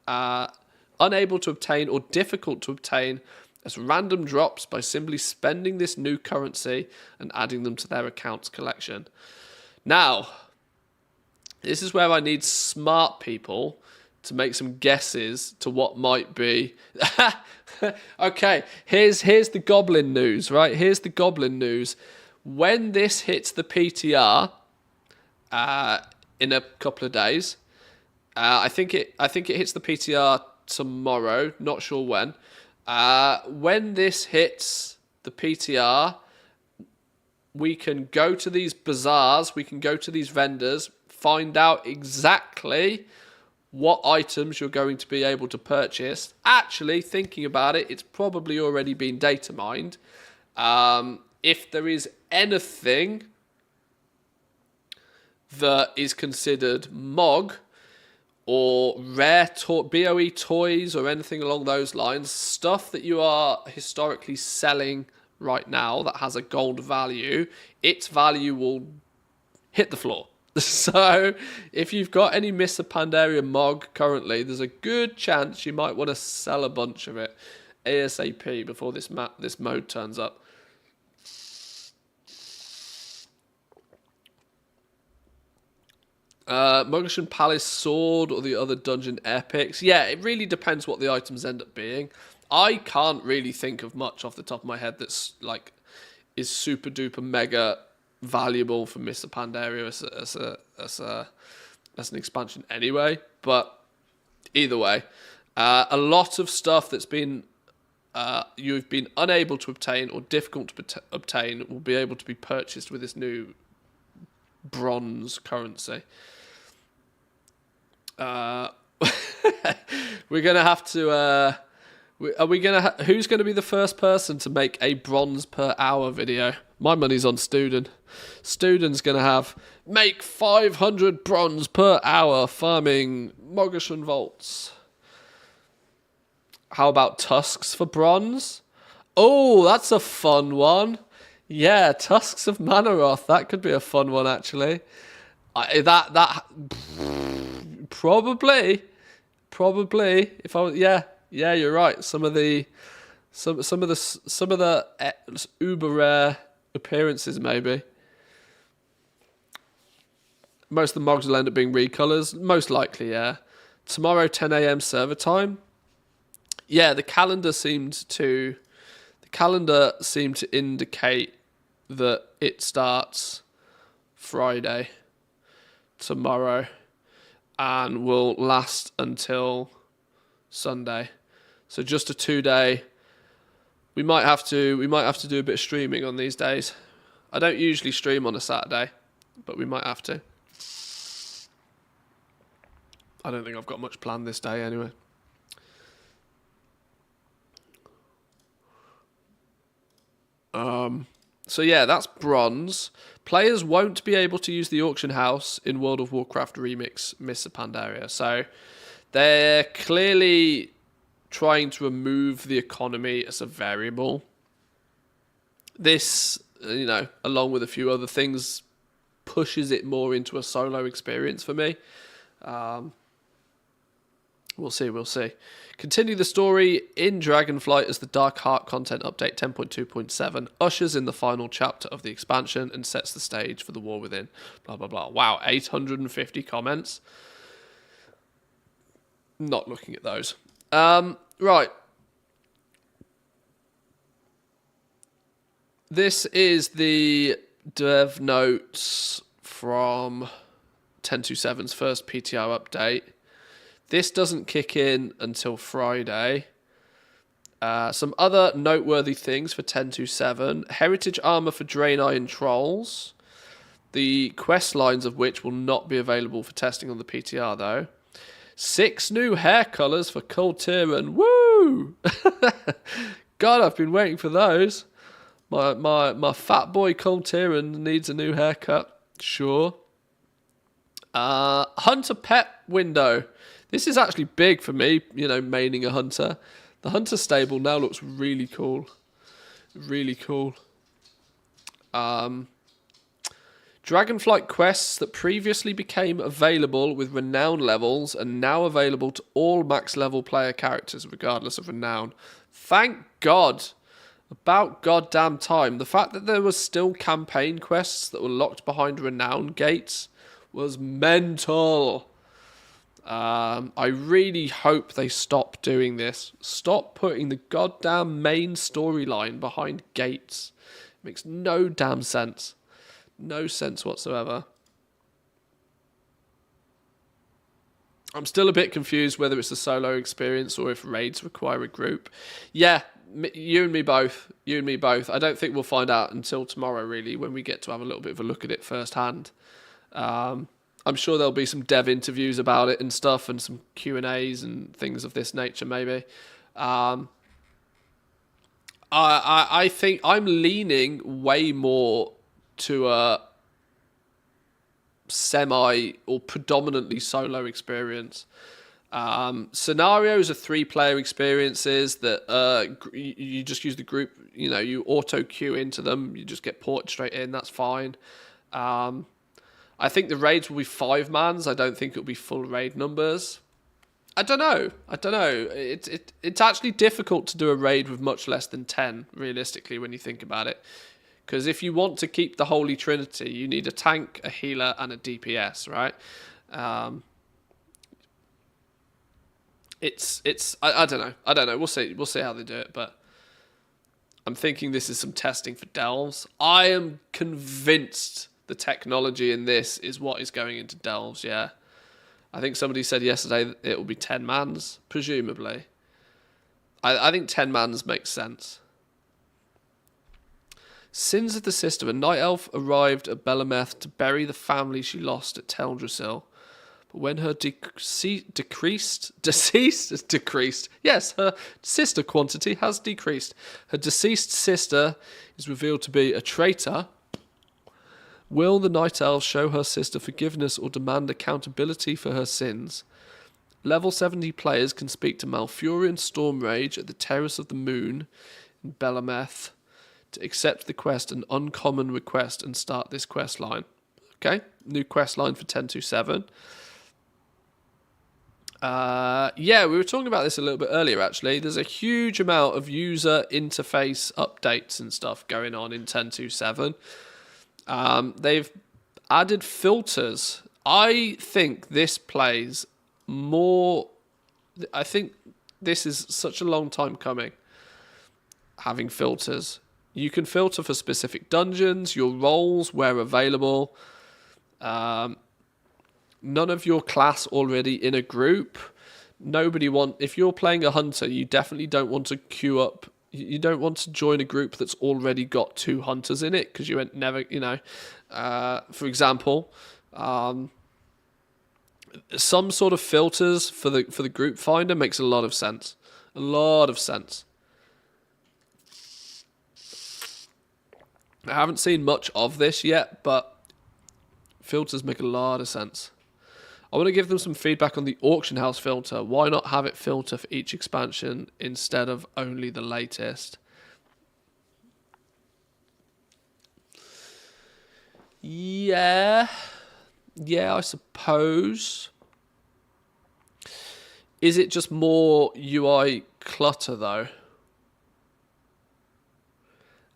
or difficult to obtain as random drops by simply spending this new currency and adding them to their account's collection. Now, this is where I need smart people to make some guesses to what might be. Okay, here's the Goblin news, right? Here's the Goblin news. When this hits the PTR in a couple of days, I think it hits the PTR tomorrow. Not sure when. When this hits the PTR, we can go to these bazaars. We can go to these vendors, find out exactly what items you're going to be able to purchase. Actually, thinking about it, it's probably already been data mined. If there is anything that is considered MOG or rare BOE toys or anything along those lines, stuff that you are historically selling right now that has a gold value, its value will hit the floor. So if you've got any Mr. Pandaria MOG currently, there's a good chance you might want to sell a bunch of it ASAP before this mode turns up. Mogashan Palace Sword or the other dungeon epics. Yeah, it really depends what the items end up being. I can't really think of much off the top of my head that's like is super duper mega valuable for Mr. Pandaria as an expansion anyway. But either way, a lot of stuff that's been you've been unable to obtain or difficult to obtain will be able to be purchased with this new bronze currency. We're gonna have to. Who's gonna be the first person to make a bronze per hour video? My money's on Student. Student's gonna make 500 bronze per hour farming Mogashan vaults. How about tusks for bronze? Oh, that's a fun one. Yeah, Tusks of Manaroth. That could be a fun one, actually. Probably. If I was, yeah, you're right. Some of the uber rare appearances, maybe. Most of the mogs will end up being recolors. Most likely, yeah. Tomorrow, 10 a.m. server time. Yeah, the calendar seemed to indicate that it starts Friday, tomorrow, and will last until Sunday. So just a 2-day. We might have to do a bit of streaming on these days. I don't usually stream on a Saturday, but we might have to. I don't think I've got much planned this day anyway. So yeah, that's bronze. Players won't be able to use the auction house in World of Warcraft Remix Mists of Pandaria. So they're clearly trying to remove the economy as a variable. This, along with a few other things, pushes it more into a solo experience for me. We'll see. Continue the story in Dragonflight as the Dark Heart content update 10.2.7 ushers in the final chapter of the expansion and sets the stage for the war within. Blah, blah, blah. Wow, 850 comments. Not looking at those. Right. This is the dev notes from 10.2.7's first PTR update. This doesn't kick in until Friday. Some other noteworthy things for 10.2.7. Heritage armor for Draenei and Trolls. The quest lines of which will not be available for testing on the PTR though. 6 new hair colours for Kultiran. Woo! God, I've been waiting for those. My fat boy Kultiran needs a new haircut. Sure. Hunter pet window. This is actually big for me, maining a hunter. The hunter stable now looks really cool. Really cool. Dragonflight quests that previously became available with renown levels are now available to all max level player characters regardless of renown. Thank God. About goddamn time. The fact that there was still campaign quests that were locked behind renown gates was mental. I really hope they stop doing this. Stop putting the goddamn main storyline behind gates. It makes no damn sense. No sense whatsoever. I'm still a bit confused whether it's a solo experience or if raids require a group. Yeah, you and me both. I don't think we'll find out until tomorrow, really, when we get to have a little bit of a look at it firsthand. I'm sure there'll be some dev interviews about it and stuff, and some Q&As and things of this nature, maybe. I think I'm leaning way more to a semi or predominantly solo experience. Scenarios are 3-player experiences that you just use the group, you auto queue into them, you just get ported straight in, that's fine. I think the raids will be 5-mans. I don't think it'll be full raid numbers. I don't know. It's actually difficult to do a raid with much less than 10, realistically, when you think about it. Because if you want to keep the Holy Trinity, you need a tank, a healer, and a DPS, right? I don't know. We'll see how they do it, but I'm thinking this is some testing for Delves. I am convinced the technology in this is what is going into Delves, yeah. I think somebody said yesterday that it will be 10-mans, presumably. I think 10-mans makes sense. Sins of the Sister. A night elf arrived at Belemeth to bury the family she lost at Teldrassil. But when her deceased, yes, her sister quantity has decreased. Her deceased sister is revealed to be a traitor. Will the Night Elf show her sister forgiveness or demand accountability for her sins? Level 70 players can speak to Malfurion Stormrage at the Terrace of the Moon in Belemeth to accept the quest, an uncommon request, and start this quest line. Okay, new quest line for 10.2.7. Yeah, we were talking about this a little bit earlier, actually. There's a huge amount of user interface updates and stuff going on in 10.2.7. They've added filters. I think this plays more... I think this is such a long time coming, having filters. You can filter for specific dungeons, your roles where available. None of your class already in a group. if you're playing a hunter, you definitely don't want to queue up. You don't want to join a group that's already got 2 hunters in it, because you ain't never, for example, some sort of filters for the group finder makes a lot of sense. A lot of sense. I haven't seen much of this yet, but filters make a lot of sense. I want to give them some feedback on the auction house filter. Why not have it filter for each expansion instead of only the latest? Yeah, I suppose. Is it just more UI clutter though?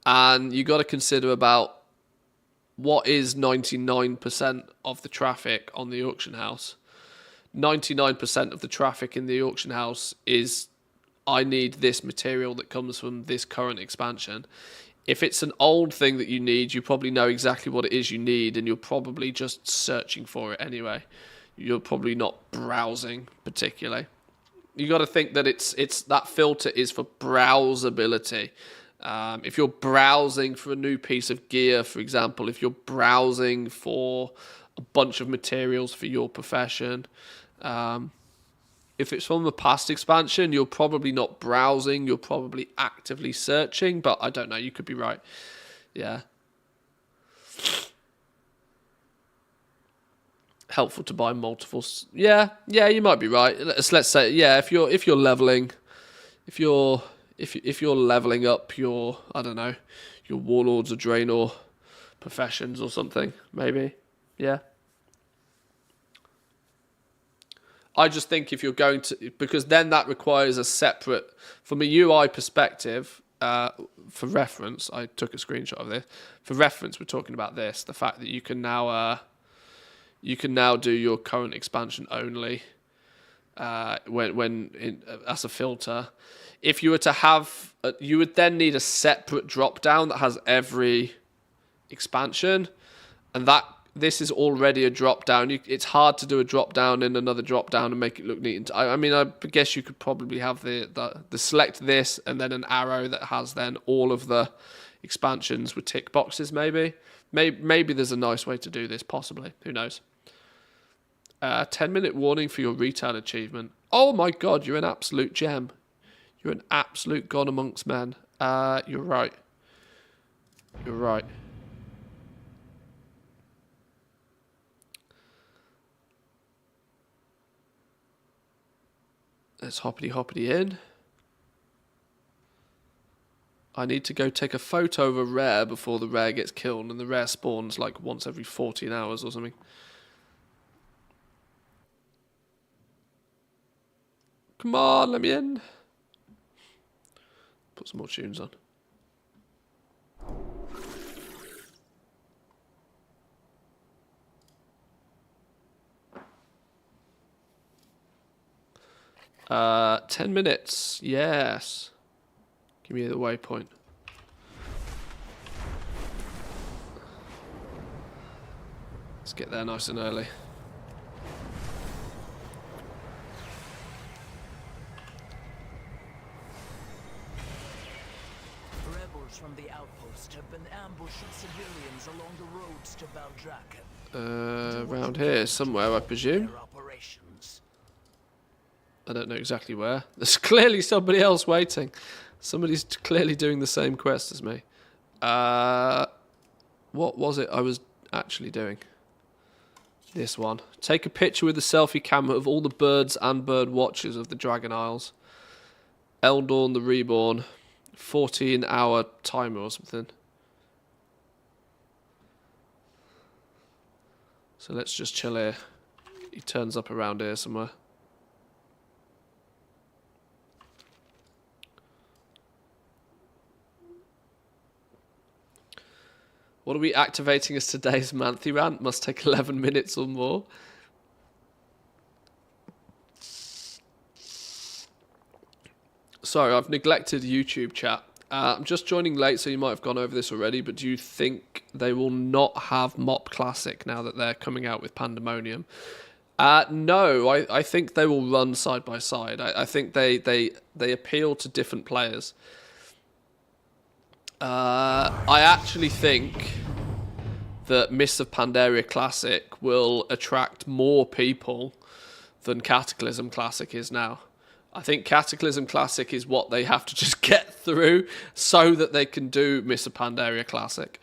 And you got to consider about what is 99% of the traffic on the auction house. 99% of the traffic in the auction house is, I need this material that comes from this current expansion. If it's an old thing that you need, you probably know exactly what it is you need, and you're probably just searching for it anyway. You're probably not browsing particularly. You got to think that it's that filter is for browsability. If you're browsing for a new piece of gear, for example, if you're browsing for a bunch of materials for your profession, if it's from a past expansion, you're probably not browsing, you're probably actively searching, but I don't know, you could be right. Yeah. Helpful to buy multiple. Yeah, you might be right. Let's say, yeah, if you're leveling, if you're leveling up your, I don't know, your warlords or Draenor professions or something, maybe. Yeah. I just think if you're going to, because then that requires a separate, from a UI perspective, for reference, I took a screenshot of this. For reference, we're talking about this, the fact that you can now do your current expansion only as a filter. If you were to have, you would then need a separate drop down that has every expansion, and this is already a drop down. It's hard to do a drop down in another drop down and make it look neat. I mean, I guess you could probably have the select this and then an arrow that has then all of the expansions with tick boxes. Maybe there's a nice way to do this. Possibly, who knows? 10-minute warning for your retail achievement. Oh my god, you're an absolute gem. You're an absolute god amongst men. You're right. You're right. Let's hoppity in. I need to go take a photo of a rare before the rare gets killed, and the rare spawns like once every 14 hours or something. Come on, let me in. Put some more tunes on. Uh, 10 minutes. Yes. Give me the waypoint. Let's get there nice and early. Rebels from the outpost have been ambushing civilians along the roads to Valdrakken. Around here somewhere, I presume. Their operations. I don't know exactly where. There's clearly somebody else waiting. Somebody's clearly doing the same quest as me. What was it I was actually doing? This one. Take a picture with a selfie camera of all the birds and bird watchers of the Dragon Isles. Eldorn the Reborn. 14-hour timer or something. So let's just chill here. He turns up around here somewhere. What are we activating as today's Manthy rant? Must take 11 minutes or more. Sorry, I've neglected YouTube chat. I'm just joining late, so you might have gone over this already, but do you think they will not have Mop Classic now that they're coming out with Pandamonium? No, I think they will run side by side. I think they appeal to different players. I actually think that Mists of Pandaria Classic will attract more people than Cataclysm Classic is now. I think Cataclysm Classic is what they have to just get through so that they can do Mists of Pandaria Classic.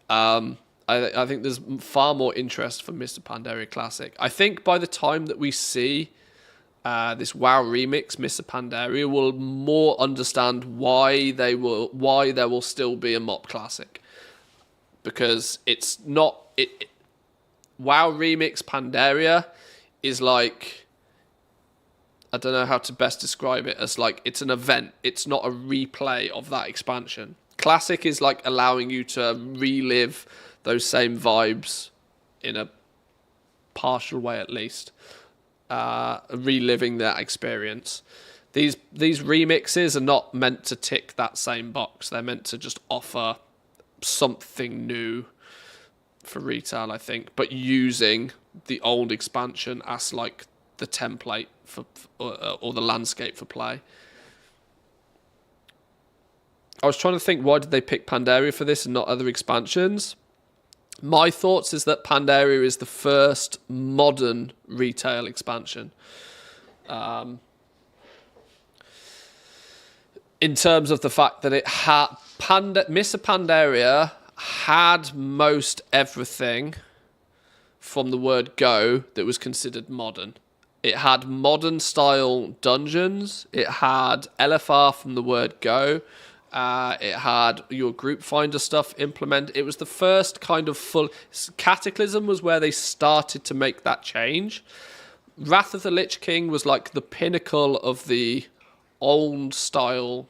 I think there's far more interest for Mists of Pandaria Classic. I think by the time that we see this WoW remix, Mists of Pandaria, we'll more understand why there will still be a MOP Classic, because it's not WoW remix Pandaria is like, I don't know how to best describe it, as like it's an event. It's not a replay of that expansion. Classic is like allowing you to relive those same vibes in a partial way at least. Reliving that experience. These remixes are not meant to tick that same box. They're meant to just offer something new for retail, I think, but using the old expansion as like the template for or the landscape for play. I was trying to think, why did they pick Pandaria for this and not other expansions? My thoughts is that Pandaria is the first modern retail expansion. In terms of the fact that it had Mists of Pandaria had most everything from the word go that was considered modern. It had modern style dungeons. It had LFR from the word go. It had your group finder stuff implemented. It was the first kind of full... Cataclysm was where they started to make that change. Wrath of the Lich King was like the pinnacle of the old style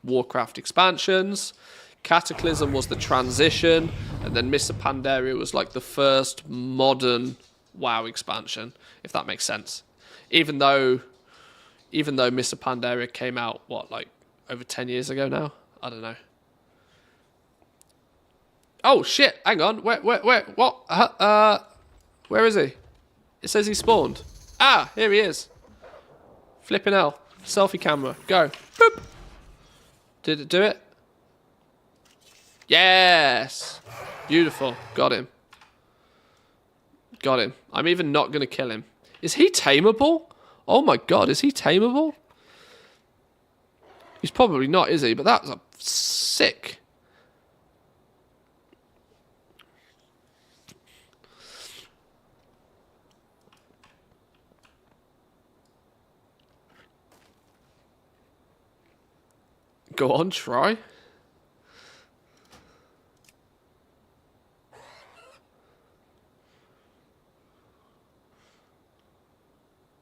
Warcraft expansions. Cataclysm was the transition. And then Mists of Pandaria was like the first modern WoW expansion, if that makes sense. Even though Mists of Pandaria came out, over 10 years ago now? I don't know. Oh, shit. Hang on. Where, what? Where is he? It says he spawned. Ah, here he is. Flipping hell. Selfie camera. Go. Boop. Did it do it? Yes. Beautiful. Got him. Got him. I'm even not going to kill him. Is he tameable? Oh my god, is he tameable? He's probably not, is he? But that's a sick. Go on, try.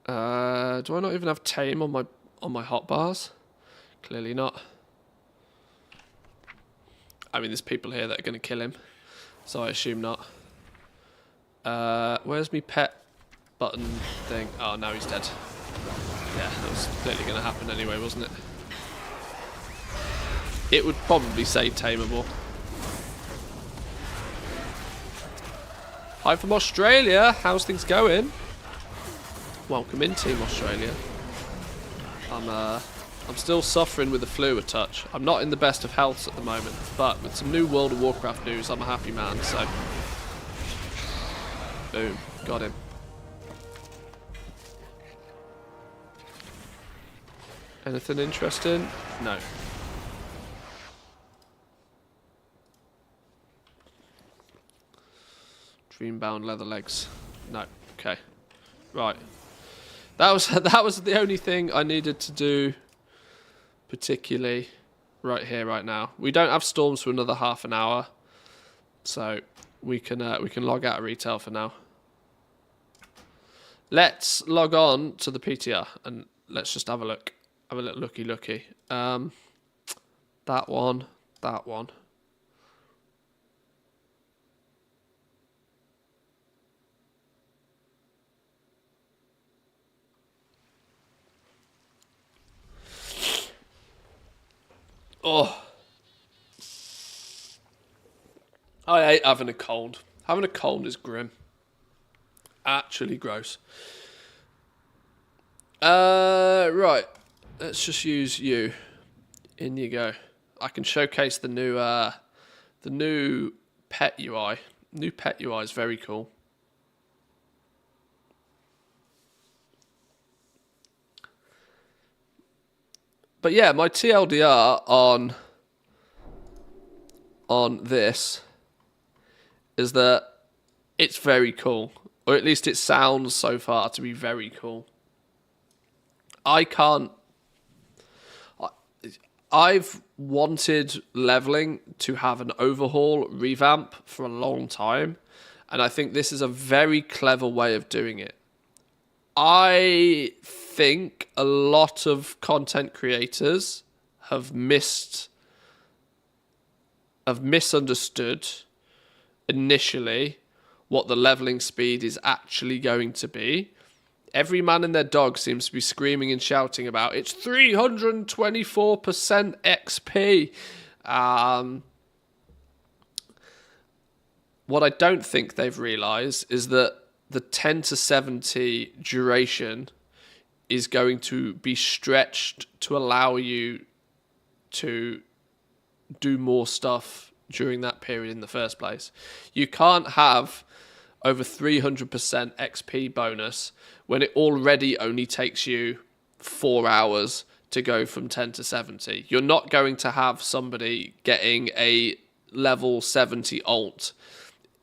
Do I not even have tame on my hotbars? Clearly not. I mean, there's people here that are going to kill him, so I assume not. Where's me pet button thing? Oh, now he's dead. Yeah, that was clearly going to happen anyway, wasn't it? It would probably say tameable. Hi from Australia. How's things going? Welcome in, Team Australia. I'm still suffering with the flu a touch. I'm not in the best of health at the moment, but with some new World of Warcraft news, I'm a happy man, so... Boom. Got him. Anything interesting? No. Dreambound leather legs. No. Okay. Right. That was the only thing I needed to do particularly right here, right now. We don't have storms for another half an hour, so we can log out of retail for now. Let's log on to the PTR and let's just have a look. Have a little looky. That one. Oh, I hate having a cold. Having a cold is grim. Actually gross. Right. Let's just use you. In you go. I can showcase the new pet UI. New pet UI is very cool. But yeah, my TLDR on this is that it's very cool. Or at least it sounds so far to be very cool. I've wanted leveling to have an overhaul, revamp for a long time. And I think this is a very clever way of doing it. I think a lot of content creators have misunderstood initially what the leveling speed is actually going to be. Every man and their dog seems to be screaming and shouting about it's 324% XP. What I don't think they've realised is that the 10 to 70 duration is going to be stretched to allow you to do more stuff during that period in the first place. You can't have over 300% XP bonus when it already only takes you 4 hours to go from 10 to 70. You're not going to have somebody getting a level 70 ult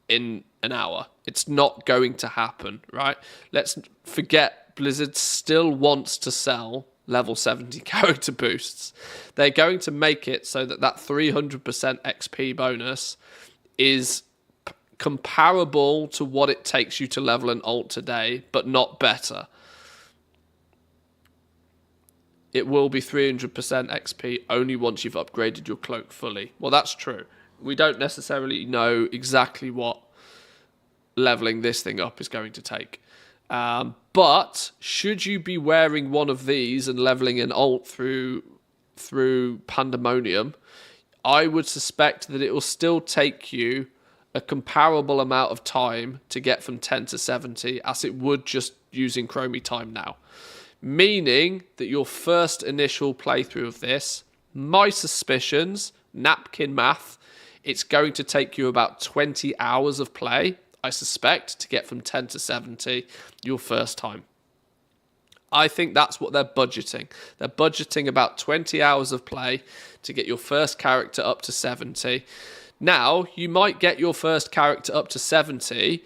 in an hour. It's not going to happen, right? Let's forget Blizzard still wants to sell level 70 character boosts. They're going to make it so that 300% XP bonus is comparable to what it takes you to level an ult today, but not better. It will be 300% XP only once you've upgraded your cloak fully. Well, that's true. We don't necessarily know exactly what leveling this thing up is going to take. But should you be wearing one of these and leveling an ult through Pandamonium, I would suspect that it will still take you a comparable amount of time to get from 10 to 70 as it would just using Chromie time now. Meaning that your first initial playthrough of this, my suspicions, napkin math, it's going to take you about 20 hours of play, I suspect, to get from 10 to 70 your first time. I think that's what they're budgeting. They're budgeting about 20 hours of play to get your first character up to 70. Now, you might get your first character up to 70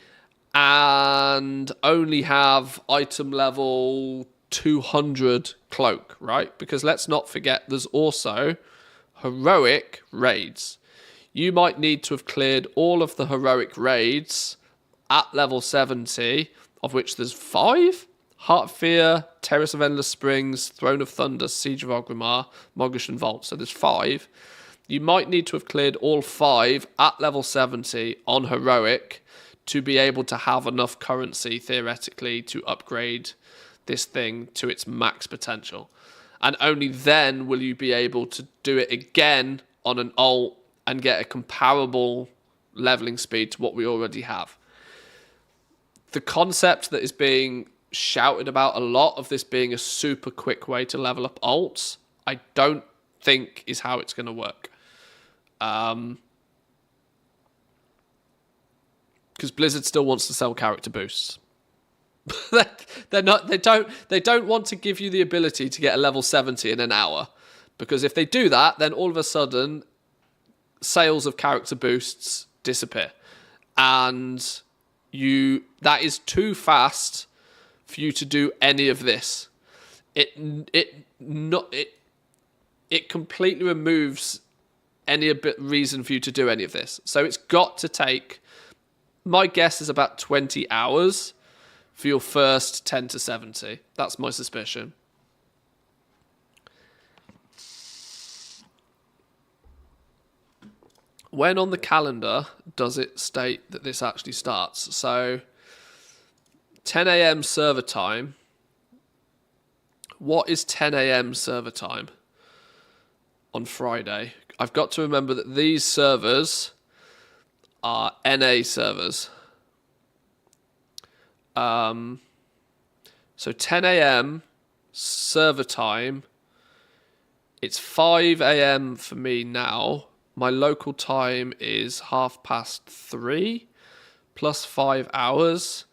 and only have item level 200 cloak, right? Because let's not forget, there's also heroic raids. You might need to have cleared all of the heroic raids at level 70, of which there's 5? Heart of Fear, Terrace of Endless Springs, Throne of Thunder, Siege of Orgrimmar, Mogush and Vault. So there's 5. You might need to have cleared all 5 at level 70 on heroic to be able to have enough currency, theoretically, to upgrade this thing to its max potential. And only then will you be able to do it again on an ult and get a comparable leveling speed to what we already have. The concept that is being shouted about a lot of this being a super quick way to level up ults, I don't think is how it's going to work. Because Blizzard still wants to sell character boosts. They don't want to give you the ability to get a level 70 in an hour. Because if they do that, then all of a sudden sales of character boosts disappear. And that is too fast for you to do any of this. It completely removes any reason for you to do any of this. So it's got to take, my guess is about 20 hours for your first 10 to 70. That's my suspicion. When on the calendar does it state that this actually starts? So 10 a.m. server time. What is 10 a.m. server time on Friday? I've got to remember that these servers are NA servers. So 10 a.m. server time. It's 5 a.m. for me now. My local time is 3:30 plus 5 hours.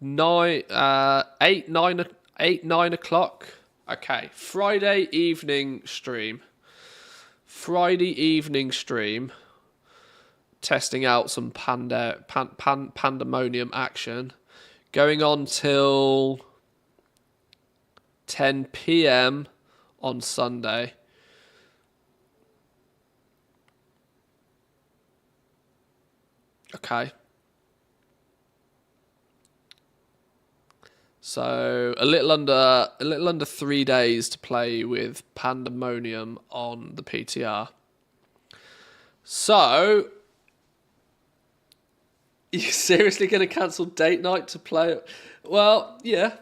9 o'clock. Okay, Friday evening stream. Testing out some Pandamonium action. Going on till 10 p.m. on Sunday. Okay. So a little under 3 days to play with Pandamonium on the PTR. So, you seriously going to cancel date night to play? Well, yeah.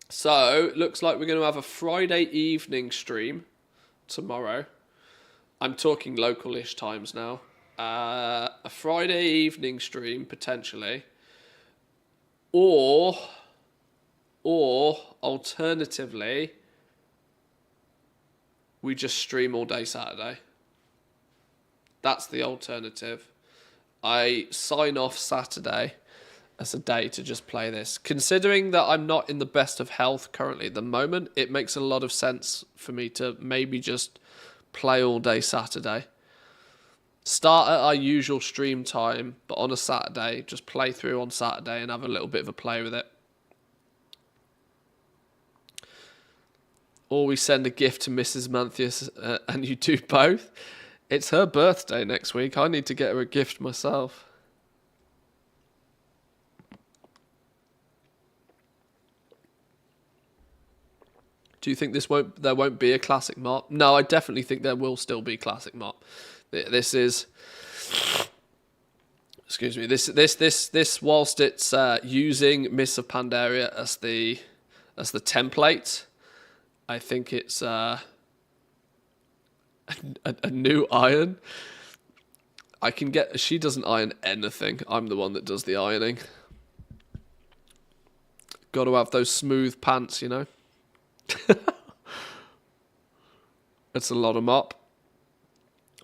So, looks like we're going to have a Friday evening stream tomorrow. I'm talking local-ish times now. A Friday evening stream, potentially. Or alternatively, we just stream all day Saturday. That's the alternative. I sign off Saturday as a day to just play this. Considering that I'm not in the best of health currently at the moment, it makes a lot of sense for me to maybe just play all day Saturday. Start at our usual stream time, but on a Saturday, just play through on Saturday and have a little bit of a play with it. Or we send a gift to Mrs. Manthius and you do both. It's her birthday next week. I need to get her a gift myself. Do you think there won't be a classic mop? No, I definitely think there will still be classic mop. This is, excuse me. This whilst it's using Mists of Pandaria as the template, I think it's a new iron. I can get. She doesn't iron anything. I'm the one that does the ironing. Got to have those smooth pants, you know. That's a lot of mop.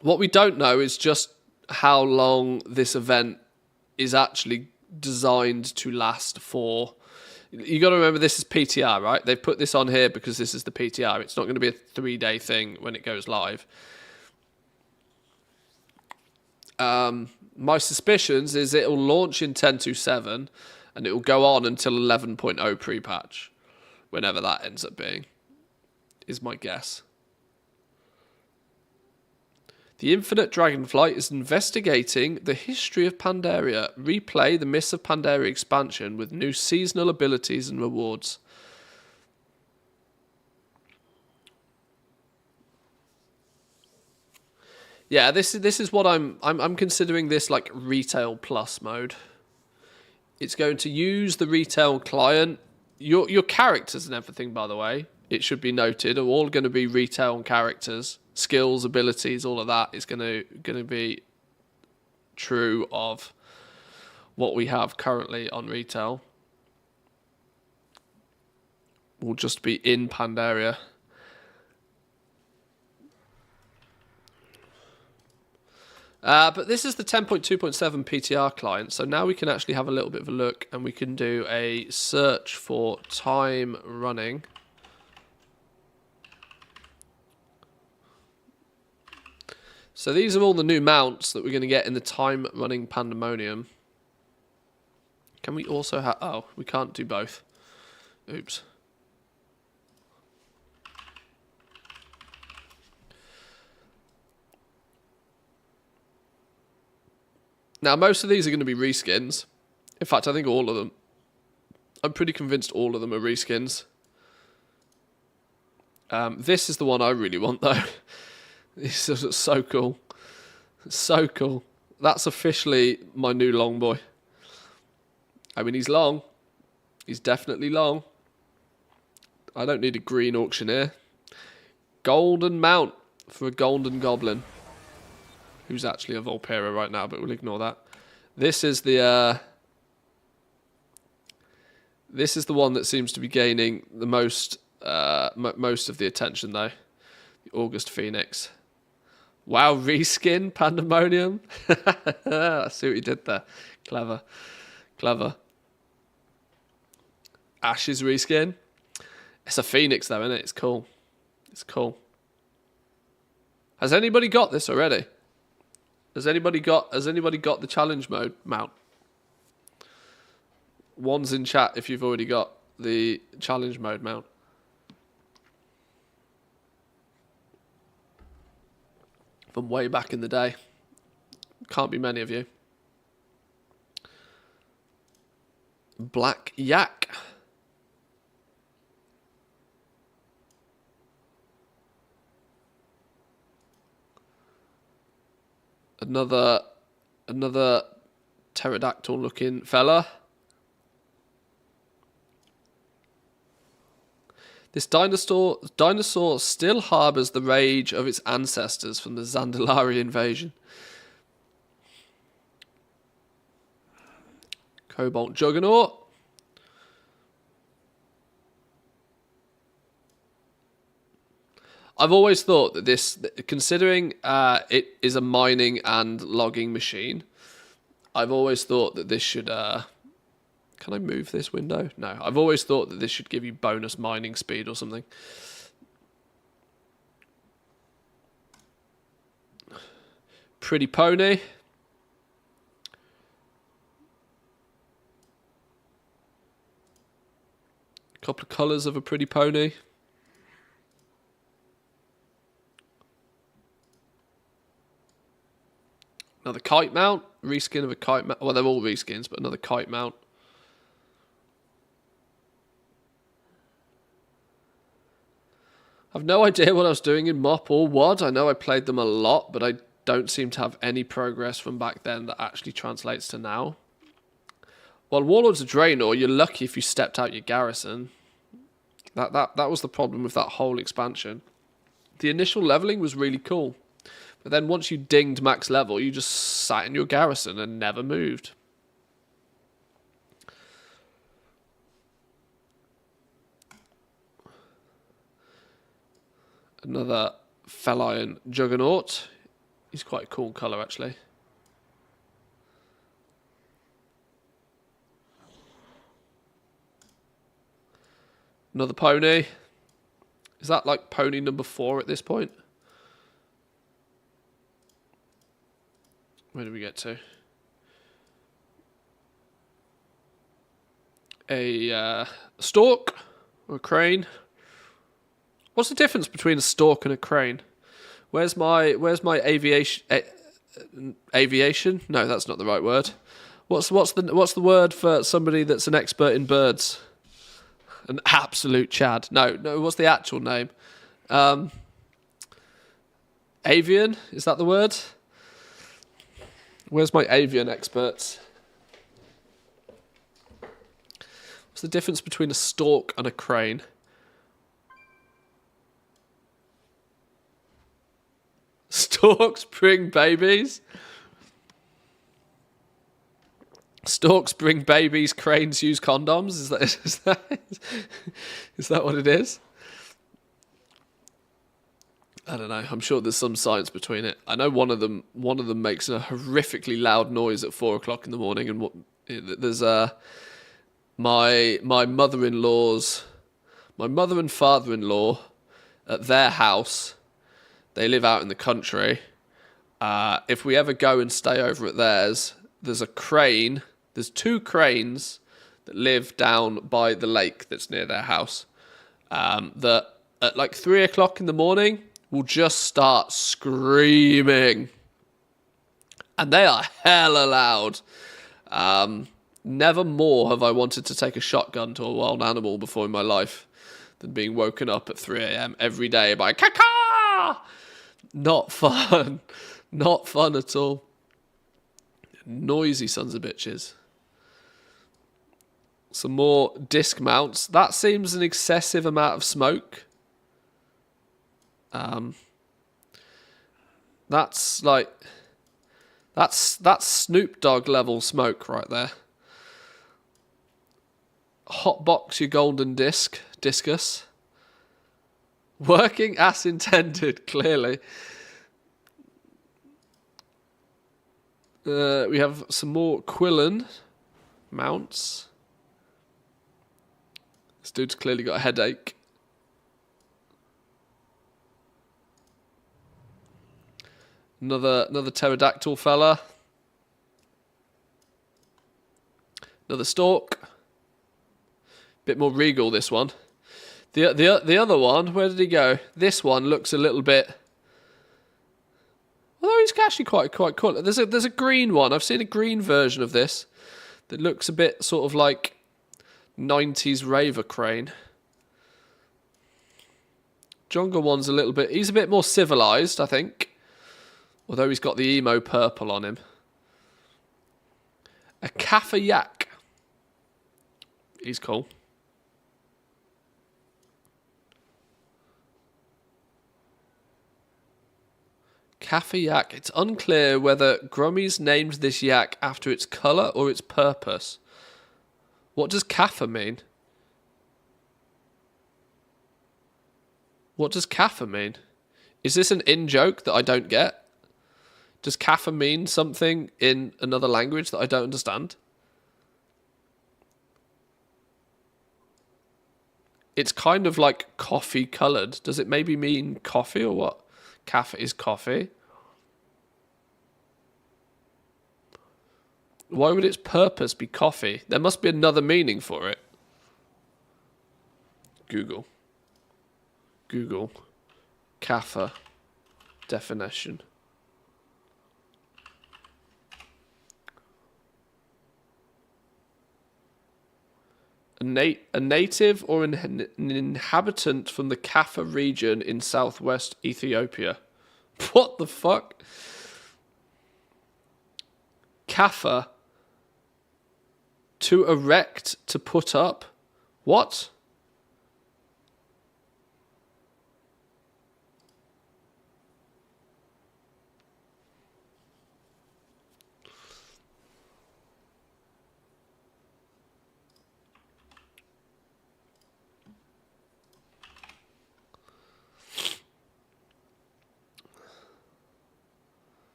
What we don't know is just how long this event is actually designed to last for. You got to remember this is PTR, right? They've put this on here because this is the PTR. It's not going to be a 3-day thing when it goes live. My suspicions is it will launch in 10.2.7 and it will go on until 11.0 pre-patch, whenever that ends up being, is my guess. The Infinite Dragonflight is investigating the history of Pandaria. Replay the Mists of Pandaria expansion with new seasonal abilities and rewards. Yeah, this is what I'm considering this like retail plus mode. It's going to use the retail client. Your characters and everything, by the way, it should be noted, are all going to be retail characters. Skills, abilities, all of that is going to be true of what we have currently on retail. Will just be in Pandaria. But this is the 10.2.7 PTR client, so now we can actually have a little bit of a look and we can do a search for time running. So these are all the new mounts that we're going to get in the time running Pandamonium. Can we also have... Oh, we can't do both. Oops. Now, most of these are going to be reskins. In fact, I think all of them. I'm pretty convinced all of them are reskins. This is the one I really want, though. This is so cool. So cool. That's officially my new long boy. I mean, he's long. He's definitely long. I don't need a green auctioneer. Golden mount for a golden goblin. Who's actually a Volpera right now, but we'll ignore that. This is the This is the one that seems to be gaining the most most of the attention, though. The August Phoenix. Wow, reskin Pandamonium. I see what you did there. Clever. Clever. Ash's reskin. It's a Phoenix, though, isn't it? It's cool. It's cool. Has anybody got this already? Has anybody got the challenge mode mount? One's in chat if you've already got the challenge mode mount. From way back in the day. Can't be many of you. Black Yak. Another pterodactyl looking fella. This dinosaur still harbours the rage of its ancestors from the Zandalari invasion. Cobalt Juggernaut. I've always thought that this, considering it is a mining and logging machine, I've always thought that this should... can I move this window? No. I've always thought that this should give you bonus mining speed or something. Pretty pony. Couple of colours of a pretty pony. Another kite mount. Reskin of a kite mount. Well, they're all reskins, but another kite mount. I've no idea what I was doing in MOP or WOD. I know I played them a lot, but I don't seem to have any progress from back then that actually translates to now. Well, Warlords of Draenor, you're lucky if you stepped out your garrison. That was the problem with that whole expansion. The initial leveling was really cool. But then once you dinged max level, you just sat in your garrison and never moved. Another feline Juggernaut. He's quite a cool colour, actually. Another pony. Is that like pony number 4 at this point? Where did we get to? A stork or a crane. What's the difference between a stork and a crane? Where's my aviation? Aviation? No, that's not the right word. What's the word for somebody that's an expert in birds? An absolute Chad. No. What's the actual name? Avian? Is that the word? Where's my avian experts? What's the difference between a stork and a crane? Storks bring babies. Storks bring babies. Cranes use condoms. Is that what it is? I don't know. I'm sure there's some science between it. I know one of them makes a horrifically loud noise at 4 o'clock in the morning, and there's my mother and father-in-law at their house. They live out in the country. If we ever go and stay over at theirs, there's a crane. There's 2 cranes that live down by the lake that's near their house. That at like 3 o'clock in the morning will just start screaming. And they are hella loud. Never more have I wanted to take a shotgun to a wild animal before in my life than being woken up at 3 a.m. every day by caca. Not fun. Not fun at all. Noisy sons of bitches. Some more disc mounts. That seems an excessive amount of smoke. That's like... That's Snoop Dogg level smoke right there. Hotbox your golden discus. Working as intended, clearly. We have some more Quillen mounts. This dude's clearly got a headache. Another pterodactyl fella. Another stork. Bit more regal, this one. The other one, where did he go? This one looks a little bit... Although he's actually quite cool. There's a green one. I've seen a green version of this that looks a bit sort of like 90s raver crane. Jungle one's a little bit... He's a bit more civilized, I think. Although he's got the emo purple on him. A Kaffir yak. He's cool. Kaffir yak. It's unclear whether Grummies named this yak after its colour or its purpose. What does Kaffir mean? What does Kaffir mean? Is this an in-joke that I don't get? Does Kaffir mean something in another language that I don't understand? It's kind of like coffee coloured. Does it maybe mean coffee or what? Kaffir is coffee. Why would its purpose be coffee? There must be another meaning for it. Google. Kaffir definition. A native or an inhabitant from the Kaffir region in southwest Ethiopia. What the fuck? Kaffir. To erect, to put up. What?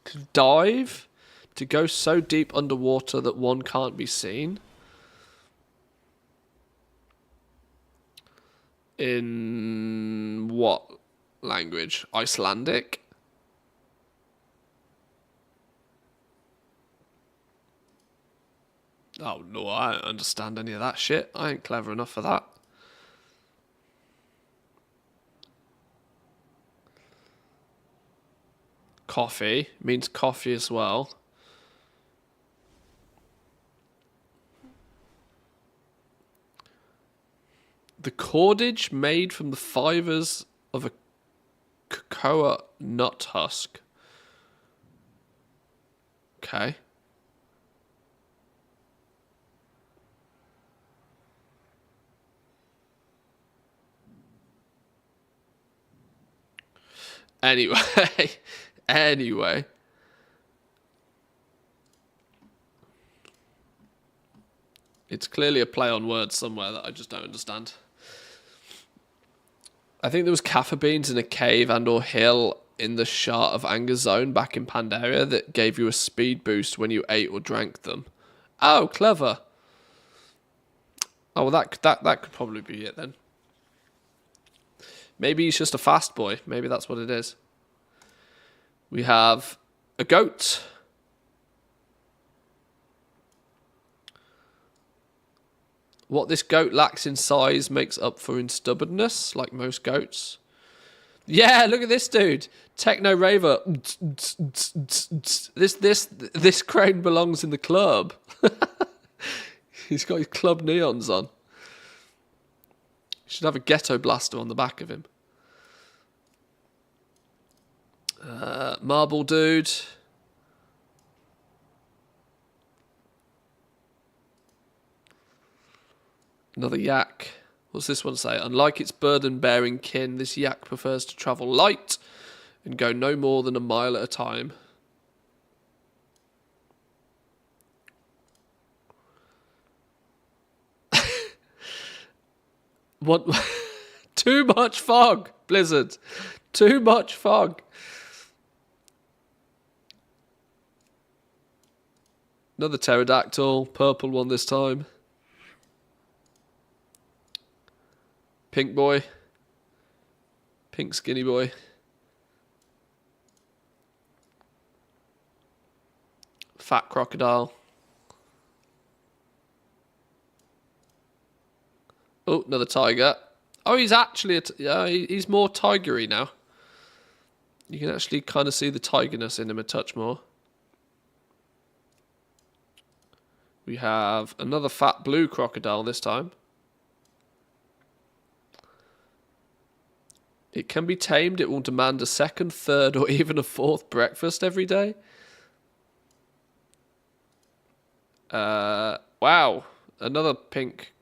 To dive? To go so deep underwater that one can't be seen? In what language? Icelandic? Oh no, I don't understand any of that shit. I ain't clever enough for that. Coffee means coffee as well. The cordage made from the fibers of a cocoa nut husk. Okay. Anyway. It's clearly a play on words somewhere that I just don't understand. I think there was kaffir beans in a cave and or hill in the Shard of Anger zone back in Pandaria that gave you a speed boost when you ate or drank them. Oh, clever. Oh, well, that could probably be it then. Maybe he's just a fast boy. Maybe that's what it is. We have a goat. What this goat lacks in size makes up for in stubbornness, like most goats. Yeah, look at this dude. Techno raver. This crane belongs in the club. He's got his club neons on. He should have a ghetto blaster on the back of him. Marble dude. Another yak. What's this one say? Unlike its burden-bearing kin, this yak prefers to travel light and go no more than a mile at a time. What? Too much fog, Blizzard. Too much fog. Another pterodactyl, purple one this time. Pink boy. Pink skinny boy. Fat crocodile. Oh, another tiger. Oh, he's actually he's more tigery now. You can actually kind of see the tigerness in him a touch more. We have another fat blue crocodile this time. It can be tamed. It will demand a second, third, or even a fourth breakfast every day. Wow. Another pink.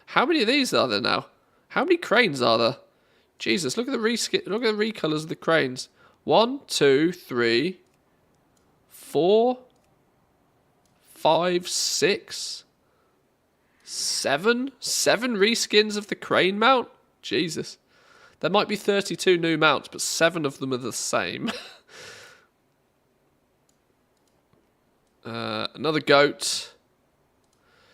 How many of these are there now? How many cranes are there? Jesus, look at the recolors of the cranes. 1, 2, 3, 4, 5, 6, 7. 7 reskins of the crane mount? Jesus. There might be 32 new mounts, but 7 of them are the same. Another goat.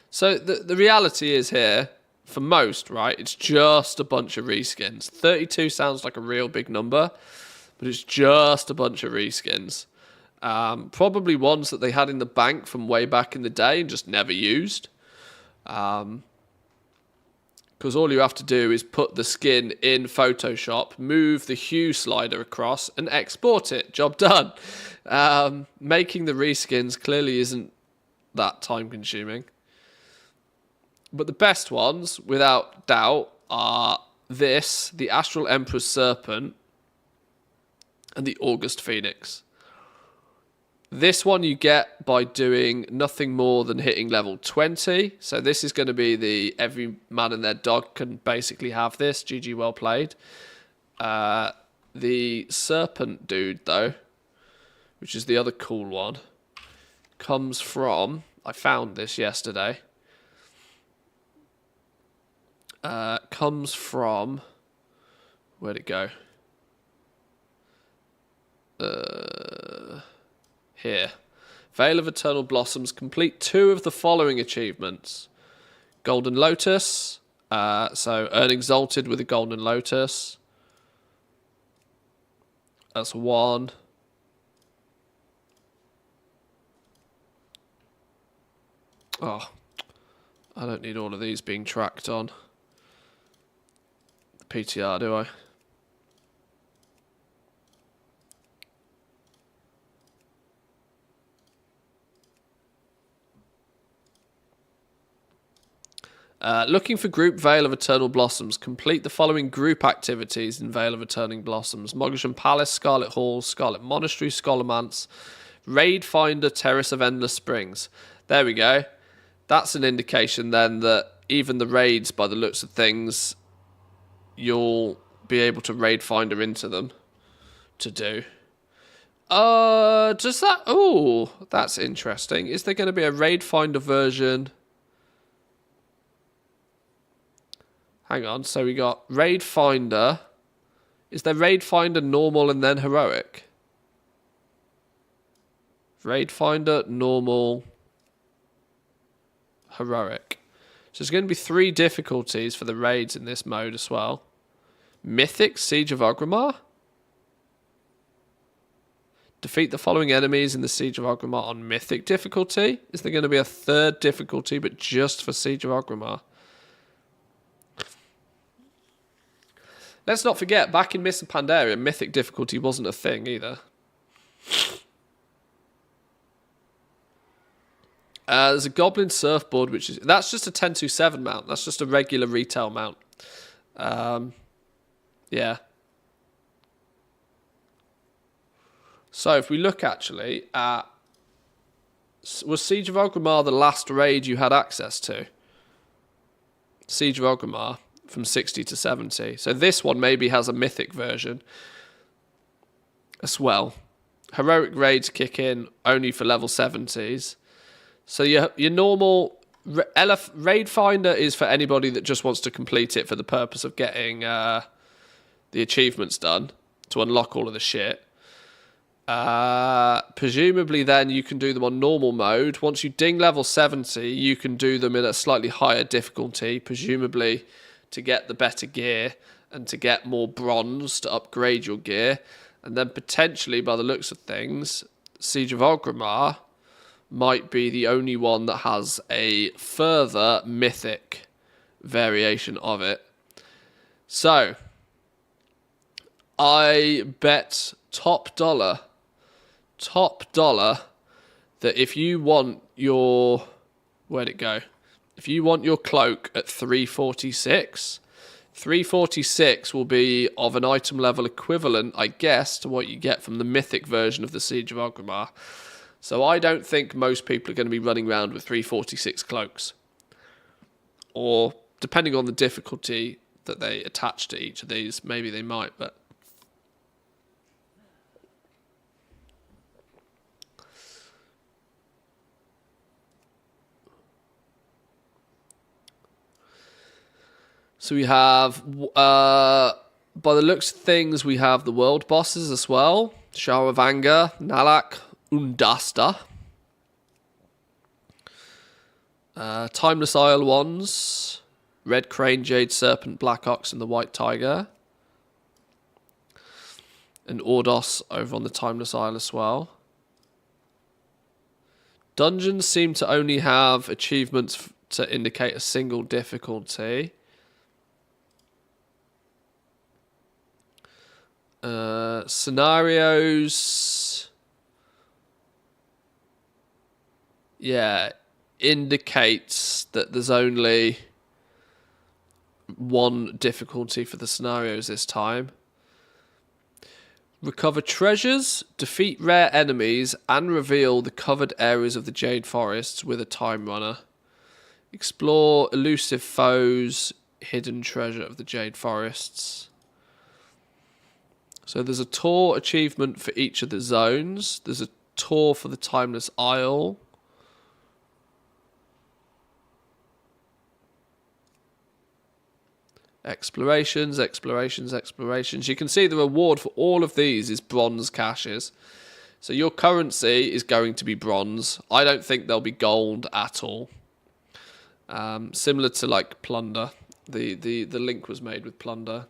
So the reality is here, for most, right, it's just a bunch of reskins. 32 sounds like a real big number, but it's just a bunch of reskins. Probably ones that they had in the bank from way back in the day and just never used. Because all you have to do is put the skin in Photoshop, move the hue slider across, and export it. Job done. Making the reskins clearly isn't that time consuming. But the best ones, without doubt, are this, the Astral Emperor's Serpent, and the August Phoenix. This one you get by doing nothing more than hitting level 20. So this is going to be the every man and their dog can basically have this. GG, well played. The Serpent dude, though, which is the other cool one, comes from... I found this yesterday. Comes from... Where'd it go? Here. Veil of Eternal Blossoms. Complete 2 of the following achievements. Golden Lotus. So earn Exalted with a Golden Lotus. That's 1. Oh. I don't need all of these being tracked on the PTR, do I? Looking for group Veil of Eternal Blossoms. Complete the following group activities in Veil of Eternal Blossoms. Mogasham Palace, Scarlet Hall, Scarlet Monastery, Scholomance, Raid Finder, Terrace of Endless Springs. There we go. That's an indication then that even the raids, by the looks of things, you'll be able to Raid Finder into them to do. Does that... Oh, that's interesting. Is there going to be a Raid Finder version... Hang on, so we got Raid Finder. Is there Raid Finder normal and then heroic? Raid Finder, normal, heroic. So there's going to be 3 difficulties for the raids in this mode as well. Mythic, Siege of Orgrimmar. Defeat the following enemies in the Siege of Orgrimmar on Mythic difficulty. Is there going to be a 3rd difficulty but just for Siege of Orgrimmar? Let's not forget, back in Mists of Pandaria, Mythic difficulty wasn't a thing either. There's a Goblin Surfboard, which is... That's just a 1027 mount. That's just a regular retail mount. Yeah. So if we look actually at... Was Siege of Orgrimmar the last raid you had access to? Siege of Orgrimmar. from 60 to 70. So this one maybe has a mythic version as well. Heroic raids kick in only for level 70s. So your normal raid finder is for anybody that just wants to complete it for the purpose of getting the achievements done to unlock all of the shit. Presumably then you can do them on normal mode. Once you ding level 70, you can do them in a slightly higher difficulty, presumably to get the better gear and to get more bronze to upgrade your gear. And then potentially, by the looks of things, Siege of Orgrimmar might be the only one that has a further mythic variation of it. So, I bet top dollar that if you want your... Where'd it go? If you want your cloak at 346, 346 will be of an item level equivalent, I guess, to what you get from the mythic version of the Siege of Orgrimmar. So I don't think most people are going to be running around with 346 cloaks. Or, depending on the difficulty that they attach to each of these, maybe they might, but... So we have, by the looks of things, we have the world bosses as well. Shower of Anger, Nalak, Undasta. Timeless Isle ones. Red Crane, Jade Serpent, Black Ox, and the White Tiger. And Ordos over on the Timeless Isle as well. Dungeons seem to only have achievements to indicate a single difficulty. Scenarios, yeah, indicates that there's only one difficulty for the scenarios this time. Recover treasures, defeat rare enemies, and reveal the covered areas of the Jade Forests with a time runner. Explore elusive foes, hidden treasure of the Jade Forests. So there's a tour achievement for each of the zones. There's a tour for the Timeless Isle. Explorations. You can see the reward for all of these is bronze caches. So your currency is going to be bronze. I don't think there'll be gold at all. Similar to like plunder. The link was made with plunder.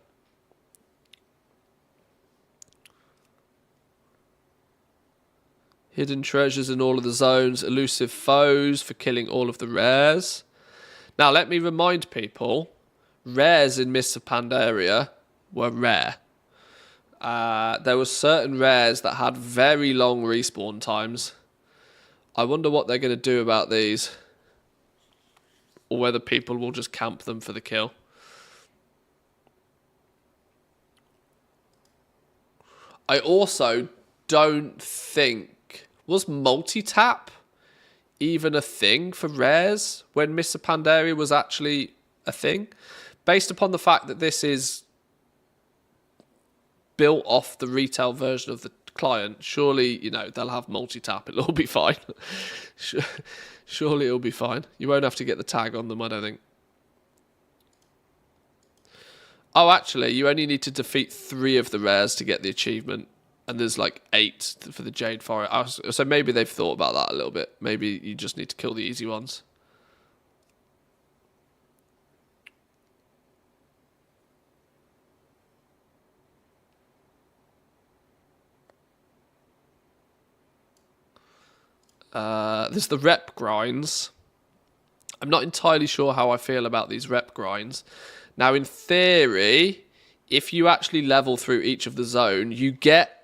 Hidden treasures in all of the zones. Elusive foes for killing all of the rares. Now, let me remind people, rares in Mists of Pandaria were rare. There were certain rares that had very long respawn times. I wonder what they're going to do about these. Or whether people will just camp them for the kill. I also don't think... Was multi-tap even a thing for rares when Mists of Pandaria was actually a thing? Based upon the fact that this is built off the retail version of the client, surely, you know, they'll have multi-tap. It'll all be fine. Surely it'll be fine. You won't have to get the tag on them, I don't think. Oh, actually, you only need to defeat 3 of the rares to get the achievement. And there's like 8 for the Jade Forest. So maybe they've thought about that a little bit. Maybe you just need to kill the easy ones. There's the rep grinds. I'm not entirely sure how I feel about these rep grinds. Now, in theory, if you actually level through each of the zone, you get...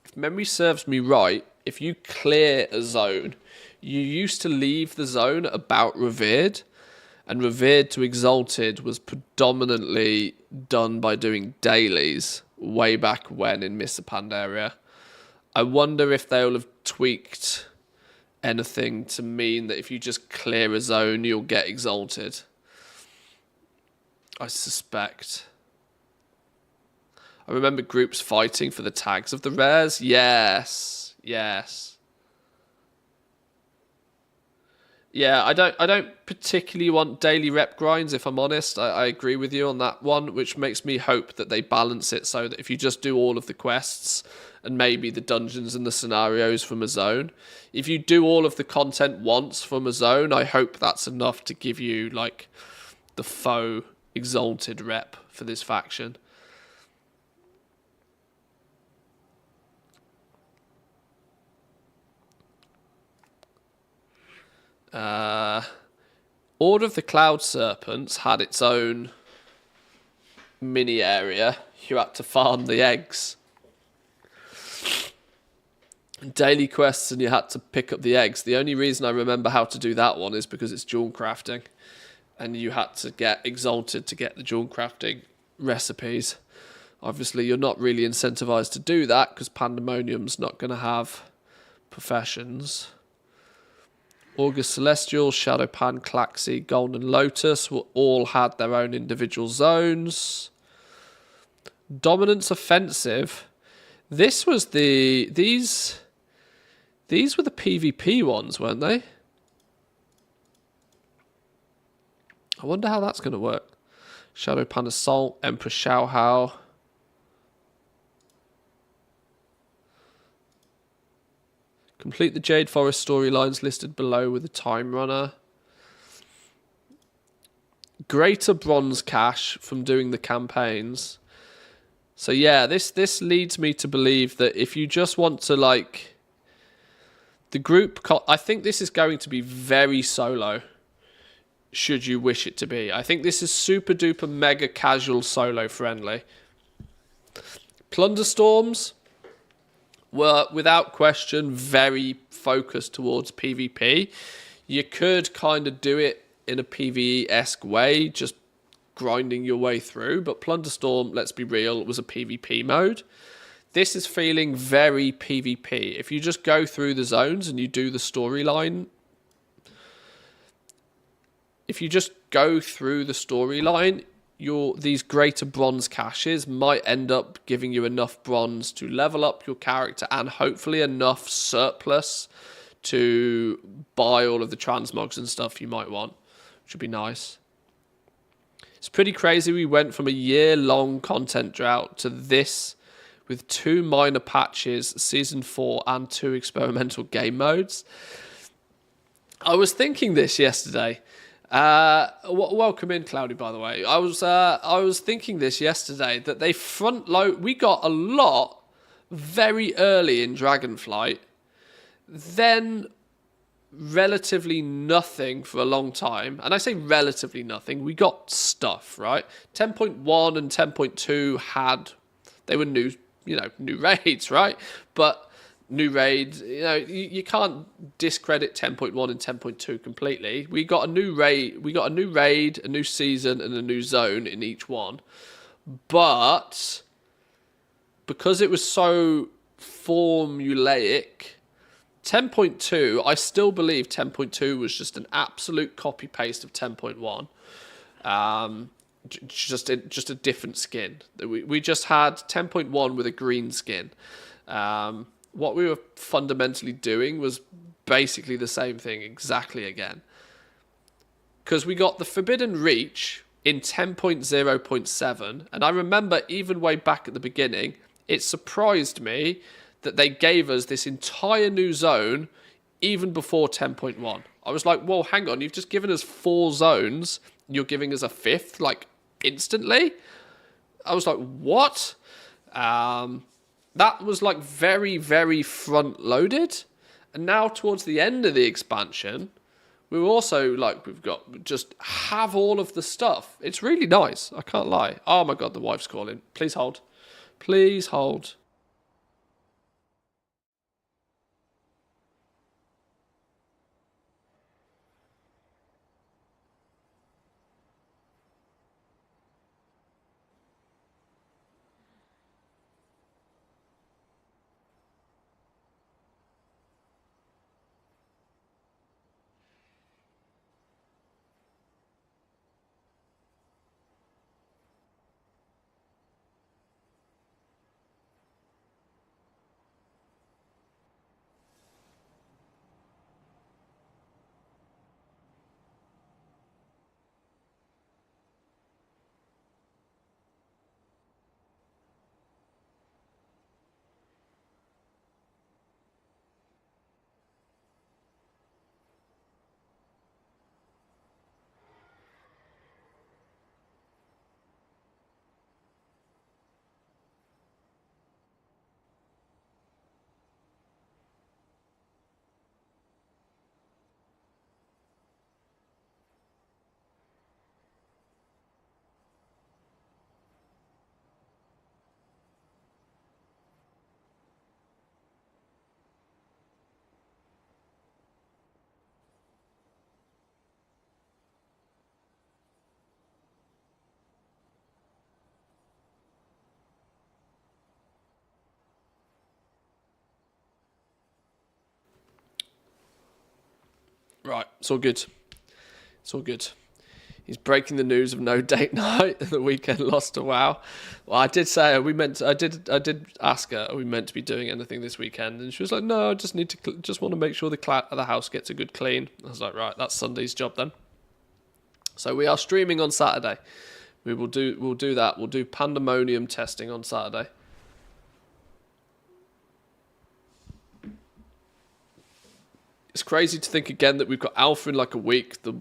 If memory serves me right, if you clear a zone, you used to leave the zone about Revered, and Revered to Exalted was predominantly done by doing dailies way back when in Mists of Pandaria. I wonder if they'll have tweaked anything to mean that if you just clear a zone, you'll get Exalted. I suspect. I remember groups fighting for the tags of the rares. Yes. Yes. Yeah, I don't particularly want daily rep grinds, if I'm honest. I agree with you on that one, which makes me hope that they balance it so that if you just do all of the quests and maybe the dungeons and the scenarios from a zone, if you do all of the content once from a zone, I hope that's enough to give you, like, the faux exalted rep for this faction. Order of the Cloud Serpents had its own mini area. You had to farm the eggs. Daily quests and you had to pick up the eggs. The only reason I remember how to do that one is because it's jewel crafting. And you had to get exalted to get the jewel crafting recipes. Obviously, you're not really incentivized to do that because Pandamonium's not going to have professions. August Celestial, Shadow Pan, Claxi, Golden Lotus all had their own individual zones. Dominance Offensive. This was these were the PvP ones, weren't they? I wonder how that's going to work. Shadow Pan Assault, Emperor Xiao Hao. Complete the Jade Forest storylines listed below with a time runner. Greater bronze cash from doing the campaigns. So yeah, this leads me to believe that if you just want to, like, the group, I think this is going to be very solo, should you wish it to be. I think this is super duper mega casual solo friendly. Plunderstorms were, without question, very focused towards PvP. You could kind of do it in a PvE-esque way, just grinding your way through, but Plunderstorm, let's be real, was a PvP mode. This is feeling very PvP. If you just go through the zones and you do the storyline, these greater bronze caches might end up giving you enough bronze to level up your character and hopefully enough surplus to buy all of the transmogs and stuff you might want, which would be nice. It's pretty crazy. We went from a year-long content drought to this with 2 minor patches, Season 4, and 2 experimental game modes. I was thinking this yesterday. Welcome in, Cloudy, by the way. I was thinking this yesterday, that they front load. We got a lot very early in Dragonflight, then relatively nothing for a long time. And I say relatively nothing. We got stuff, right? 10.1 and 10.2 they were new raids, right? But new raid, you can't discredit 10.1 and 10.2 completely. We got a new raid, a new season, and a new zone in each one. But because it was so formulaic, 10.2, I still believe 10.2 was just an absolute copy paste of 10.1. Just a different skin. We just had 10.1 with a green skin. What we were fundamentally doing was basically the same thing exactly again. Because we got the Forbidden Reach in 10.0.7, and I remember even way back at the beginning, it surprised me that they gave us this entire new zone even before 10.1. I was like, well, hang on, you've just given us 4 zones, you're giving us a 5th, like, instantly? I was like, what? That was, like, very, very front-loaded. And now, towards the end of the expansion, we're also, like, just have all of the stuff. It's really nice, I can't lie. Oh, my God, the wife's calling. Please hold. Please hold. Right, it's all good. It's all good. He's breaking the news of no date night and the weekend lost to WoW. Well, I did say I did ask her, are we meant to be doing anything this weekend? And she was like, no, I just want to make sure the house gets a good clean. I was like, right, that's Sunday's job then. So we are streaming on Saturday. We'll do that. We'll do Pandamonium testing on Saturday. It's crazy to think again that we've got Alpha in like a week, the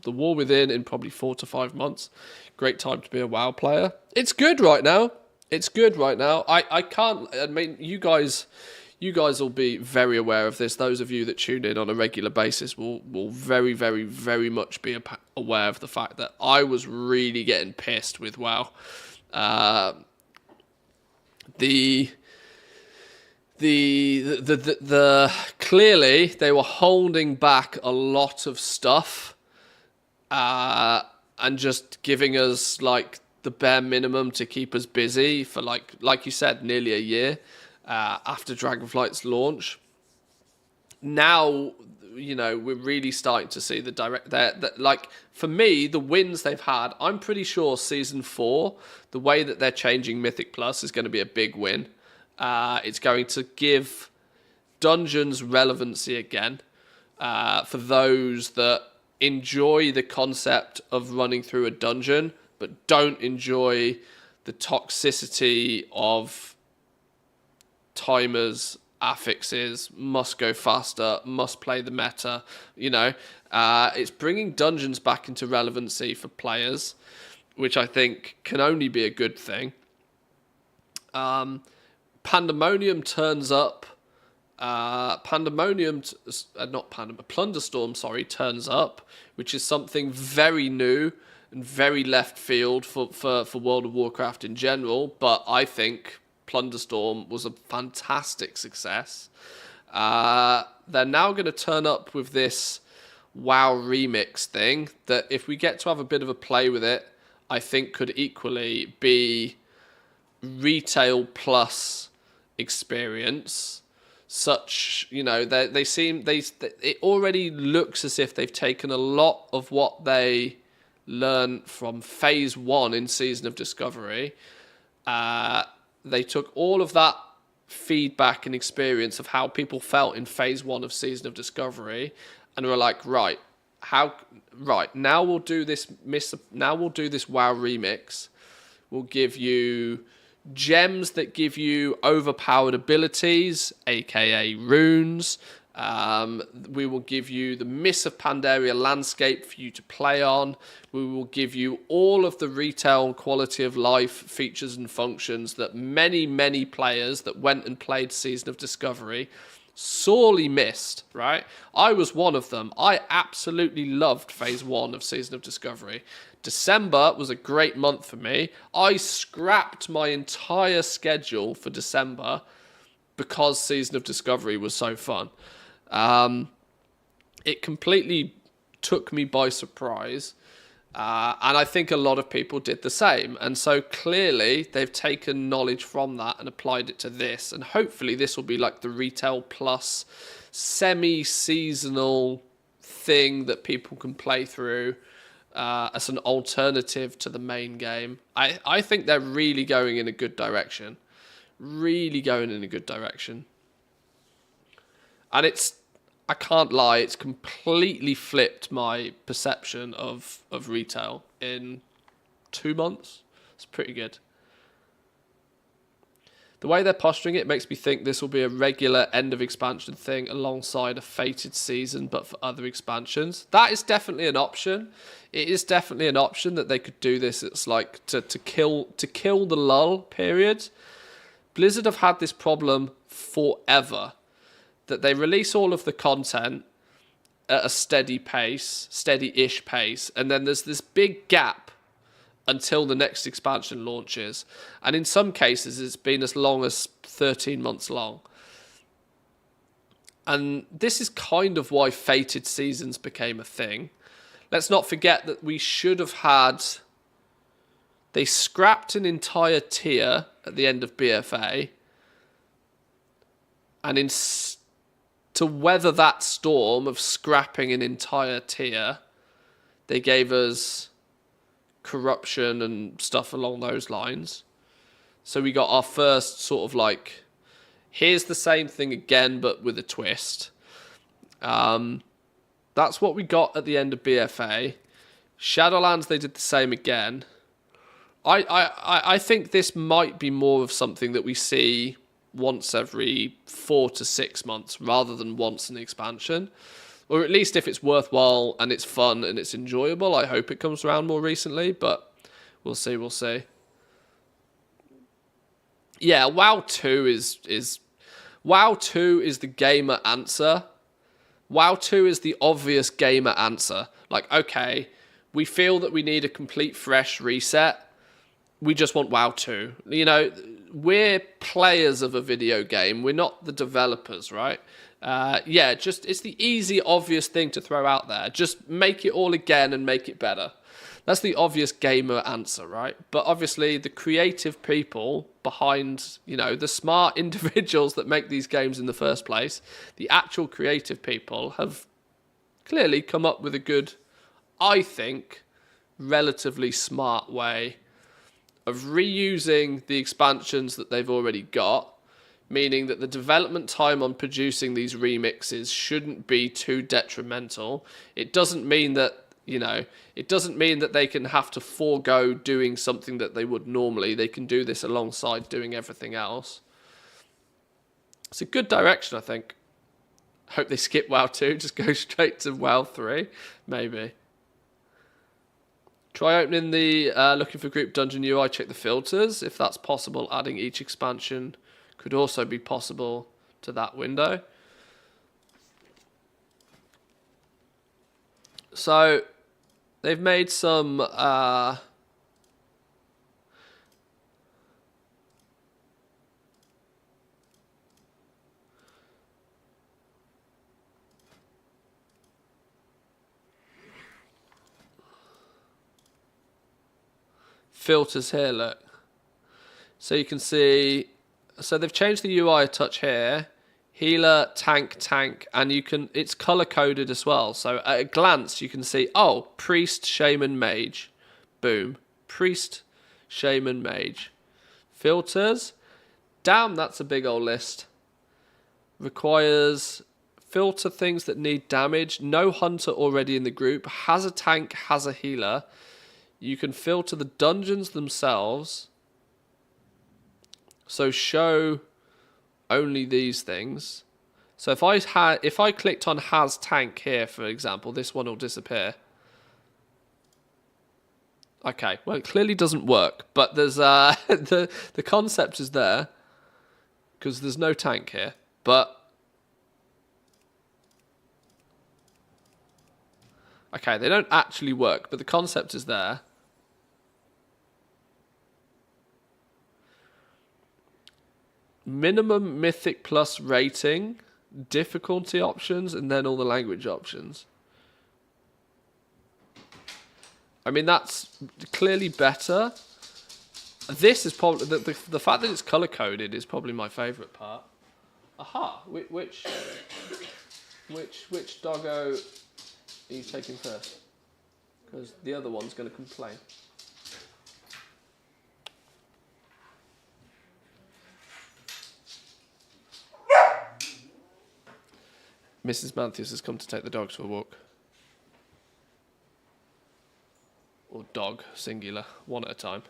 War Within in probably 4 to 5 months. Great time to be a WoW player. It's good right now. It's good right now. I mean, you guys will be very aware of this. Those of you that tune in on a regular basis will very, very, very much be aware of the fact that I was really getting pissed with WoW. The clearly they were holding back a lot of stuff and just giving us like the bare minimum to keep us busy for like you said, nearly a year after Dragonflight's launch. Now, you know, we're really starting to see the direct that like for me, the wins they've had, I'm pretty sure season 4, the way that they're changing Mythic Plus is going to be a big win. It's going to give dungeons relevancy again for those that enjoy the concept of running through a dungeon but don't enjoy the toxicity of timers, affixes, must go faster, must play the meta. You know, it's bringing dungeons back into relevancy for players, which I think can only be a good thing. Pandemonium turns up. Plunderstorm, turns up, which is something very new and very left field for World of Warcraft in general. But I think Plunderstorm was a fantastic success. They're now going to turn up with this WoW remix thing that, if we get to have a bit of a play with it, I think could equally be retail plus experience. Such, you know, it already looks as if they've taken a lot of what they learned from phase 1 in Season of Discovery. They took all of that feedback and experience of how people felt in phase 1 of Season of Discovery and were like, now we'll do this WoW remix. We'll give you gems that give you overpowered abilities, aka runes. We will give you the Mists of Pandaria landscape for you to play on. We will give you all of the retail quality of life features and functions that many, many players that went and played Season of Discovery sorely missed, right? I was one of them. I absolutely loved phase 1 of Season of Discovery. December was a great month for me. I scrapped my entire schedule for December because Season of Discovery was so fun. It completely took me by surprise. And I think a lot of people did the same. And so clearly they've taken knowledge from that and applied it to this. And hopefully this will be like the retail plus semi-seasonal thing that people can play through as an alternative to the main game. I think they're really going in a good direction. Really going in a good direction. And I can't lie, it's completely flipped my perception of retail in 2 months. It's pretty good. The way they're posturing it makes me think this will be a regular end of expansion thing alongside a fated season, but for other expansions. That is definitely an option. It is definitely an option that they could do this. It's like to kill the lull period. Blizzard have had this problem forever, that they release all of the content at a steady pace, steady-ish pace, and then there's this big gap until the next expansion launches. And in some cases, it's been as long as 13 months long. And this is kind of why fated seasons became a thing. Let's not forget that we should have had... They scrapped an entire tier at the end of BFA, and to weather that storm of scrapping an entire tier, they gave us corruption and stuff along those lines. So we got our first sort of like, here's the same thing again, but with a twist. That's what we got at the end of BFA. Shadowlands, they did the same again. I think this might be more of something that we see once every 4 to 6 months rather than once an expansion. Or at least if it's worthwhile and it's fun and it's enjoyable, I hope it comes around more recently, but we'll see. Yeah, WoW 2 is WoW 2 is the gamer answer. WoW 2 is the obvious gamer answer. Like, okay, we feel that we need a complete fresh reset. We just want WoW 2. You know, we're players of a video game. We're not the developers, right? Yeah, just it's the easy, obvious thing to throw out there. Just make it all again and make it better. That's the obvious gamer answer, right? But obviously the creative people behind, you know, the smart individuals that make these games in the first place, the actual creative people have clearly come up with a good, I think, relatively smart way of reusing the expansions that they've already got, meaning that the development time on producing these remixes shouldn't be too detrimental. It doesn't mean that, you know, it doesn't mean that they can have to forego doing something that they would normally. They can do this alongside doing everything else. It's a good direction, I think. Hope they skip WoW 2, just go straight to WoW 3, maybe. Try opening the looking for group dungeon UI, check the filters. If that's possible, adding each expansion could also be possible to that window. So they've made some filters here, look. So you can see, so they've changed the UI a touch here. Healer, tank, and you can, it's color coded as well. So at a glance, you can see, oh, priest, shaman, mage. Boom. Priest, shaman, mage. Filters. Damn, that's a big old list. Requires filter things that need damage. No hunter already in the group. Has a tank, has a healer. You can filter the dungeons themselves. So show only these things. So if I clicked on has tank here, for example, this one will disappear. Okay, well it clearly doesn't work, but there's the concept is there because there's no tank here. But okay, they don't actually work, but the concept is there. Minimum mythic plus rating, difficulty options, and then all the language options. I mean, that's clearly better. This is probably the fact that it's color coded is probably my favorite part. Aha! Which doggo are you taking first? Because the other one's going to complain. Mrs. Matthews has come to take the dogs for a walk. Or dog, singular, one at a time.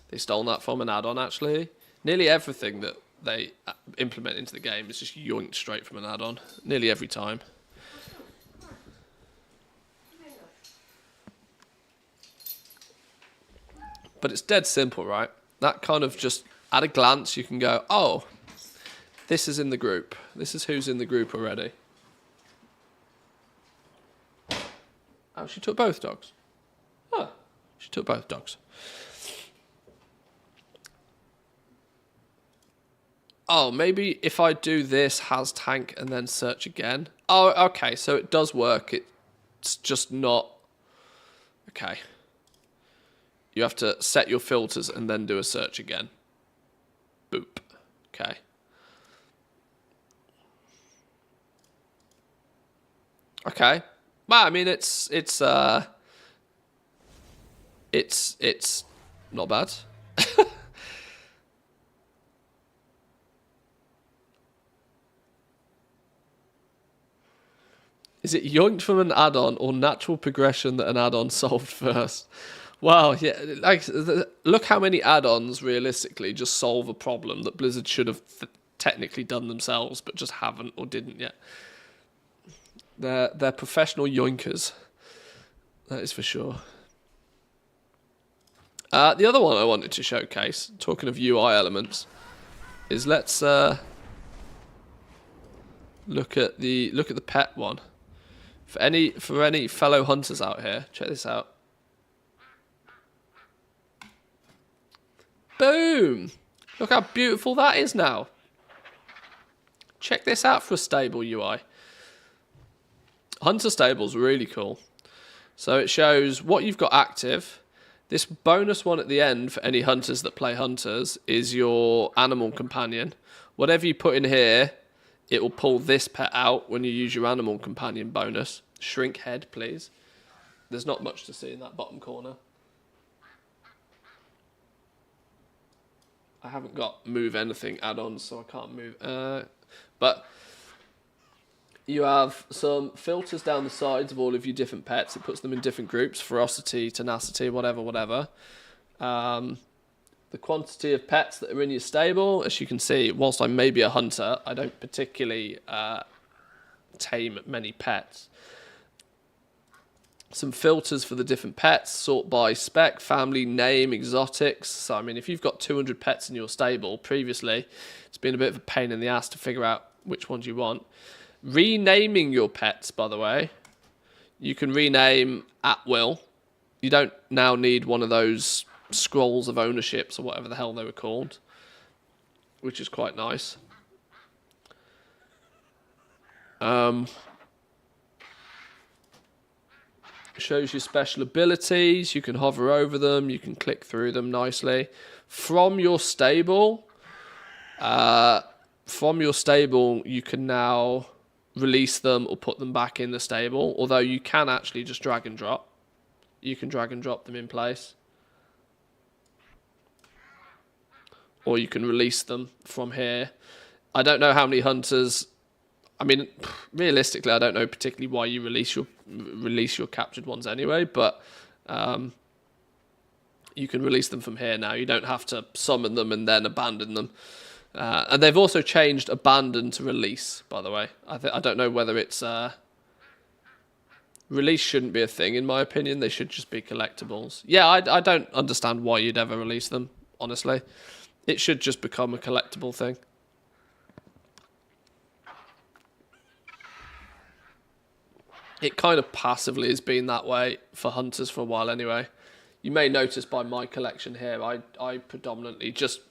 They stole that from an add-on, actually. Nearly everything that they implement into the game is just yoinked straight from an add-on. Nearly every time. But it's dead simple, right? That kind of just, at a glance, you can go, oh, this is in the group. This is who's in the group already. Oh, she took both dogs. Oh, she took both dogs. Oh, maybe if I do this, has tank, and then search again. Oh, okay, so it does work. It's just not... Okay. You have to set your filters and then do a search again. Boop. Okay. Okay. Well, I mean, it's not bad. Is it yoinked from an add-on or natural progression that an add-on solved first? Wow, yeah, like look how many add-ons realistically just solve a problem that Blizzard should have technically done themselves, but just haven't or didn't yet. They're professional yoinkers. That is for sure. The other one I wanted to showcase, talking of UI elements, is let's look at the pet one. For any fellow hunters out here, check this out. Boom! Look how beautiful that is now. Check this out for a stable UI. Hunter stable's really cool. So it shows what you've got active. This bonus one at the end for any hunters that play hunters is your animal companion. Whatever you put in here, it will pull this pet out when you use your animal companion bonus. Shrink head, please. There's not much to see in that bottom corner. I haven't got move anything add-ons, so I can't move. But you have some filters down the sides of all of your different pets. It puts them in different groups. Ferocity, tenacity, whatever. The quantity of pets that are in your stable, as you can see, whilst I may be a hunter, I don't particularly tame many pets. Some filters for the different pets, sort by spec, family, name, exotics. So, I mean, if you've got 200 pets in your stable, previously, it's been a bit of a pain in the ass to figure out which ones you want. Renaming your pets, by the way. You can rename at will. You don't now need one of those scrolls of ownerships or whatever the hell they were called, which is quite nice. Shows you special abilities. You can hover over them. You can click through them nicely. From your stable, you can now release them or put them back in the stable. Although you can actually just drag and drop. You can drag and drop them in place. Or you can release them from here. I don't know how many hunters... I mean, realistically, I don't know particularly why you release your captured ones anyway, but you can release them from here now. You don't have to summon them and then abandon them. And they've also changed abandon to release, by the way. I don't know whether it's... Release shouldn't be a thing, in my opinion. They should just be collectibles. Yeah, I don't understand why you'd ever release them, honestly. It should just become a collectible thing. It kind of passively has been that way for hunters for a while anyway. You may notice by my collection here, I predominantly just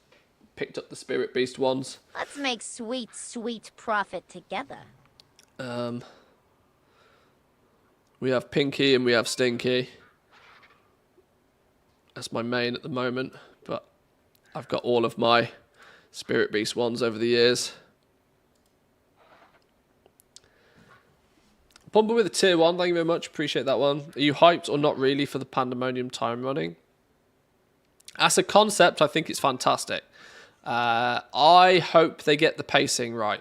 picked up the Spirit Beast ones. Let's make sweet, sweet profit together. We have Pinky and we have Stinky. That's my main at the moment, but I've got all of my Spirit Beast ones over the years. Pumper with a tier 1, thank you very much, appreciate that one. Are you hyped or not really for the Pandamonium time running? As a concept, I think it's fantastic. I hope they get the pacing right.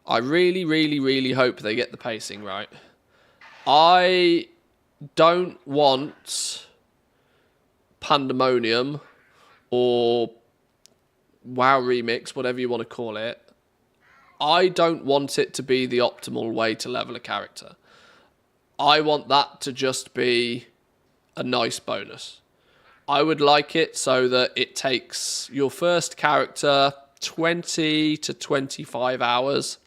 I really, really, really hope they get the pacing right. I don't want Pandamonium or WoW Remix, whatever you want to call it. I don't want it to be the optimal way to level a character. I want that to just be a nice bonus. I would like it so that it takes your first character 20 to 25 hours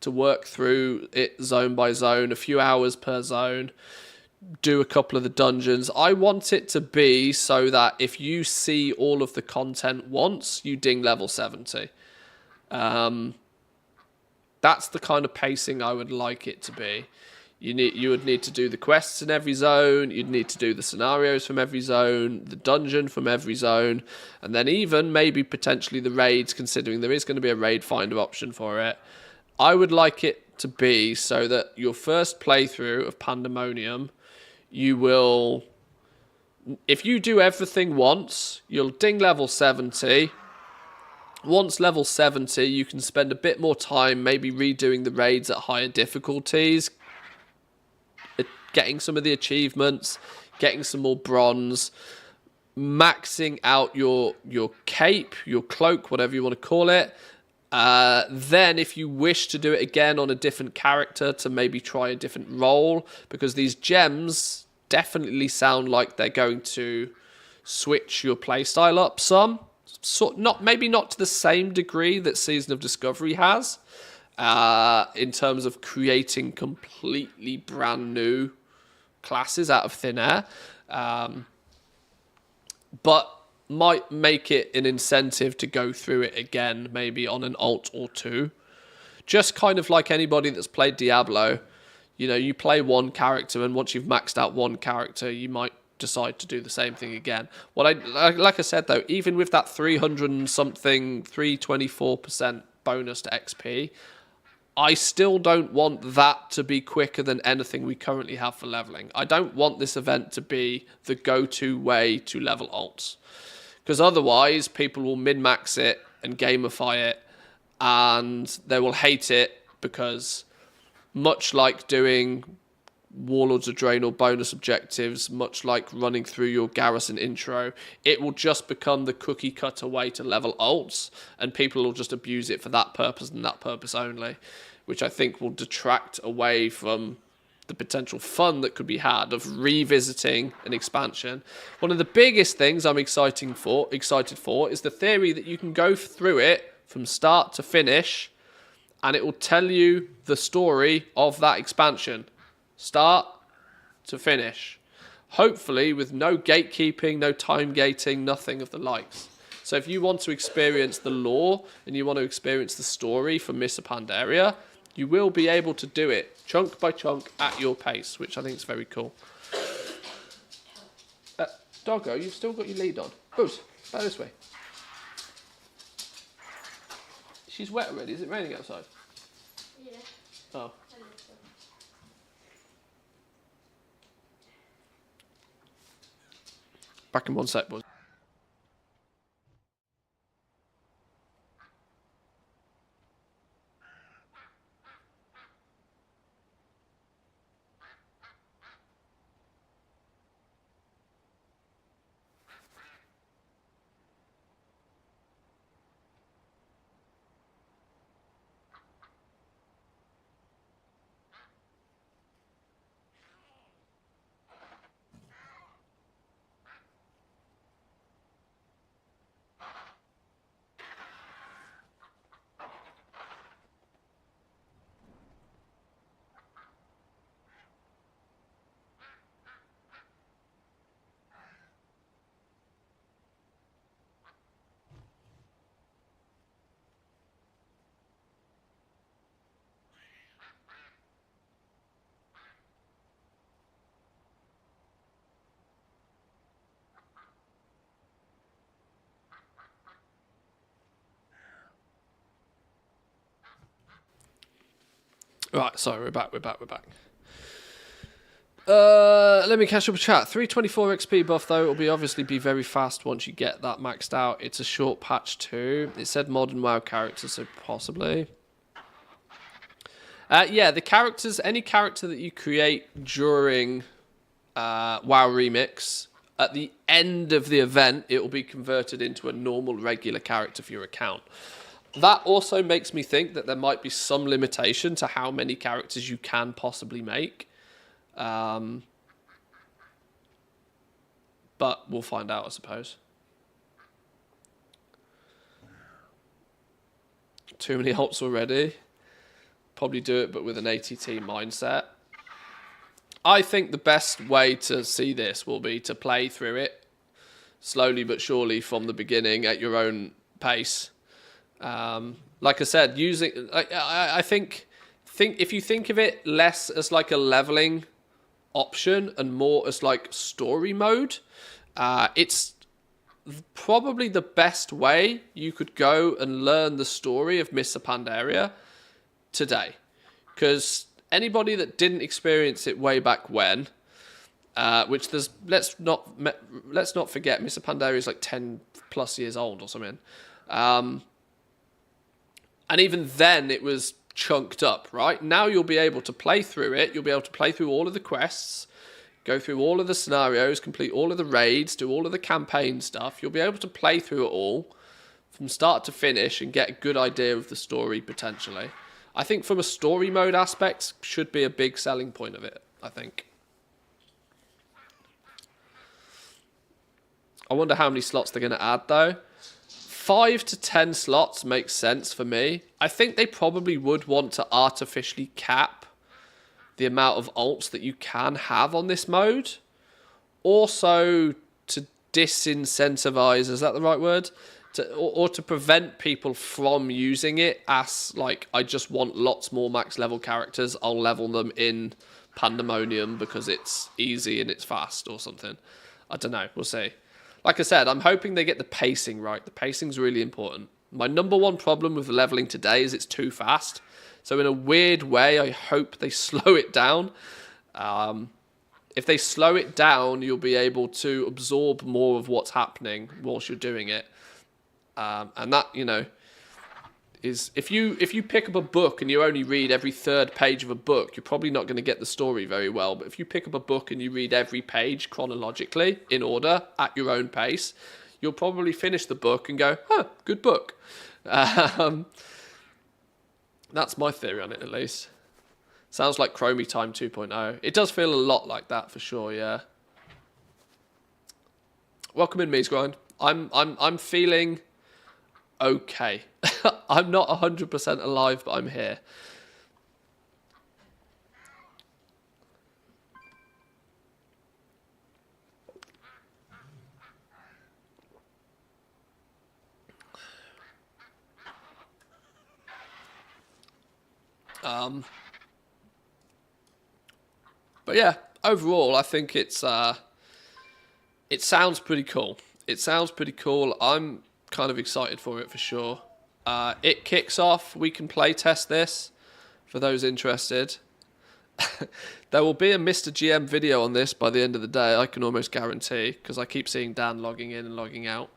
to work through it zone by zone, a few hours per zone, do a couple of the dungeons. I want it to be so that if you see all of the content once, you ding level 70. That's the kind of pacing I would like it to be. You would need to do the quests in every zone, you'd need to do the scenarios from every zone, the dungeon from every zone, and then even maybe potentially the raids, considering there is going to be a raid finder option for it. I would like it to be so that your first playthrough of Pandamonium, you will, if you do everything once, you'll ding level 70. Once level 70, you can spend a bit more time maybe redoing the raids at higher difficulties, getting some of the achievements, getting some more bronze, maxing out your cape, your cloak, whatever you want to call it. Then if you wish to do it again on a different character, to maybe try a different role, because these gems definitely sound like they're going to switch your playstyle up some. Maybe not to the same degree that Season of Discovery has, in terms of creating completely brand new classes out of thin air, but might make it an incentive to go through it again, maybe on an alt or two. Just kind of like anybody that's played Diablo, you know, you play one character, and once you've maxed out one character, you might decide to do the same thing again. Like I said though, even with that 300 and something, 324% bonus to XP, I still don't want that to be quicker than anything we currently have for leveling. I don't want this event to be the go-to way to level alts, because otherwise people will min-max it and gamify it, and they will hate it, because much like doing Warlords of Draenor bonus objectives, much like running through your garrison intro, it will just become the cookie cutter way to level alts, and people will just abuse it for that purpose and that purpose only, which I think will detract away from the potential fun that could be had of revisiting an expansion. One of the biggest things I'm excited for is the theory that you can go through it from start to finish, and it will tell you the story of that expansion. Start to finish. Hopefully with no gatekeeping, no time gating, nothing of the likes. So if you want to experience the lore and you want to experience the story from Miss Pandaria, you will be able to do it chunk by chunk at your pace, which I think is very cool. Doggo, you've still got your lead on. Boots, back this way. She's wet already. Is it raining outside? Yeah. Oh. Back in one sec, boys. Right, sorry, we're back. Let me catch up with chat. 324 XP buff, though, will obviously be very fast once you get that maxed out. It's a short patch too. It said modern WoW characters, so possibly. Yeah, the characters, any character that you create during WoW Remix, at the end of the event, it will be converted into a normal, regular character for your account. That also makes me think that there might be some limitation to how many characters you can possibly make. But we'll find out, I suppose. Too many ults already. Probably do it, but with an ATT mindset. I think the best way to see this will be to play through it slowly but surely from the beginning at your own pace. like I said, using I think if you think of it less as like a leveling option and more as like story mode, it's probably the best way you could go and learn the story of Mr. Pandaria today. Because anybody that didn't experience it way back when, which there's let's not forget, Mr. Pandaria is like 10 plus years old or something, and even then it was chunked up. Right now you'll be able to play through it. You'll be able to play through all of the quests, go through all of the scenarios, complete all of the raids, do all of the campaign stuff. You'll be able to play through it all from start to finish and get a good idea of the story potentially. I think from a story mode aspect, should be a big selling point of it, I think. I wonder how many slots they're going to add, though. 5 to 10 slots makes sense for me. I think they probably would want to artificially cap the amount of alts that you can have on this mode. Also, to disincentivize, is that the right word? Or to prevent people from using it as, like, I just want lots more max level characters, I'll level them in Pandamonium because it's easy and it's fast or something. I don't know, we'll see. Like I said, I'm hoping they get the pacing right. The pacing's really important. My number one problem with the leveling today is it's too fast. So in a weird way, I hope they slow it down. If they slow it down, you'll be able to absorb more of what's happening whilst you're doing it. And that, you know, is if you pick up a book and you only read every third page of a book, you're probably not going to get the story very well. But if you pick up a book and you read every page chronologically in order at your own pace, you'll probably finish the book and go, huh, good book. That's my theory on it, at least. Sounds like Chromie Time 2.0. It does feel a lot like that for sure, yeah. Welcome in, Me's Grind. I'm feeling okay. I'm not 100% alive, but I'm here. But yeah, overall, I think it sounds pretty cool. It sounds pretty cool. I'm kind of excited for it for sure. It kicks off. We can play test this for those interested. There will be a Mr. GM video on this by the end of the day, I can almost guarantee, because I keep seeing Dan logging in and logging out.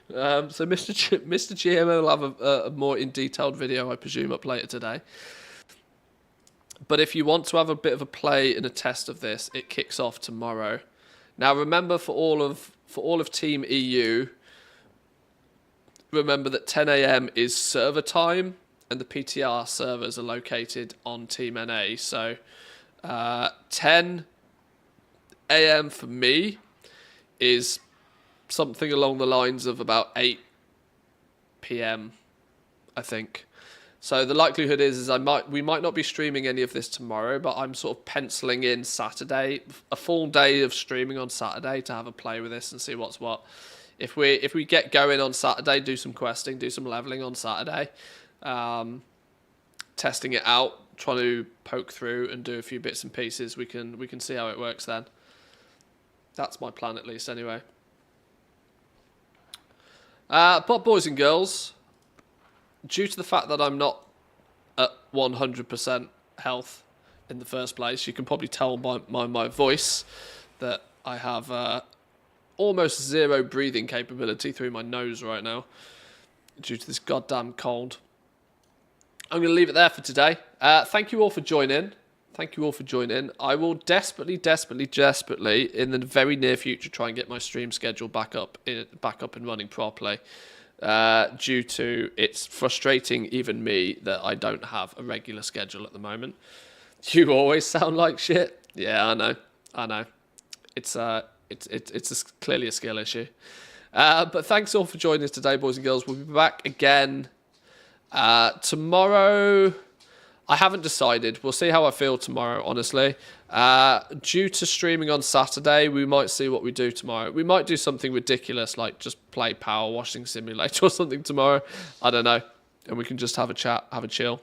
So Mr. GM will have a more in-detailed video, I presume, up later today. But if you want to have a bit of a play and a test of this, it kicks off tomorrow. Now remember, for all of Team EU, remember that 10 AM is server time, and the PTR servers are located on Team NA. So 10 AM for me is something along the lines of about 8 PM, I think. So the likelihood is we might not be streaming any of this tomorrow, but I'm sort of penciling in Saturday, a full day of streaming on Saturday to have a play with this and see what's what. If we get going on Saturday, do some questing, do some leveling on Saturday, testing it out, trying to poke through and do a few bits and pieces, we can see how it works then. That's my plan, at least, anyway. But boys and girls, due to the fact that I'm not at 100% health in the first place, you can probably tell by my voice that I have almost zero breathing capability through my nose right now due to this goddamn cold. I'm going to leave it there for today. Thank you all for joining. Thank you all for joining. I will desperately, in the very near future, try and get my stream schedule back up and running properly. Due to it's frustrating even me that I don't have a regular schedule at the moment. You always sound like shit. Yeah, I know. It's clearly a skill issue. But thanks all for joining us today, boys and girls. We'll be back again tomorrow. I haven't decided. We'll see how I feel tomorrow, honestly. Due to streaming on Saturday, we might see what we do tomorrow. We might do something ridiculous, like just play Power Washing Simulator or something tomorrow. I don't know. and we can just have a chat, have a chill.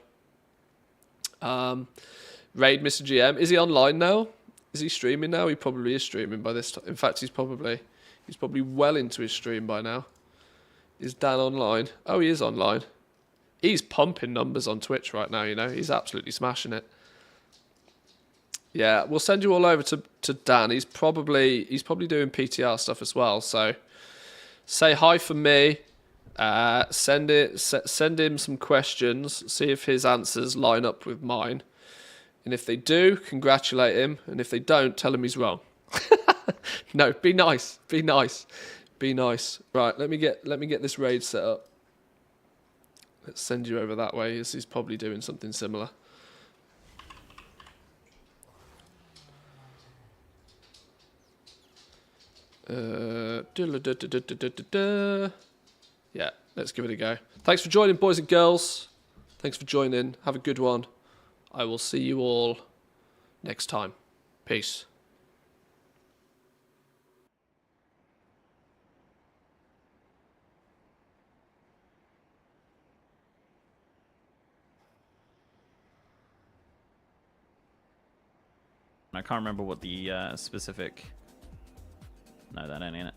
Raid Mr. GM. Is he online now? Is he streaming now? He probably is streaming by this time. In fact, he's probably well into his stream by now. Is Dan online? Oh, he is online. He's pumping numbers on Twitch right now, you know. He's absolutely smashing it. Yeah, we'll send you all over to Dan. He's probably doing PTR stuff as well. So say hi for me. Send him some questions. See if his answers line up with mine. And if they do, congratulate him. And if they don't, tell him he's wrong. No, be nice. Be nice. Be nice. Right, let me get this raid set up. Let's send you over that way, as he's probably doing something similar. Yeah, let's give it a go. Thanks for joining, boys and girls. Thanks for joining. Have a good one. I will see you all next time. Peace. I can't remember what the specific... No, that ain't in it.